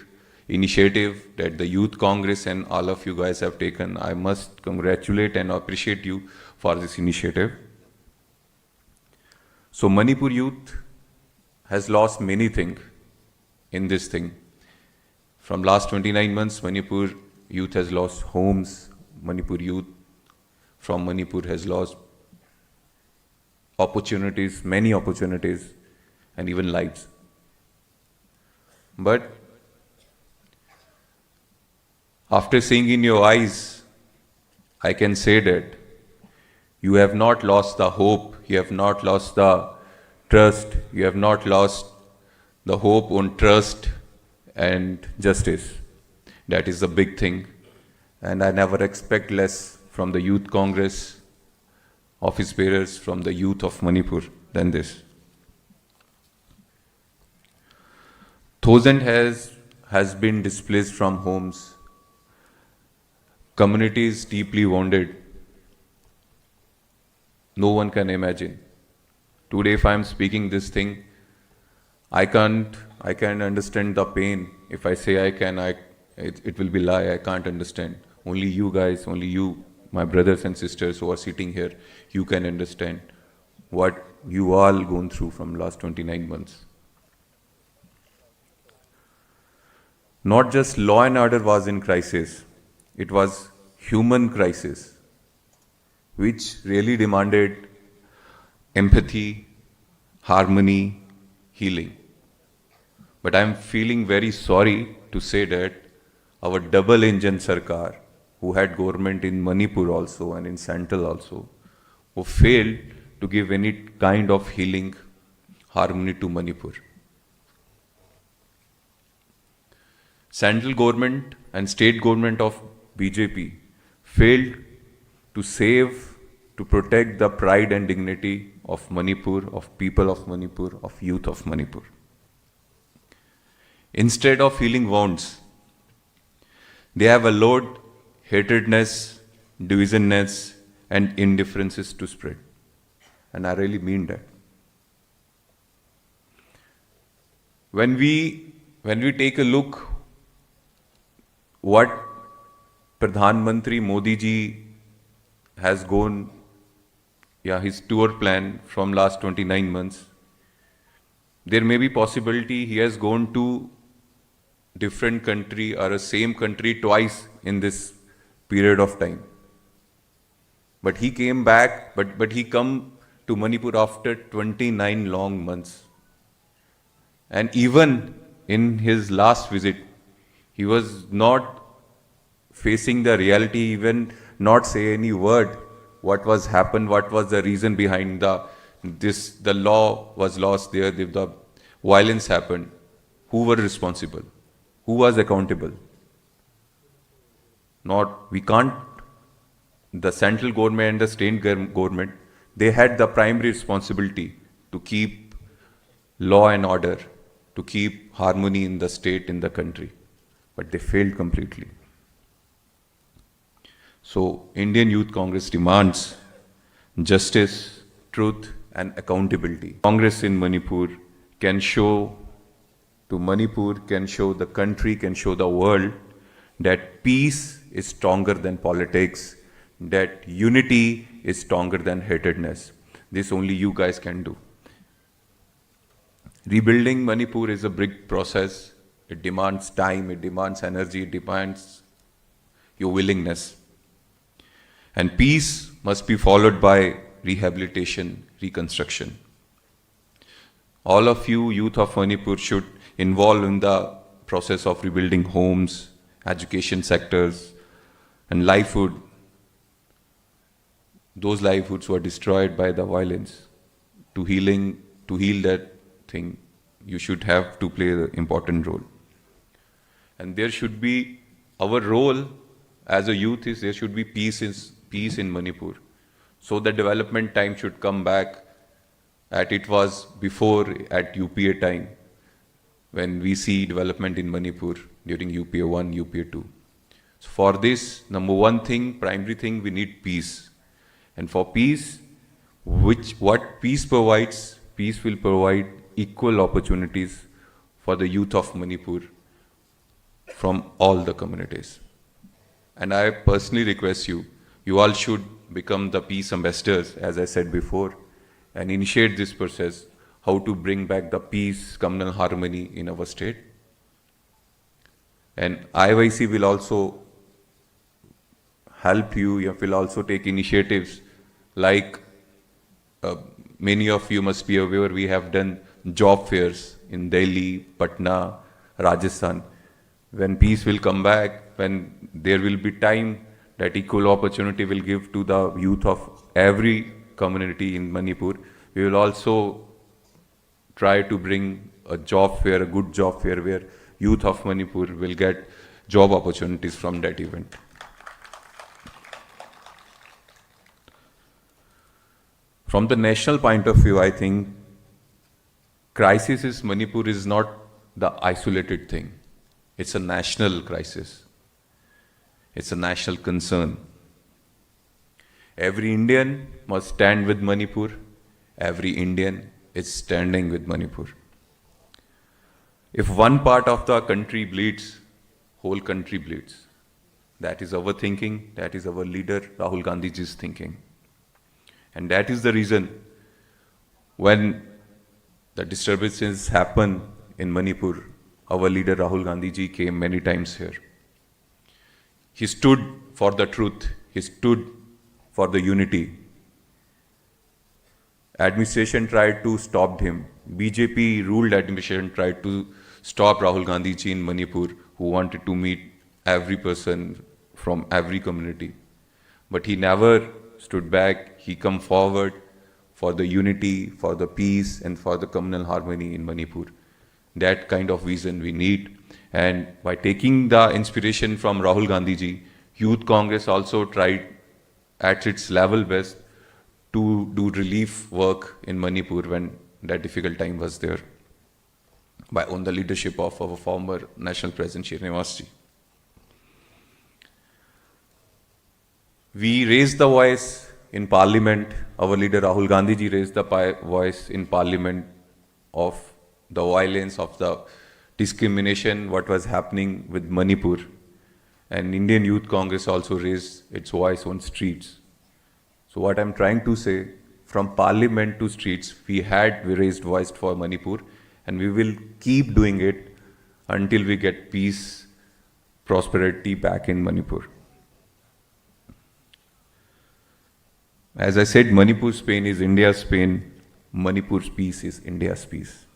initiative that the Youth Congress and all of you guys have taken. I must congratulate and appreciate you for this initiative. So Manipur youth has lost many things in this thing. From last 29 months, Manipur youth has lost homes. Manipur youth from Manipur has lost opportunities, many opportunities, and even lives. But after seeing in your eyes, I can say that you have not lost the hope, you have not lost the trust, you have not lost the hope on trust and justice. That is the big thing. And I never expect less from the Youth Congress office bearers, from the youth of Manipur than this. Thousands has been displaced from homes. Communities deeply wounded. No one can imagine. Today, if I am speaking this thing, I can understand the pain. If I say I can, it will be lie. I can't understand. Only you guys, only you, my brothers and sisters who are sitting here, you can understand what you all gone through from last 29 months. not just law and order was in crisis, it was human crisis, which really demanded empathy, harmony, healing. But I'm feeling very sorry to say that our double engine Sarkar, who had government in Manipur also and in Central also, who failed to give any kind of healing harmony to Manipur. Central government and state government of BJP failed to save, to protect the pride and dignity of Manipur, of people of Manipur, of youth of Manipur. Instead of healing wounds, they have allowed hatredness, divisionness, and indifferences to spread. And I really mean that. When we take a look what Pradhan Mantri Modi ji has gone, his tour plan from last 29 months, there may be possibility he has gone to different country or a same country twice in this period of time. But he came back, but he come to Manipur after 29 long months. And even in his last visit, he was not facing the reality, even not say any word what was happened, what was the reason behind the law was lost there, the violence happened. Who were responsible? Who was accountable? We can't, the central government and the state government, they had the primary responsibility to keep law and order, to keep harmony in the state, in the country. But they failed completely. So Indian Youth Congress demands justice, truth, and accountability. Congress in Manipur can show the country, can show the world that peace is stronger than politics, that unity is stronger than hatredness. This only you guys can do. Rebuilding Manipur is a big process. It demands time, it demands energy, it demands your willingness. And peace must be followed by rehabilitation, reconstruction. All of you, youth of Manipur, should involve in the process of rebuilding homes, education sectors, and livelihood. Those livelihoods were destroyed by the violence. To heal that thing, you should have to play the important role. And there should be, our role as a youth is, there should be peace in Manipur. So the development time should come back at it was before at UPA time, when we see development in Manipur during UPA 1, UPA 2. So for this, number one thing, primary thing, we need peace. And for peace, what peace provides, peace will provide equal opportunities for the youth of Manipur from all the communities. And I personally request you all should become the peace ambassadors, as I said before, and initiate this process, how to bring back the peace, communal harmony in our state. And IYC will also help you will also take initiatives like many of you must be aware, we have done job fairs in Delhi, Patna, Rajasthan. When peace will come back, when there will be time that equal opportunity will give to the youth of every community in Manipur, we will also try to bring a job fair, a good job fair where youth of Manipur will get job opportunities from that event. From the national point of view, I think crisis in Manipur is not the isolated thing. It's a national crisis. It's a national concern. Every Indian must stand with Manipur. Every Indian is standing with Manipur. If one part of the country bleeds, whole country bleeds. That is our thinking, that is our leader Rahul Gandhiji's thinking. And that is the reason when the disturbances happen in Manipur, our leader Rahul Gandhi ji came many times here. He stood for the truth. He stood for the unity. Administration tried to stop him. BJP ruled administration tried to stop Rahul Gandhi ji in Manipur, who wanted to meet every person from every community. But he never stood back. He come forward for the unity, for the peace, and for the communal harmony in Manipur. That kind of vision we need. And by taking the inspiration from Rahul Gandhi ji, Youth Congress also tried at its level best to do relief work in Manipur when that difficult time was there, on the leadership of our former National President Srinivas ji. We raised the voice in Parliament. Our leader Rahul Gandhi ji raised the voice in Parliament of the violence, of the discrimination, what was happening with Manipur. And Indian Youth Congress also raised its voice on streets. So what I'm trying to say, from Parliament to streets, we raised voice for Manipur, and we will keep doing it until we get peace, prosperity back in Manipur. As I said, Manipur's pain is India's pain. Manipur's peace is India's peace.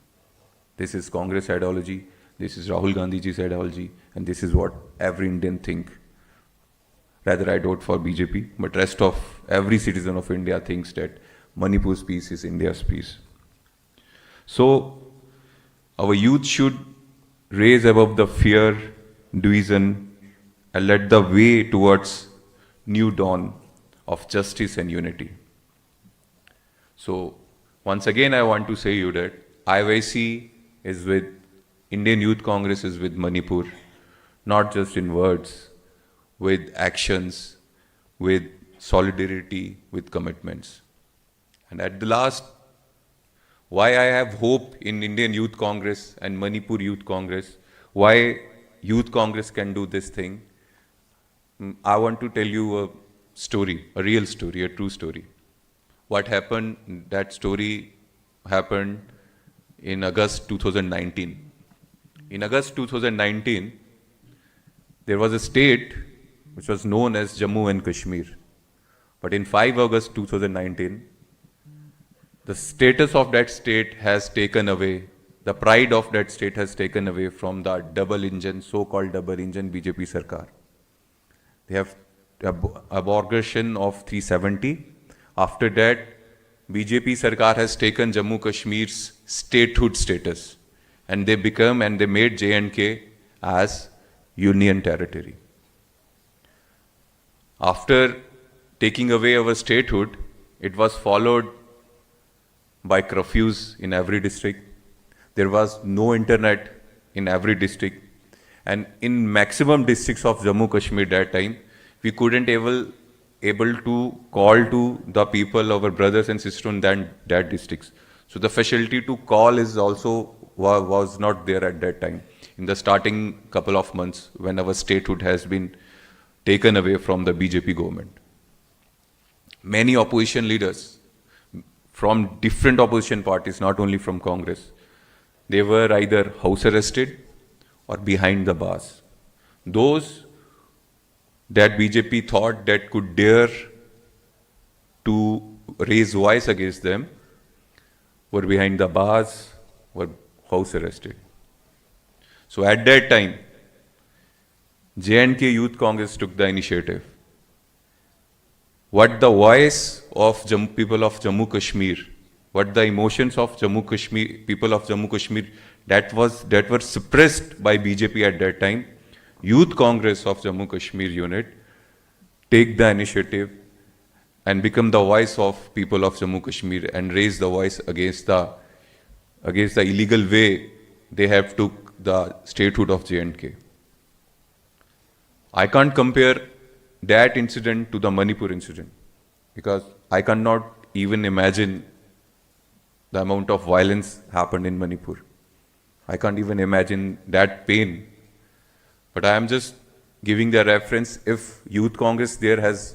This is Congress ideology. This is Rahul Gandhi ji's ideology. And this is what every Indian think. Rather, I vote for BJP, but rest of every citizen of India thinks that Manipur's peace is India's peace. So, our youth should raise above the fear, division, and let the way towards new dawn of justice and unity. So, once again, I want to say you that IYC is with Indian Youth Congress is with Manipur, not just in words, with actions, with solidarity, with commitments. And at the last, why I have hope in Indian Youth Congress and Manipur Youth Congress, why Youth Congress can do this thing, I want to tell you a story, a real story, a true story. What happened, that story happened in August 2019. In August 2019, there was a state which was known as Jammu and Kashmir. But in 5 August 2019, the status of that state has taken away, the pride of that state has taken away from the double engine, so-called double engine BJP Sarkar. They have abrogation of 370. After that, BJP Sarkar has taken Jammu Kashmir's statehood status, and they made J&K as union territory. After taking away our statehood, it was followed by curfews in every district. There was no internet in every district. And in maximum districts of Jammu Kashmir that time, we couldn't able to call to the people, our brothers and sisters in that districts. So the facility to call is also was not there at that time, in the starting couple of months when our statehood has been taken away from the BJP government. Many opposition leaders from different opposition parties, not only from Congress, they were either house arrested or behind the bars. Those that BJP thought that could dare to raise voice against them were behind the bars, were house arrested. So at that time, J&K Youth Congress took the initiative. What the voice of people of Jammu Kashmir, what the emotions of people of Jammu Kashmir that were suppressed by BJP at that time, Youth Congress of Jammu Kashmir unit take the initiative and become the voice of people of Jammu Kashmir and raise the voice against the illegal way they have took the statehood of J&K. I can't compare that incident to the Manipur incident because I cannot even imagine the amount of violence happened in Manipur. I can't even imagine that pain. But I am just giving the reference if Youth Congress there has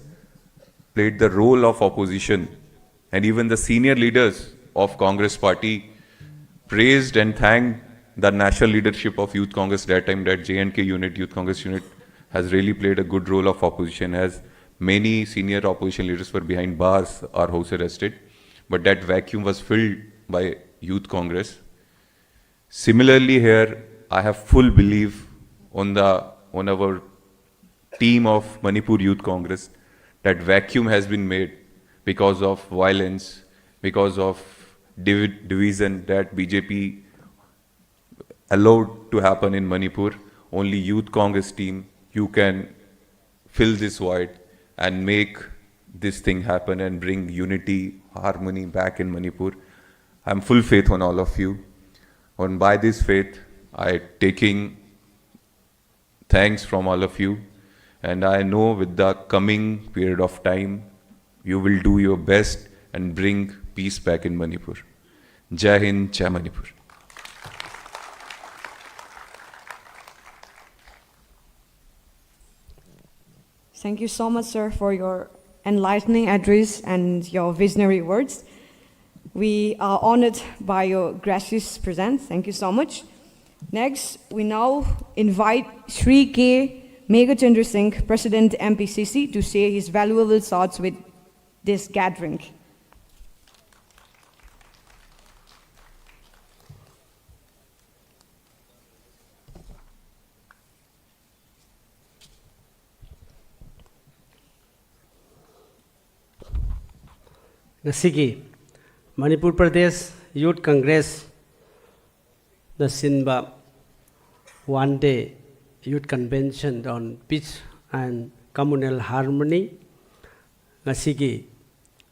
played the role of opposition and even the senior leaders of Congress party praised and thanked the national leadership of Youth Congress that time, that J&K unit, Youth Congress unit, has really played a good role of opposition, as many senior opposition leaders were behind bars or house arrested. But that vacuum was filled by Youth Congress. Similarly here, I have full belief on our team of Manipur Youth Congress that vacuum has been made because of violence, because of division that BJP allowed to happen in Manipur. Only Youth Congress team, you can fill this void and make this thing happen and bring unity, harmony back in Manipur. I have full faith on all of you. And by this faith, I taking thanks from all of you. And I know with the coming period of time, you will do your best and bring peace back in Manipur. Jai Hind, Jai Manipur. Thank you so much, sir, for your enlightening address and your visionary words. We are honored by your gracious presence. Thank you so much. Next, we now invite Shri K. Meghachandra Singh, President MPCC, to share his valuable thoughts with this gathering. Ngasigi Manipur Pradesh Youth Congress the Sinba one-day youth convention on peace and communal harmony. Ngasigi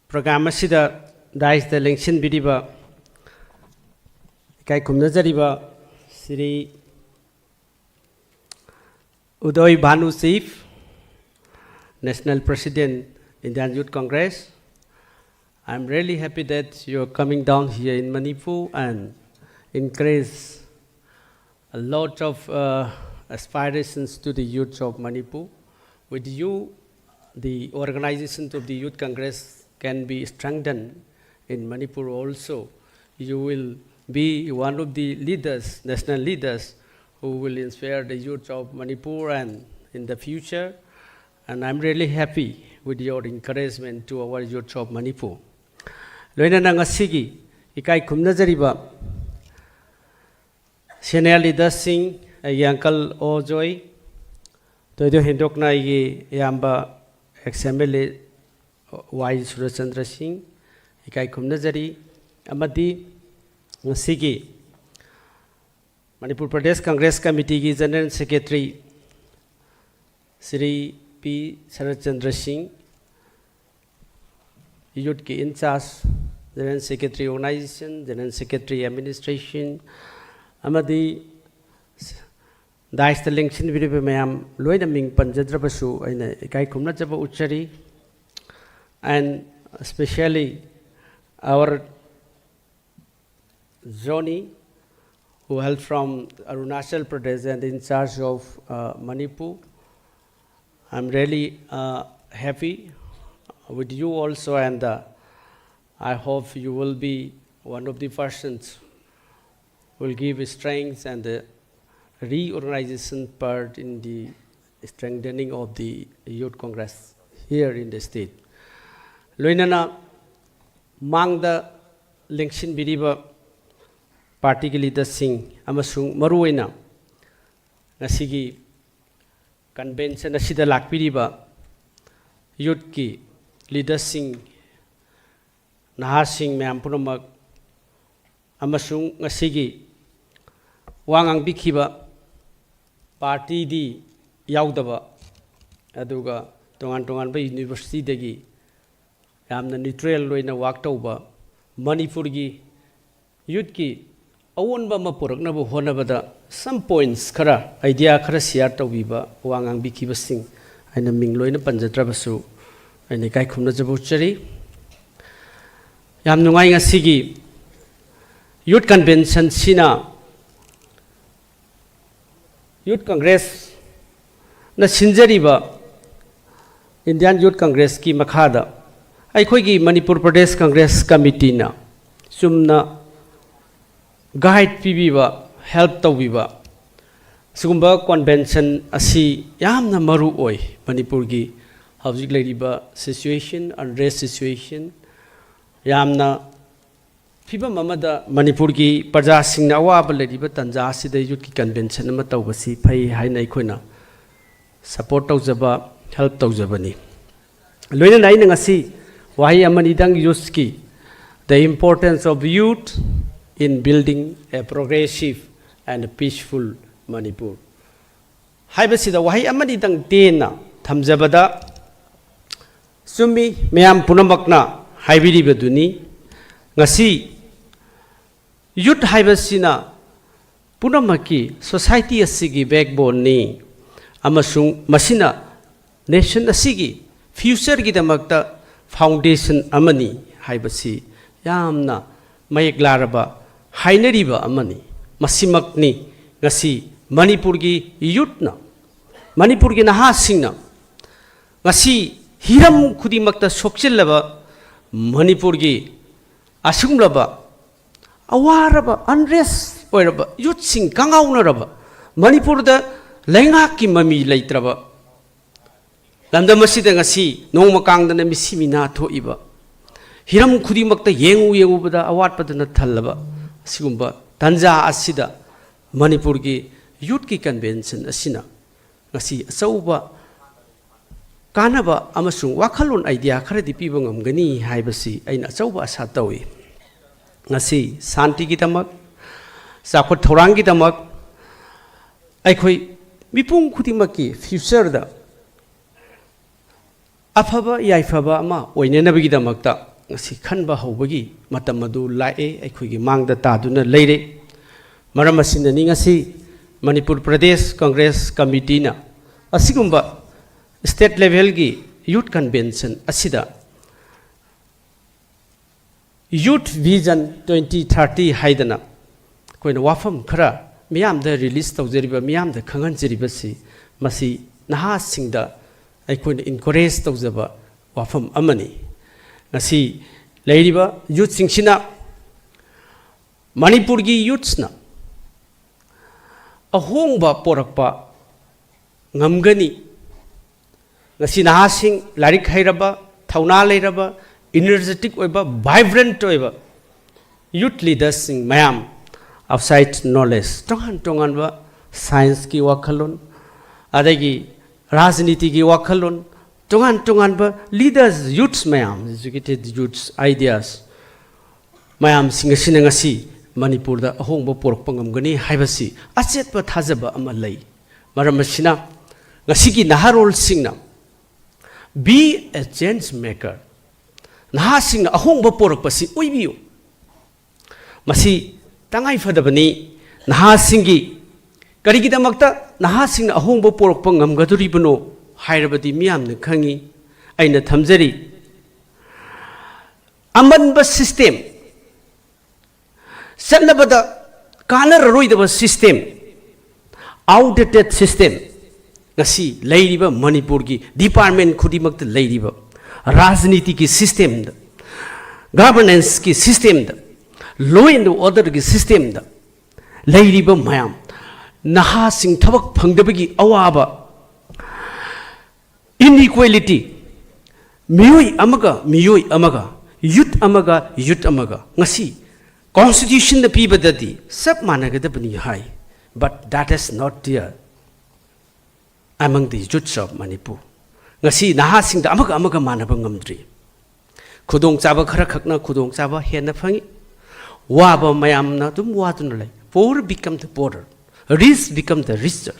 program asida dais the election bidiba kai kumnajariba Sri Uday Bhanu Chief, National President Indian Youth Congress. I'm really happy that you're coming down here in Manipur and encourage a lot of aspirations to the youth of Manipur. With you, the organization of the Youth Congress can be strengthened in Manipur also. You will be one of the leaders, national leaders, who will inspire the youth of Manipur and in the future. And I'm really happy with your encouragement to our youth of Manipur. Loinana ngasigi ikai kumnajariba senior leaders sing Uncle Ojoy Toido Hindokna igi yamba XMLA Y Surachandra Singh ikai kumnajari amadi ngasigi Manipur Pradesh Congress Committee ki General Secretary Sri P. Sarachandra Singh, Youth ki in charge, General Secretary Organization, General Secretary Administration, amadi dais the election video mayam loina ming panjadrabasu aina ikai kumna jaba uchari, and especially our Johnny, who hailed from Arunachal Pradesh and in charge of Manipur. I'm really happy with you also, and I hope you will be one of the persons who will give strength and the reorganization part in the strengthening of the Youth Congress here in the state. Loinana mang the election biriba party ki leader sing amasung maruina ngasigi convention asida lakpiriba youth ki leader sing naha sing mayam punamak amasung ngasigi wangang bikhiba party di yaudaba aduga tongan tongan ba university dagi yamna neutral loina work tauba Manipur gi youth ki awonba mapuraknabu honabada some points khara idea khara share tawbiba wangang bikhiba sing aina mingloina panjatrabasu aina kai khumna jabu chari yam nungai ngasigi youth convention sina Youth Congress na sinjariba Indian Youth Congress ki makhada aikhoi gi Manipur Pradesh Congress Committee na sumna guide pibiba help tawbiba sigumba convention asi yamna maru oi Manipur gi hawjik leiriba situation unrest situation yamna fibam amada Manipur gi praja singna awaba leiriba tanja asida youth ki convention ama tawbasi phai haina ikhoina support tawjaba help tawjabani loina naina ngasi wahi amani dang youth ki the importance of youth in building a progressive and peaceful Manipur. Haibasida wahi amani dang tena thamjabada sumi mayam punamakna haibiri beduni ngasi youth haibasina punamaki society asigi backbone ni amasung masina nation asigi future gi damakta foundation amani haibasi yamna mayek laraba hainariba amani masimakni ngasi Manipur gi youth na Manipur gi naha singna ngasi hiram khudimakta sokchilaba Manipur gi asumlaba awaraba unrest oiraba youth sing kangaunaraba Manipur da lenga ki mami leitraba lamda masida ngasi nongma kangdana misimina thoiba hiram khudimakta yengu bada awatpadana thallaba sigumba tanja asida Manipur gi youth ki convention asina ngasi asauba kanaba amasung wakhalon idea kharadi piba ngamgani haibasi aina asauba asa tawi ngasi santi gi tamak sakhot thorang gi tamak aikhoi mipung khudimaki future da afaba yaifaba ama oinenabagi damakta ngasi khanba hobagi matam adu lae aikhoi gi mangda taduna leire maram asina ni ngasi Manipur Pradesh Congress Committee na asigumba state level gi youth convention asida youth vision 2030 haidana koina wafam khara miyam da release tawjeriba miyam da khangan jeriba si masi naha singda ai koina encourage tawjaba wafam amani ngasi leiriba youth singsina Manipur gi youths na ahongba porakpa ngamgani ngasi nahasing larik hairaba thauna leiraba energetic oiba vibrant oiba youth leaders sing mayam outside knowledge tongan ba science ki wakhalon adagi rajniti ki wakhalon tongan ba leaders youths mayam educated youths ideas mayam singasina ngasi Manipur da ahongba porakpa ngamgani haibasi achetpa thajaba ama lei maram asina ngasigi naharol singna be a change maker naha singna ahongba porakpa si oibiu masi tangai fadabani naha singi karigi damakta naha singna ahongba porakpa ngamgaduribano hairabadi miyamna khangi aina thamjari amanba system Sanabada Kana Roidaba system, outdated system. Nasi Ladiba Manipurgi, Department Kudimak the Ladiba, Rajniti ki system, governance ki system, law and order ki system, Ladiba Mayam, Naha Sing Tabak Pangdabagi Awaba, inequality, Miyoi Amaga, Youth Amaga, Nasi. Constitution the people that the sub managadabani high, but that is not there among the youths of Manipur. Ngasi nahasing the amaga manabangamdri. Kudong Chaba Karakakna, Kudong Chaba, Hena Fangi, Waba Mayamna, Watunale. Poor become the poorer, rich become the richer.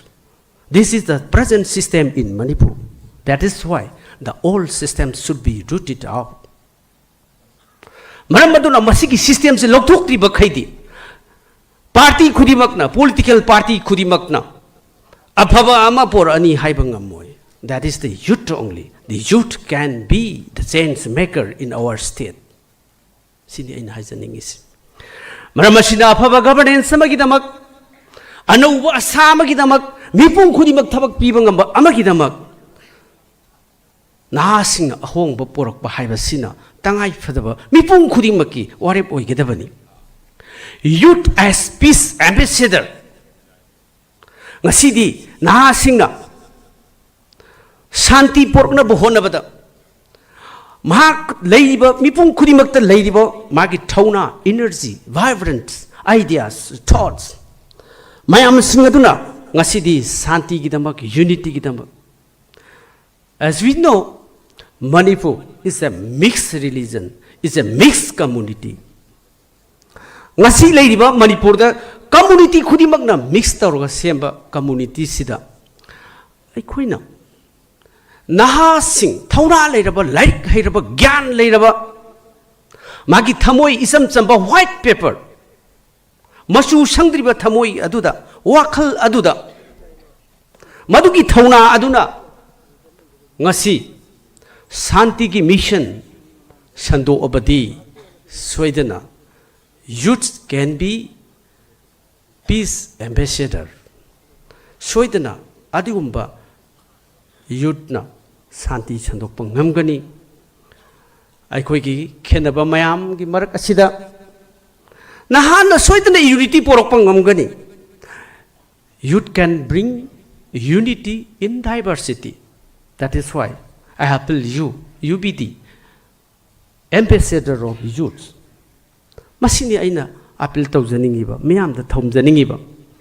This is the present system in Manipur. That is why the old system should be rooted out. Maramaduna masiki system se lokthok tri bakhaidi party khudimakna political party khudimakna aphaba ama por ani haibangamoy that is the youth only the youth can be the change maker in our state sini aina haijaning is maramasina aphaba governance samagi damak anouba asamagi damak mipung khudimak thabak pibangamba amagi damak nahasing ahongba porakba haibasina tangai fadaba mipung khudimaki warep oigedabani youth as peace ambassador. Ngasidi nahasingna shanti porkna buhona bada. Mahak leiba mipung kudimakta leiba magi tauna energy, vibrant ideas, thoughts. Mayam singaduna ngasidi shanti gidamak, unity gidamak. As we know, Manipur is a mixed religion, is a mixed community. Ngasi leiba Manipur da community kudimakna mixed tawra semba community sida. Aikoina naha sing thauna leiraba laik heiraba gyan leiraba magi thamoi isam chamba white paper masu sangdriba thamoi aduda wakhal aduda madugi thauna aduna ngasi shanti ki mission sando abadi soidana youth can be peace ambassador soidana adigumba youth na shanti sandokpa ngamgani aikoi gi khenaba mayam gi marak asida nahana soidana unity porokpa ngamgani. Youth can bring unity in diversity. That is why I appeal you be the ambassador of youth. Masini aina appeal tawzaningiba mayam da thomzaningiba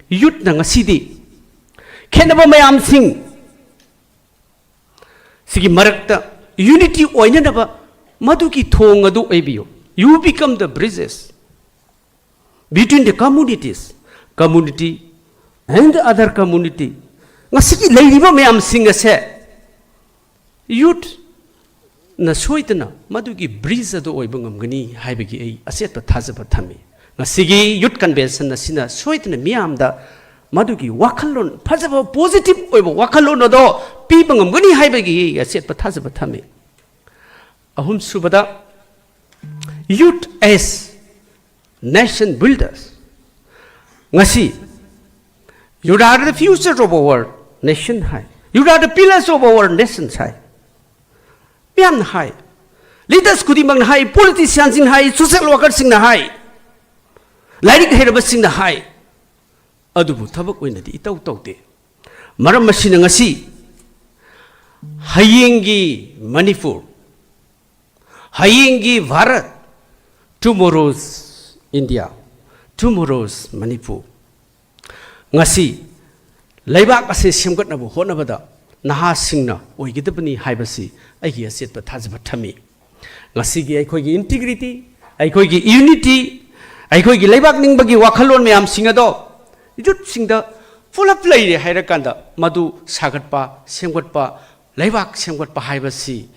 youth na ngasidi khenaba mayam sing sigi marakta unity oinanaba maduki thong adu ebiyo. You become the bridges between the community and the other community. Ngasigi leiba mayam sing ase youth na soitana madugi bridge adu oiba ngamgani haibagi ei asetpa thajaba thami. Ngasigi youth convention na sina soitana miyamda madugi wakhallon phajaba positive oiba wakhallon ado piba ngamgani haibagi ei asetpa thajaba thami. Ahum subada youth as nation builders. Ngasi you are the future of our nation high. You are the pillars of our nation's high. Beyond high. Leaders kudimang high, politicians in high, social workers in the high. Lairik herabas in the high. Adubu tabak winadi itaw tawte. Maram masina ngasi. Hayingi Manipur. Hayingi Bharat. Tomorrow's India. Tomorrow's Manipur. Ngasi. Laibak ase semgat nabu hona bada. Naha singna oigidabani haibasi aigi asetpa thajaba thami. Ngasigi aikoigi integrity, aikoigi unity, aikoigi laibak ningbagi wakhalon mayam singado youth singda full of play hairakanda madu sagatpa semgatpa laibak semgatpa haibasi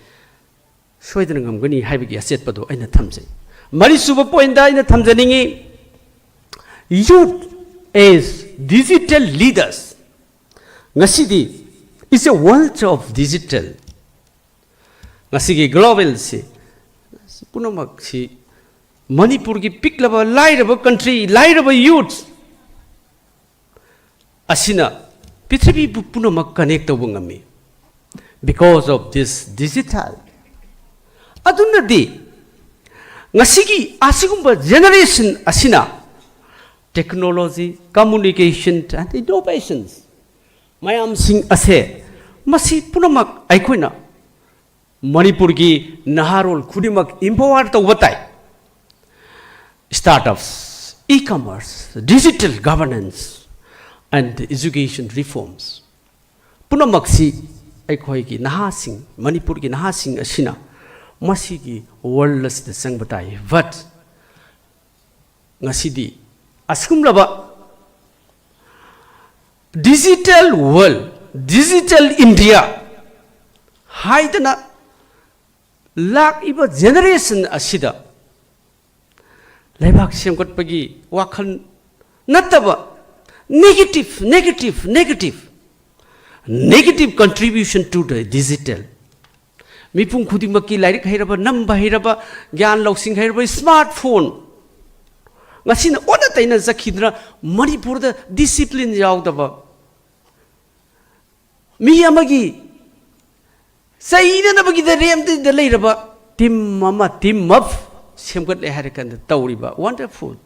soidana ngamgani haibagi asetpa do aina thamjai. Mari suba point da aina thamjaningi youth as digital leaders. Ngasidi it's a world of digital. Ngasigi global si punamak si Manipur ki piklaba lairaba country lairaba youth asina Prithvi punamak connect ngami because of this digital. Aduna di ngasigi asigumba generation asina technology, communication and innovations. Mayam sing ase masi punamak aikoina Manipur ki naharol kudimak empower tawbatai. Startups, e-commerce, digital governance and education reforms. Punamak si aikoi ki nahasing Manipur ki nahasing asina masi ki worldless the sangbatai. But ngasidi askumlaba digital world, digital India, haidana lak iba generation asida. Laibak semgot pagi wakhan nataba negative contribution to the digital. Mipung khudimaki lairik hairaba namba hairaba gyan lausing hairaba smartphone. Ngasina oda taina zakhidra Manipur da discipline yaudaba. Mi amagi saida na bagi da rem de leiraba team up semgat le harakan tawriba wonderful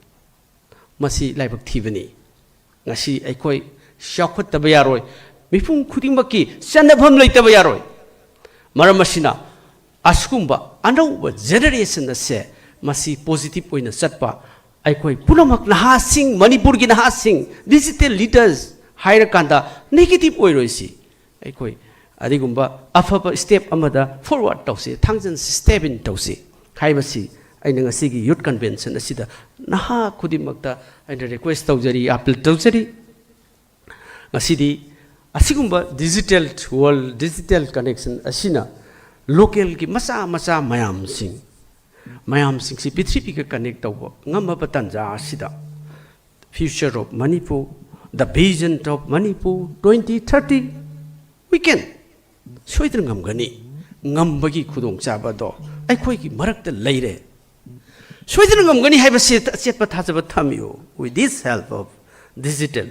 masi laibak thibani ngasi aikoi shakhot tabayaroi mifung khudimaki sanabham leitabayaroi maramasina askumba anauba generation ase masi positive oina satpa aikoi punamak nahasing manipur gi nahasing digital leaders hire kanda negative oiroisi aikoi adigumba afaba step amada forward tausi thangjan step in tausi khaibasi aina ngasigi youth convention asida naha khudimakta aina request taujari appeal taujari ngasidi asigumba digital world digital connection asina local ki masa masa mayam sing si prithvi ka connect tawba ngamba patanja asida future of Manipur, the vision of Manipur 2030 we can soidra ngamgani ngambagi khudong chaba do aikhoi ki marakta leire soidra ngamgani haiba setpa thajaba thamyo with this help of digital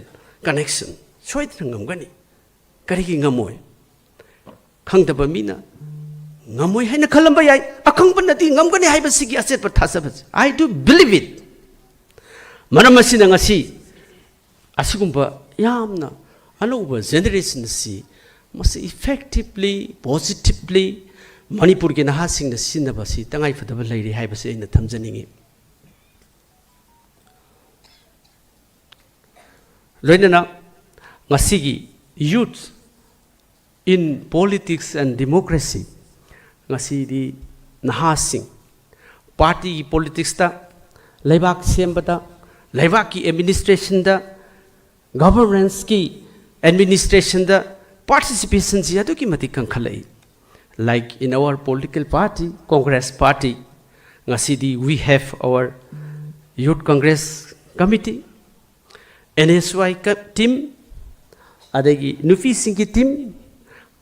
connection soidra ngamgani karigi ngamoi khangdaba mina ngamoi haina khalamba yai akhangba nati ngamgani haiba sigi asetpa thajaba I do believe it manamasina ngasi asigumba yamna anuba generation si must effectively positively Manipur ki nahasing na sinabasi tangai fadaba lairi haibasi aina thamjaningi loinana ngasigi youth in politics and democracy ngasidi nahasing party politics ta laibak sembata laibak ki administration da governance ki administration da participation ji adu ki mati kankhalai like in our political party Congress party ngasidi we have our youth congress committee NSY team adagi nufi singi team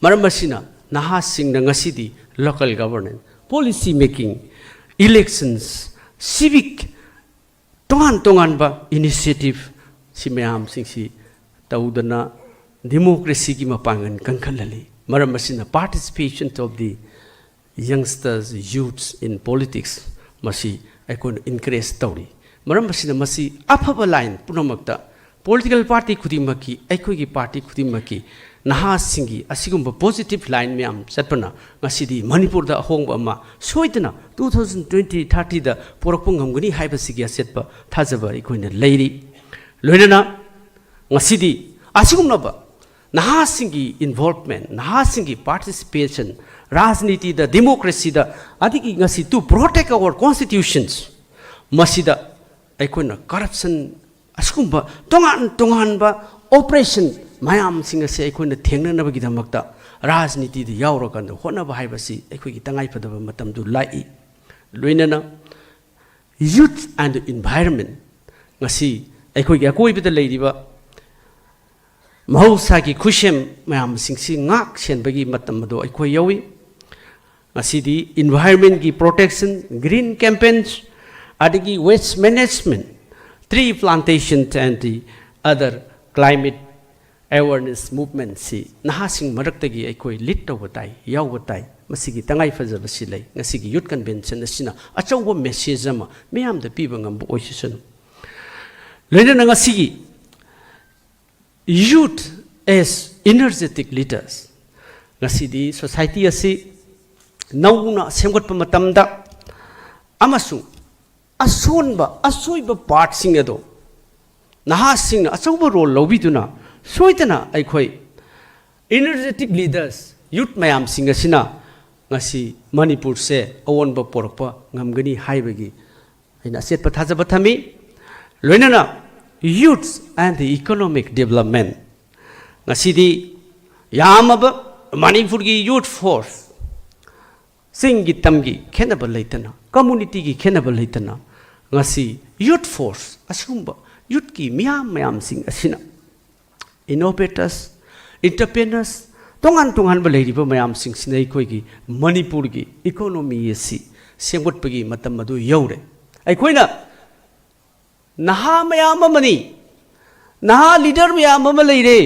maramasina naha sing na ngasidi local governance policy making elections civic tongan ba initiative si mayam sing si taudana democracy ki mapangan kankhalali maramasina participation of the youngsters youths in politics masi aikon encourage tawri maramasina masi afaba line punamakta political party khudimaki aikoi gi party khudimaki naha singi asigumba positive line myam satpana ngasidi Manipur da hongba ma soidana 2020 30 da porakpung ngamgani haiba sigi asetpa thajaba ikoina leiri loinana ngasidi asigumna ba naha singi involvement naha singi participation rajniti da democracy da adigi ngasi to protect our constitutions masida aikona corruption askumba tongan ba operation mayam singa se aikona thengna nabagi damakta rajniti da yaura kan hona ba haibasi aikoi gi tangai fadaba matam du lai loinana youth and environment ngasi aikoi gi akoi bida leiriba mahausa ki khushem mayam singsi ngak sen bagi matam do aikoi yawi ngasidi environment ki protection green campaigns adigi waste management tree plantation and the other climate awareness movement si nahasing maraktagi aikoi lead tawbatai yawbatai masigi tangai fajaba silai ngasigi youth convention asina achauba message ama miyam da piba ngam oisisun loina ngasigi youth as energetic leaders ngasidi society asi nauna semgot pamatamda amasu asoiba part sing ado nahasing na achauba role lobiduna soitana aikoi energetic leaders youth mayam sing asina ngasi Manipur se awonba porokpa ngamgani haibagi aina setpa thajaba thami loinana youth and the economic development ngasidi yamaba Manipur gi youth force singi tamgi khenaba leitana community gi khenaba leitana ngasi youth force asumba youth ki miyam sing asina innovators entrepreneurs tongan ba leiriba mayam sing sinai koi gi Manipur gi economy si sengot pagi matam madu yaure ai koina naha mayam amani naha leader mayam ama leire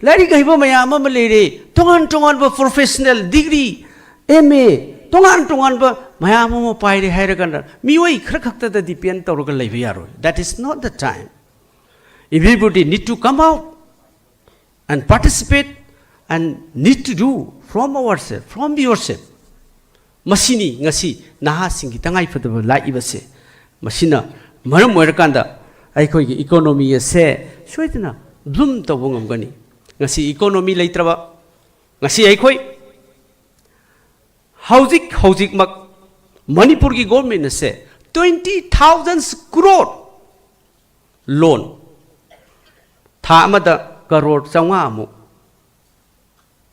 lari gaiba mayam ama leire tongan ba professional degree MA tongan ba mayam ama paire haira kan mioi khrakta da depend tawraga leiba yaro that is not the time Everybody need to come out and participate and need to do from ourselves, from yourself. Masini ngasi naha singi tangai fadaba lai ibase. Masina maram moirakanda aikoi gi economy se soitna bloom tawungam gani. Ngasi economy leitraba ngasi aikoi hauzik mak Manipur ki government se 20,000 crore loan tha amada crore changa amu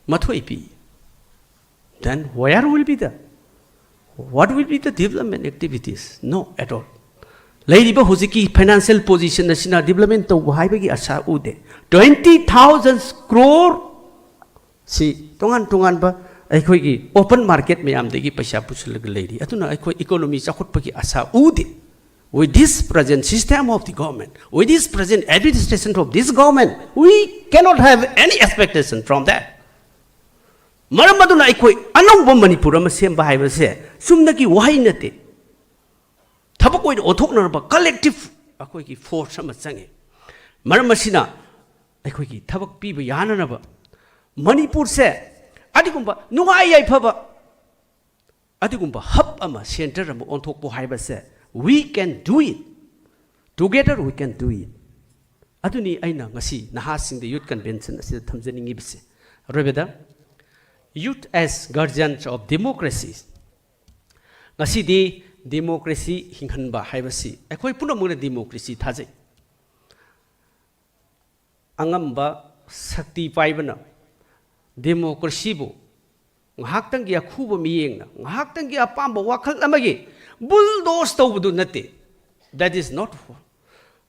mathoi pi. Then where will be the what will be the development activities? No, at all. Lady Huziki financial position na development to haibagi asa ude 20,000 crore si tongan ba aikoi gi open market mayam degi paisa pusul lady atuna aikoi economy chakot pagi asa ude. With this present system of the government, with this present administration of this government, we cannot have any expectation from that. Maramaduna aikoi anong Manipur ama semba haibase sumnaki wahai nate thabakoi othokna ba collective akoi ki force ama change maramasina aikoi ki thabak pi ba yana na ba Manipur se adigumba nungai ai phaba adigumba hub ama center ama onthok po haibase we can do it together, we can do it. Aduni aina ngasi nahasing the youth convention asi thamjaningi bise robeda youth as guardians of democracy. Ngasi di democracy hinghanba haibasi aikoi punamuna democracy thajai angamba sakti paibana democracy bu ngahaktan gi akhuba miyengna ngahaktan gi apamba wakhal amagi bulldoze tawbudu nate. That is not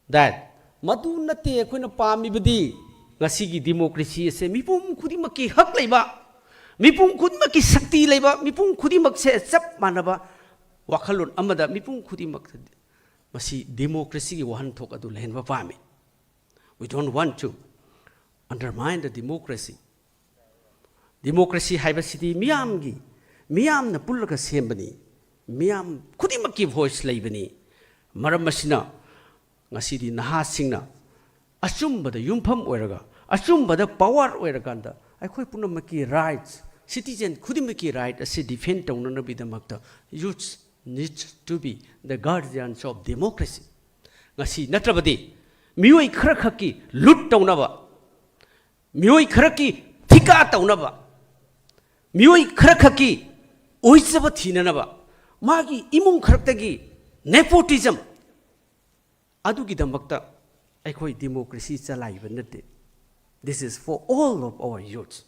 that madu nate akoina pami badi ngasi gi democracy se mipum khudimaki hak leiba mipum khudimaki sakti leiba mipum khudimak se chap manaba wakhalon amada mipum khudimak masi democracy gi wahan thok adu lehenba pami. We don't want to undermine the democracy. Democracy haibasidi miyam na pullaga sembani miyam khudimaki voice leibani maram masina ngasidi naha singna achumbada yumpham oiraga achumbada power oiraganda aikoi punamaki rights citizen khudimaki right ase defend tawnana bidamakta youth needs to be the guardians of democracy. Ngasi natrabadi mioi khara khaki lut tawnaba mioi khara ki thika tawnaba mioi khara khaki oisaba thinanaba magi imung kharatagi nepotism adugi damakta aikoi democracy chalaiba nate. This is for all of our youths.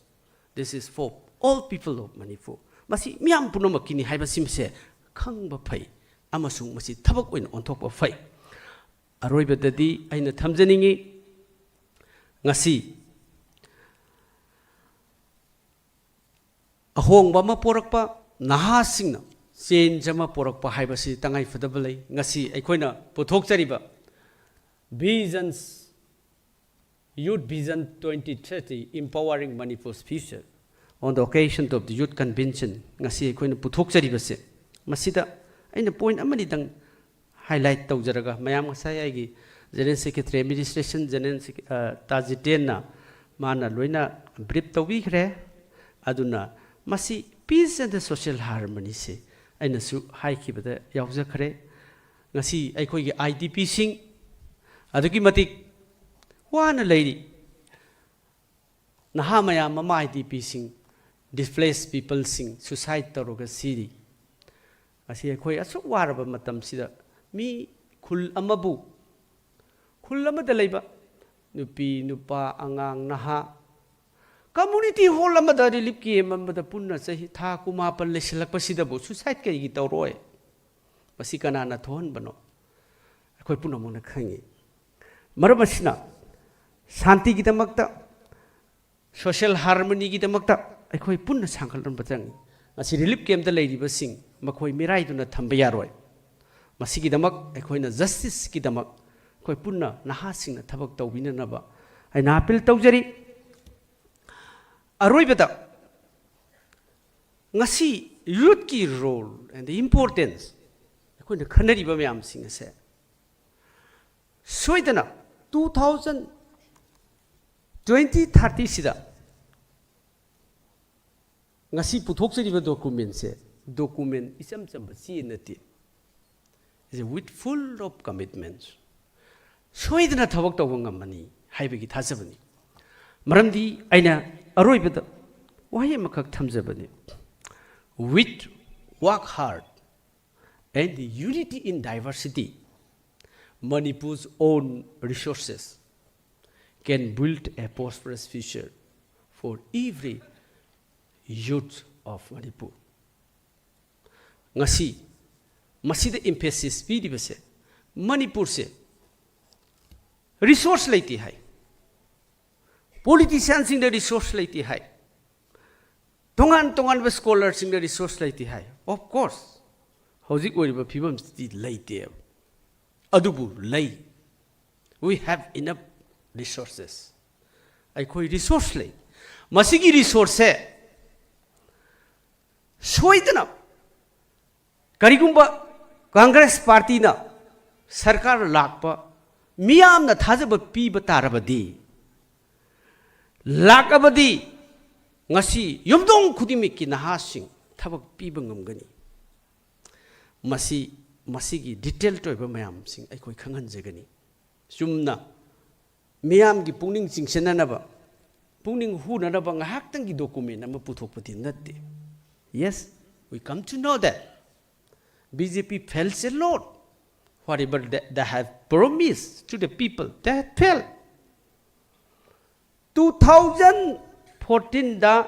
This is for all people of Manipur. Masi miyam punamakini haiba simse khangba phai amasung masi thabak oin onthokba phai aroiba dadi aina thamjaningi ngasi ahongba ma porakpa nahasingna change ama porakpa haibasi tangai fadabalai ngasi aikoina puthokchariba visions youth vision 2030 empowering Manipur's future on the occasion of the youth convention ngasi aikoina puthokchariba se masida aina point amani dang highlight tawjaraga mayam ngasai aigi general secretary administration general tajitenna mana loina brief tawi khre aduna masi peace and the social harmony se aina su haikibada yawja khare ngasi aikoi gi IDP sing adugi matik wana leiri naha maya mama IDP sing displaced people sing suicide taroga siri asi aikoi asu waraba matam sida mi khul amabu khul amada leiba nupi nupa angang naha community hall amada relief ki amada punna sahi tha kuma pal lesilak pasida bo suicide kai gi tawroi masi kana na thon bano akoi punna mona khangi marabasina shanti gi damakta social harmony gi damakta akoi punna sangkhalron batang masi relief camp da leiri ba sing makoi mirai duna thamba yaroi masi gi damak akoi na justice gi damak koi punna naha sing na thabak tawbina na ba ai na appeal tawjari aroibada ngasi youth ki role and the importance akoi na khanari ba mayam sing ase soidana 2030 sida ngasi puthokjariba document se document isam chamba chi nati is with full of commitments soidna thabak tawba ngamani haibagi thajabani maramdi aina aroibada wahi makak thamjabani with work hard and unity in diversity Manipur's own resources can build a prosperous future for every youth of Manipur. Ngasi, masida emphasis pidi base, Manipur se resource laiti hai, politicians in the resource laiti hai, tongan ba scholars in the resource laiti hai. Of course, howzik wariba phibam sti laiti hai. Adubu lay, we have enough resources. I call resource lay. Masigi resource hai. Soidana. Karigumba Congress party na sarkar lakpa miyam na thajaba pi batarabadi. Lakabadi ngasi yumdong khudimiki nahasing thabak pi bangamgani. Masigi detail to iba mayam sing ay koi khangan jagani. Sumna miyam gi pungning singsenna na ba pungning hu na ba ngahak tang gi document na maputhok pati natte. Yes, we come to know that BJP fails a lot. Whatever they have promised to the people, they have failed. 2014 da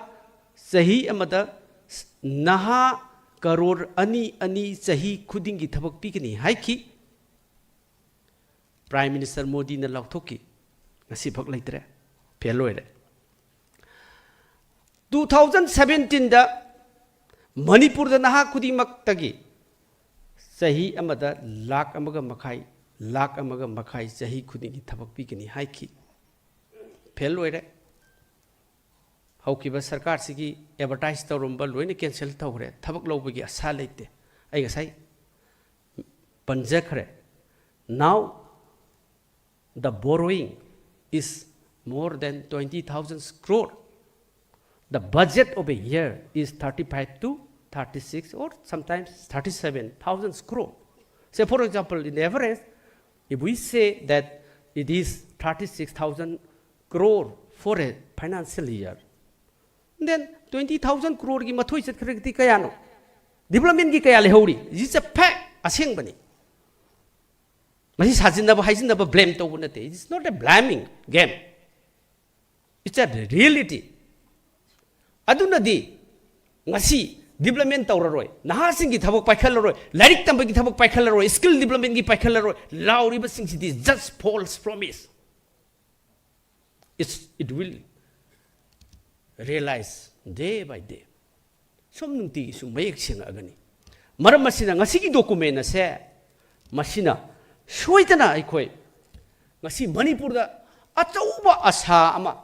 sahi amada naha karor ani sahi khudingi thabak pikani haiki Prime Minister Modi na lauthoki ngasi phak leitre feloire 2017 da Manipur da naha khudimak tagi sahi amada lakh amaga makhai sahi khudingi thabak pikani haiki feloire haukiba sarkar sigi advertise tawrumba loina cancel tawre thabak lobagi asa leite ai gasai panjakhre now the borrowing is more than 20,000 crore. The budget of a year is 35 to 36 or sometimes 37,000 crore. Say for example, in average, if we say that it is 36,000 crore for a financial year, then 20,000 crore ki mathoi chat kharagti kaya no development ki kaya lehori. This is a fact aseng bani. Masi sajinaba haijinaba blame to bunate. It is not a blaming game. It's a reality. Aduna di ngasi development tawraroi nahasing gi thabak paikhalaroi lairik tamba gi thabak paikhalaroi skill development gi paikhalaroi lauri ba sing is just false promise. It will realize day by day. Som nungti sum mayek sing agani. Maram masina ngasi gi document na se masina soitana aikoi ngasi Manipur da achauba asa ama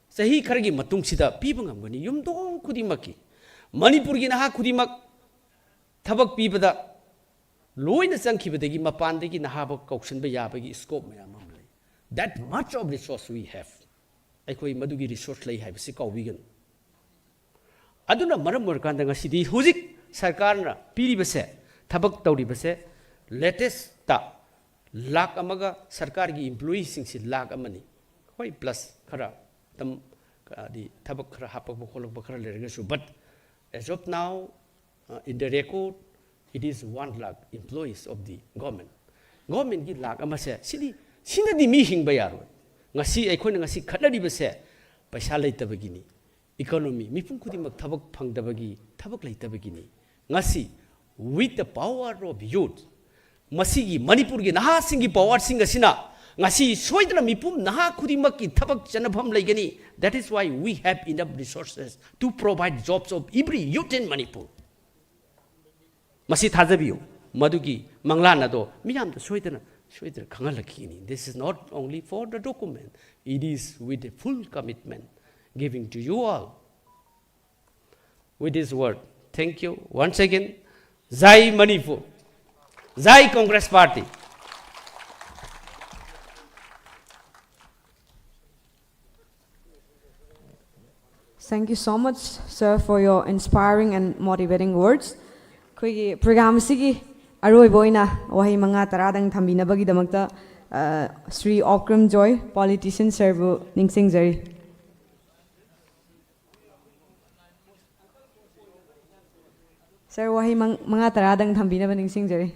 sahi kharagi matung sida pibang amgani yumdong khudimaki Manipur gi naha khudimak thabak pibada loina changkhibadagi mapandagi nahaba kauksanba yabagi scope mayam am lei. That much of resource we have. Aikoi madugi resource lei haibasi kaubigan. Aduna maram morkanda ngasidi hujik sarkarna piribase thabak tawribase latest ta lakh amaga sarkar gi employee singsi lakh amani hoi plus khara tam di thabak khara hapak bokholok bakhara lergasu but as of now in the record it is 1 lakh employees of the government gi lakh amase sina di mi hingba yaro ngasi aikhoina ngasi khatlaribase paisa leitabagini economy mipum khudimak thabak phangdabagi thabak leitabagini ngasi with the power of youth masigi Manipur gi naha singi power singa sina ngasi soidna mipum naha khudimak ki thabak janabham leigani. That is why we have enough resources to provide jobs of every youth in Manipur. Masi thajabiyo madugi manglana do miyam da soidna khangalakini. This is not only for the document, it is with a full commitment giving to you all. With this word, thank you once again. Jai Manipur. Jai Congress Party. Thank you so much, sir, for your inspiring and motivating words. Koi program sigi aroi boina wahi manga taradang thambina bagi damakta Sri Okram Joy, politician sir bu ningsing jari. Sir wahi manga taradang thambina ba ningsing jari.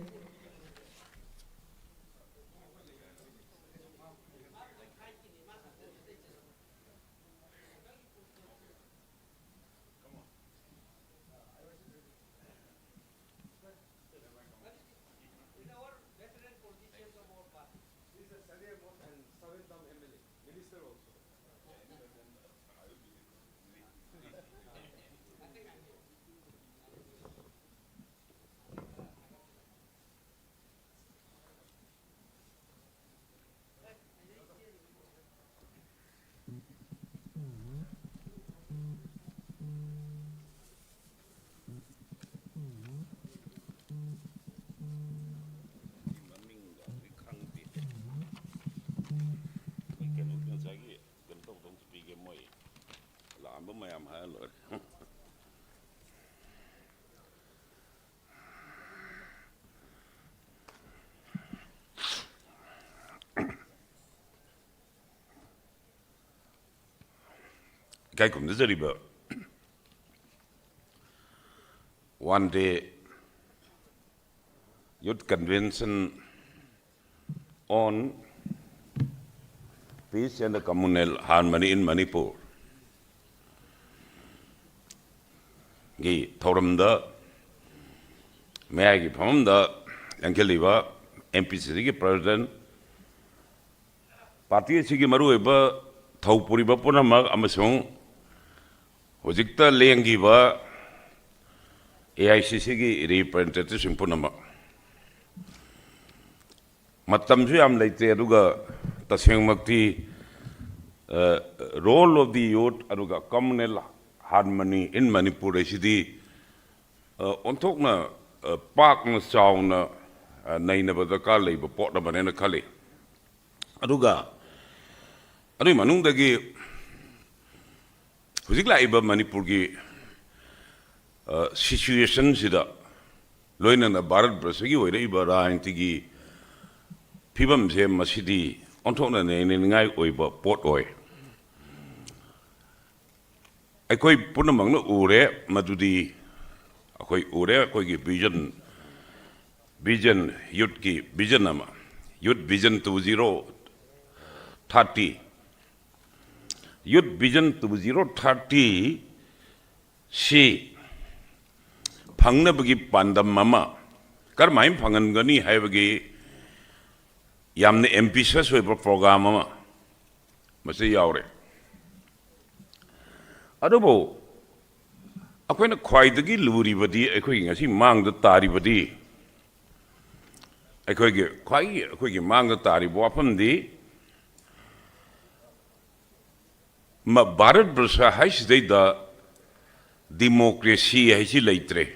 Kai kum de zari ba. One day, youth convention on peace and communal harmony in Manipur. Gi thoram da, maya gi pham da, yankeli ba, MPC gi president, party gi maru ba, thaupuri ba puna mag amasung. Hojikta lengi ba AICC gi representative simpunama matam ju am leite aduga tasengmakti role of the youth aduga communal harmony in Manipur isidi ontokna pak na sauna naina bada ka leiba pot na banena khali aduga adu manung dagi Hujik la iba Manipur ki situation sida loina na Bharat Brasa ki oira iba raanti ki pibam se masidi ontok na ne ngai oiba pot oi. Akoi punamang na ure madudi akoi ure akoi ki vision youth ki vision nama youth vision 2030 Youth Vision 2030 si phangna bagi pandam mama kar mai phangan gani hai bagi yamne ambitious hoiba program mama mase yaure adobo akoina khwaidagi luri badi akoi ngasi mang da tari badi akoi ge khwai akoi ge mang da tari bo apam di Ma Bharat Brasa haisi da democracy haisi leitre,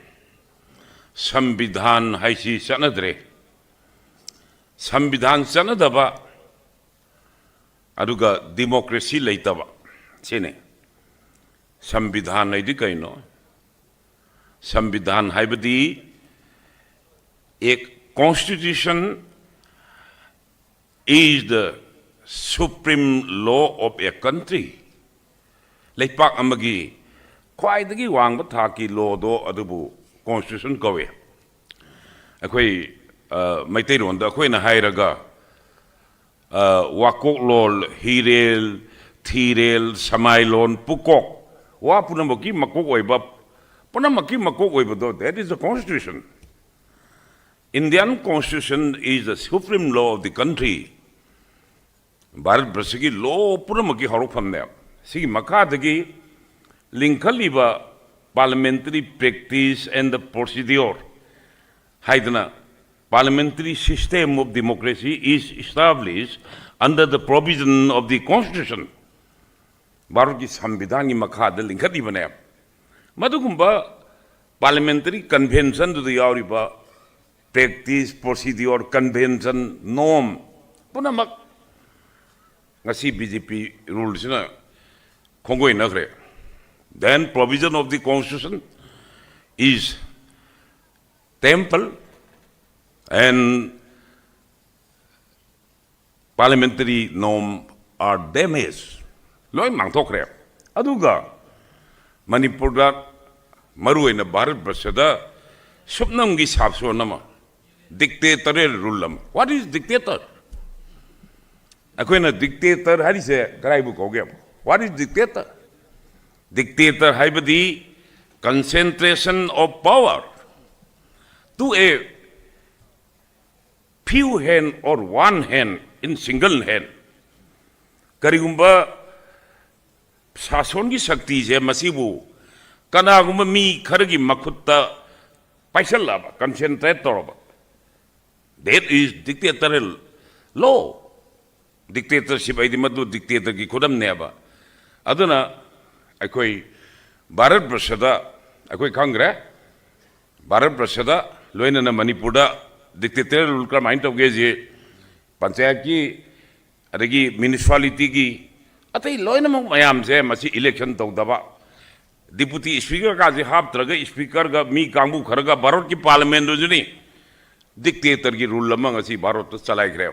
Sambidhan haisi sanadre, Sambidhan sanadaba, aduga democracy leitaba, sine. Sambidhan haidi kaino, Sambidhan haibadi, ek constitution is the supreme law of a country. Leipak amagi khwaidagi wangba thaki law do adubu constitution kawe akoi maitai ron da akoi na hairaga wakok lol hirel thirel samailon pukok wa punamaki makok oiba punamaki makok oiba do that is the constitution. Indian constitution is the supreme law of the country. Bharat Brasagi law punamaki harufam there. See, Makadagi Linkaliba parliamentary practice and the procedure. Haidana parliamentary system of democracy is established under the provision of the constitution. Baruki Sambidani Makada Linkaliba. Madugumba parliamentary convention to the Yauriba practice, procedure, convention, norm. Punamak Nasi BJP rules. Kongo inagre then provision of the constitution is temple and parliamentary norm are damaged. Loi mang thok re. Aduga Manipur maru in Bharat Bharsada Subnam gi sapso nama dictatorial rule. What is dictator? Akoina dictator hari se karai bu koge. What is dictator? Dictator haibadi concentration of power to a few hand or one hand in single hand. Karigumba Sason ki shakti je masibu kanagumba mi kharagi makutta paisal concentrate toroba. That is dictatorial law. Dictatorship ay di madu dictator ki kudam neba. Aduna akoi Bharat Bharsada akoi kangre Bharat Bharsada loina na Manipurda dictatorial rule ka mind of geje panchayat ki adagi municipality ki atai loina mang mayam se masi election tawdaba deputy speaker ka je haptraga speaker ga mi kangbu kharaga Bharat ki parliament do juni dictator ki rule lamang asi Bharat to chalai gre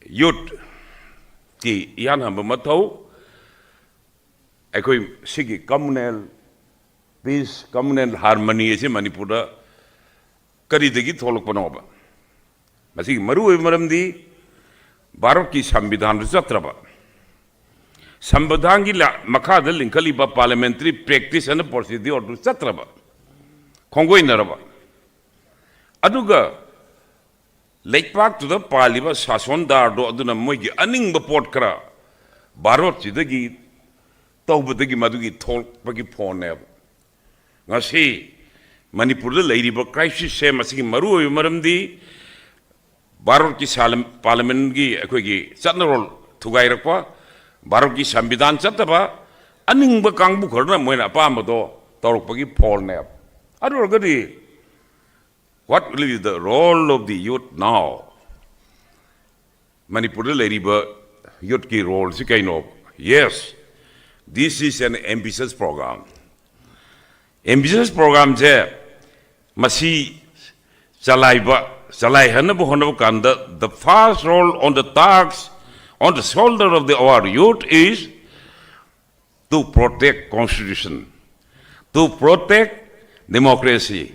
youth ki yan ham mathau akoi sigi communal peace communal harmony ase Manipurda kari degi tholok panoba masi maru maramdi Bharat ki संविधान चत्रबा संविधान की मखा लिंखली parliamentary practice and procedure चत्रबा खोंगोइनरबा अदुगा लेकपाक तुद पालिबा शासनदार दो अदुना मोइगी अनिंग पोट करा भारत सिदगी तौबदगी मदुगी थोलपगी फोने ngasi Manipur da leiriba crisis se masigi maru maramdi Bharat ki parliament ki akoi ki chatnarol thugai rakwa Bharat ki संविधान chataba aningba kangbu khorna moina apamba do torokpagi phone adu gadi what will be the role of the youth now Manipur da leiriba youth ki role si kaino yes this is an ambitious program je masi chalaiba Salai Hanabu Honavukanda, the first role on the task on the shoulder of our youth is to protect constitution, to protect democracy.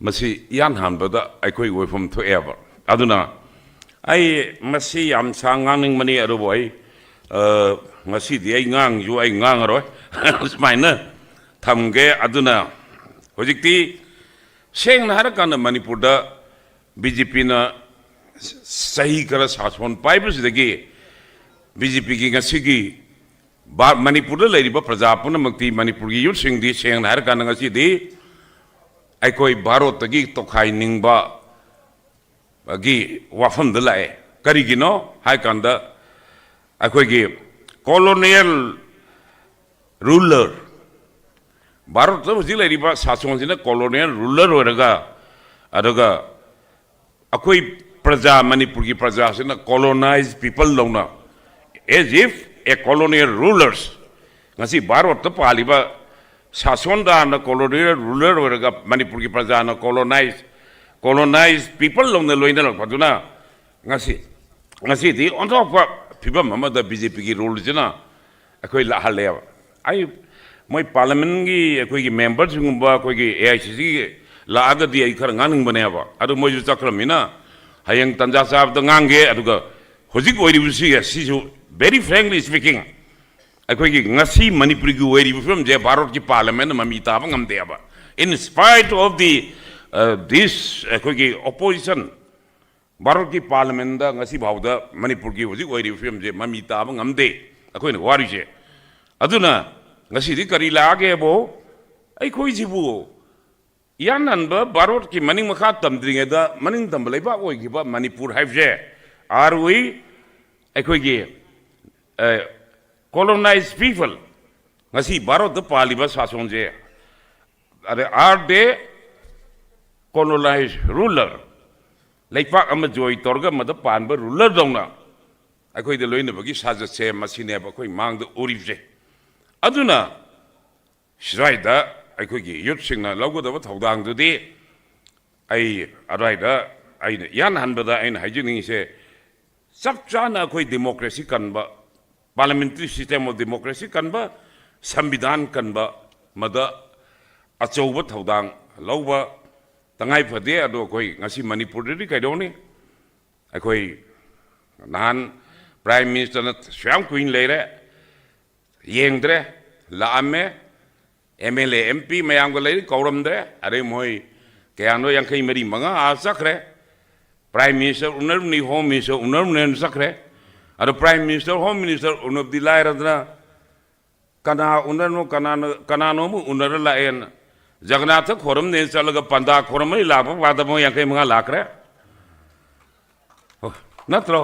Masi yan hanbada aikoi way from to ever. Aduna I masi am sangang mani aruboy masi di ay ngang yu ay ngang roy smina thamge aduna hojikti Seng na harakana Manipur da BJP na sahi kara शासन पाइबस दगे BJP की ngasi Manipur da leiriba praja punamukti Manipur gi youth sing di seng na harakana ngasi di aikoi Bharat gi tokhai ningba gi wafam da lai karigino haikanda aikoi gi colonial ruler Bharat to zila riba शासन जिना colonial ruler होरेगा अदगा अकोई प्रजा Manipur की प्रजा से ना colonized people लोगना as if a colonial rulers ngasi Bharat to पालिबा शासन दा ना colonial ruler होरेगा Manipur की प्रजा ना colonized people लोगना लोइना लोग पतुना ngasi दी on top of people ममा दा BJP की rule जिना अकोई लाहले आई My parliament ki members ngumba AICC la aga di ikar nganing baneba adu moju chakramina hayang tanja sahab da ngange aduga hojik oiri busi sisu very frankly speaking akoi ki ngasi Manipur ki oiri from je Bharat ki parliament mamita ba ngamde aba in spite of the this akoi ki opposition Bharat ki parliament da ngasi bhawda Manipur ki hojik oiri from je mamita ba ngamde akoi na wari je aduna ngasi di kari lage bo ai koi jibu yan anba Bharat ki maning makha tamdringe da maning tambalai ba oi gi ba Manipur have je are we ai koi gi colonized people ngasi Bharat da paliba shason je are they colonized ruler like pa am joy torga mada panba ruler dongna ꯑꯩꯈꯣꯏꯗ ꯂꯣꯏꯅꯕꯒꯤ ꯁꯥꯖꯠꯁꯦ ꯃꯁꯤꯅꯦꯕ ꯑꯩꯈꯣꯏ ꯃꯥꯡꯗ ꯎꯔꯤꯕꯁꯦ ꯑꯗꯨꯅ ꯁ꯭ꯋꯥꯏꯗ ꯑꯩꯈꯣꯏꯒꯤ ꯌꯨꯠꯁꯤꯡꯅ ꯂꯧꯒꯗꯕ ꯊꯧꯗꯥꯡꯗꯨꯗꯤ ꯑꯩ ꯑꯗꯨꯋꯥꯏꯗ ꯑꯩꯅ ꯏꯍꯥꯟ ꯍꯥꯟꯕꯗ ꯑꯩꯅ ꯍꯥꯏꯖꯅꯤꯡꯉꯤꯁꯦ ꯆꯞ ꯆꯥꯅ ꯑꯩꯈꯣꯏ ꯗꯦꯃꯣꯀ꯭ꯔꯦꯁꯤ ꯀꯟꯕ ꯄꯥꯔꯂꯤꯌꯥꯃꯦꯟꯇꯔꯤ ꯁꯤꯁꯇꯦꯝ ꯑꯣꯐ ꯗꯦꯃꯣꯀ꯭ꯔꯦꯁꯤ ꯀꯟꯕ ꯁꯪꯕꯤꯙꯥꯟ ꯀꯟꯕ ꯃꯗ ꯑꯆꯧꯕ ꯊꯧꯗꯥꯡ ꯂꯧꯕ ꯇꯉꯥꯏ ꯐꯗꯦ ꯑꯗꯣ ꯑꯩꯈꯣꯏ ꯉꯁꯤ ꯃꯅꯤꯄꯨꯔꯗꯗꯤ ꯀꯩꯗꯧꯅꯤ ꯑꯩꯈꯣꯏ ꯅꯍꯥꯟ ꯄ꯭ꯔꯥꯏꯝ ꯃꯤꯅꯤꯁꯇꯔꯅ ꯁꯨꯌꯥꯝ ꯀꯨꯏꯅ ꯂꯩꯔꯦ ꯌꯦꯡꯗ꯭ꯔꯦ ꯂꯥꯛꯑꯝꯃꯦ MLA MP ꯃꯌꯥꯝꯒ ꯂꯩꯔꯤ ꯀꯧꯔꯝꯗ꯭ꯔꯦ ꯑꯗꯩ ꯃꯣꯏ ꯀꯌꯥꯅꯣ 54 ꯆꯠꯈ꯭ꯔꯦ ꯄ꯭ꯔꯥꯏꯝ ꯃꯤꯅꯤꯁꯇꯔ ꯎꯅꯔꯨꯅꯤ ꯍꯣꯝ ꯃꯤꯅꯤꯁꯇꯔ ꯎꯅꯔꯨꯅꯦꯅ ꯆꯠꯈ꯭ꯔꯦ ꯑꯗꯣ ꯄ꯭ꯔꯥꯏꯝ ꯃꯤꯅꯤꯁꯇꯔ ꯍꯣꯝ ꯃꯤꯅꯤꯁꯇꯔ ꯎꯅꯕꯗꯤ ꯂꯥꯏꯔꯗꯅ ꯀꯅꯥ ꯎꯅꯔꯅꯣ ꯀꯅꯥꯅꯣꯝ ꯎꯅꯔ ꯂꯥꯛꯑꯦꯅ ꯖꯒꯟꯅꯥꯊ ꯈꯣꯔꯝꯅꯦ ꯆꯠꯂꯒ ꯄꯟꯗꯥ ꯈꯣꯔꯝꯃꯩ ꯂꯥꯛꯄ ꯄꯥꯗ ꯃꯣꯏ 55 ꯂꯥꯛꯈ꯭ꯔꯦ ꯅꯠꯇ꯭ꯔꯣ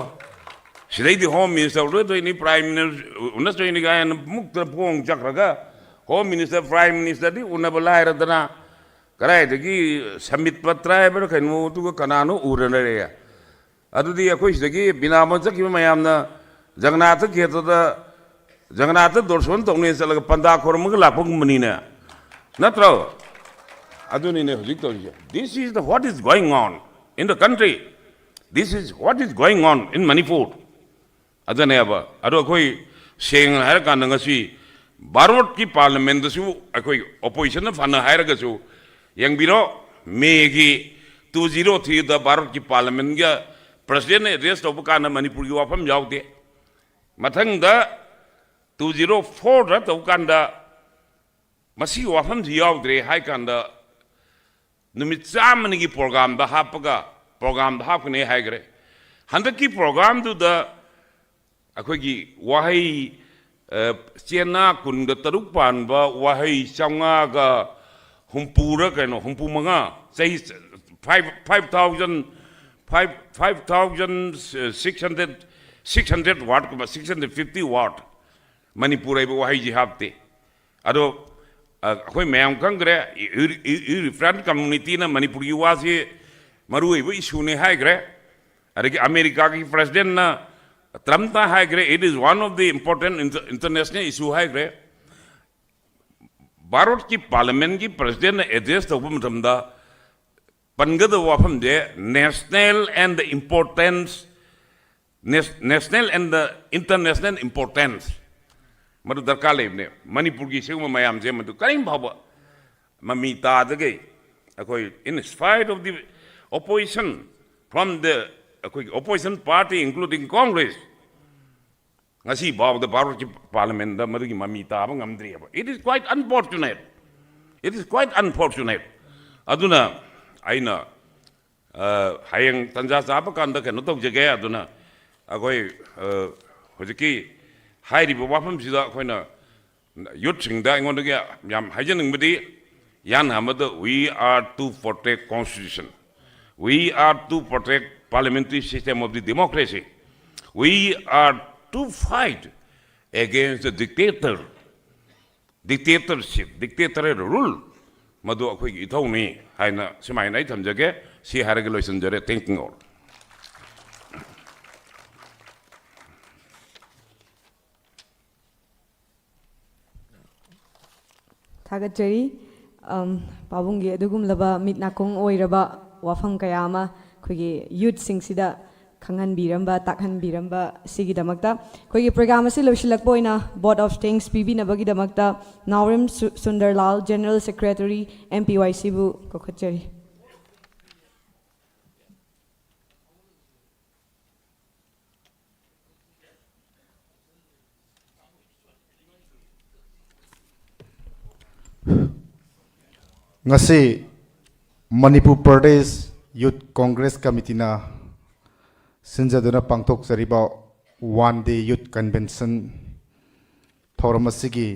सिदैदी होम मिनिस्टर उड़ोइनी प्राइम मिनिस्टर उनसोइनी गायन मुक्त पोंग चक्रगा होम मिनिस्टर प्राइम मिनिस्टर दी उनब लायरदना कराइदगी समित पत्र हैबर खैनो तुगो कनानो उरनरे अदुदी अखोइ सिदगी बिनाम चकिब मयामना जगन्नाथ खेतदा जगन्नाथ दर्शन तौने चलगा पंदा खोरमग लापगमनिना नत्रो अदुनिने हुजिक तौरिजे this is the what is going on in the country this is what is going on in Manipur अदनेबा अदो अखोइ सेंग हायर कानंगसी भारत की पार्लियामेंट दसु अखोइ ओपोजिशन फन हायरगसु यंगबिरो मेगी 2003 द भारत की पार्लियामेंट गा प्रेसिडेंट एड्रेस तोब कान मणिपुर की वाफम यावदे मथंग द 2004 द तोब कान द मसी वाफम यावद्रे हाय कान द नुमित चामनि की प्रोग्राम द हापगा प्रोग्राम द हापने हायग्रे हंदक की प्रोग्राम दु द अखोगी वाहई चेना कुनग तरुक पानबा वाहई चांगागा हुंपूरा कनो हुंपू मंगा सही 5,600 वाट को 650 वाट मणिपुर है वाहई जी हापते अदो अखोई मैम कंगरे रिफरेंट कम्युनिटी ना मणिपुर की वासे मरुई वो इशू ने हाइग्रे अरे अमेरिका की प्रेसिडेंट ना Trump haigre, it is one of the important international issue haigre. Bharat ki parliament ki president address to bumda pangad wafam de national and the importance national and the international importance. Madu darkar lebne Manipur ki seuma mayam je madu karim bhaba mamita dage akoi in spite of the opposition from the opposition party including Congress ngasi baw the Bharat parliament da madu ki mamita ba ngamdri ba it is quite unfortunate aduna aina hayang tanja saba kan da kanu tok jege aduna akoi hojiki hairi ba wafam sida koina youth sing da ngon da yam hajening bidi yan hamada we are to protect constitution, we are to protect parliamentary system of the democracy. We are to fight against the dictatorship, dictatorial rule. Madu akhoi ithoni haina simai nai thamjage si harage loisan jare thinking all. Thagachari pabungi adugum laba mitnakong oiraba wafam kayama khoi youth singsida khangan biramba takhan biramba sigi damakta khoi program ase losilak poina board of thanks pb nabagi damakta Naurim Sundarlal General Secretary MPYC bu kokhachari ngasi Manipur Pradesh Youth Congress Committee na sinjaduna pangthok sariba one day youth convention thoramasigi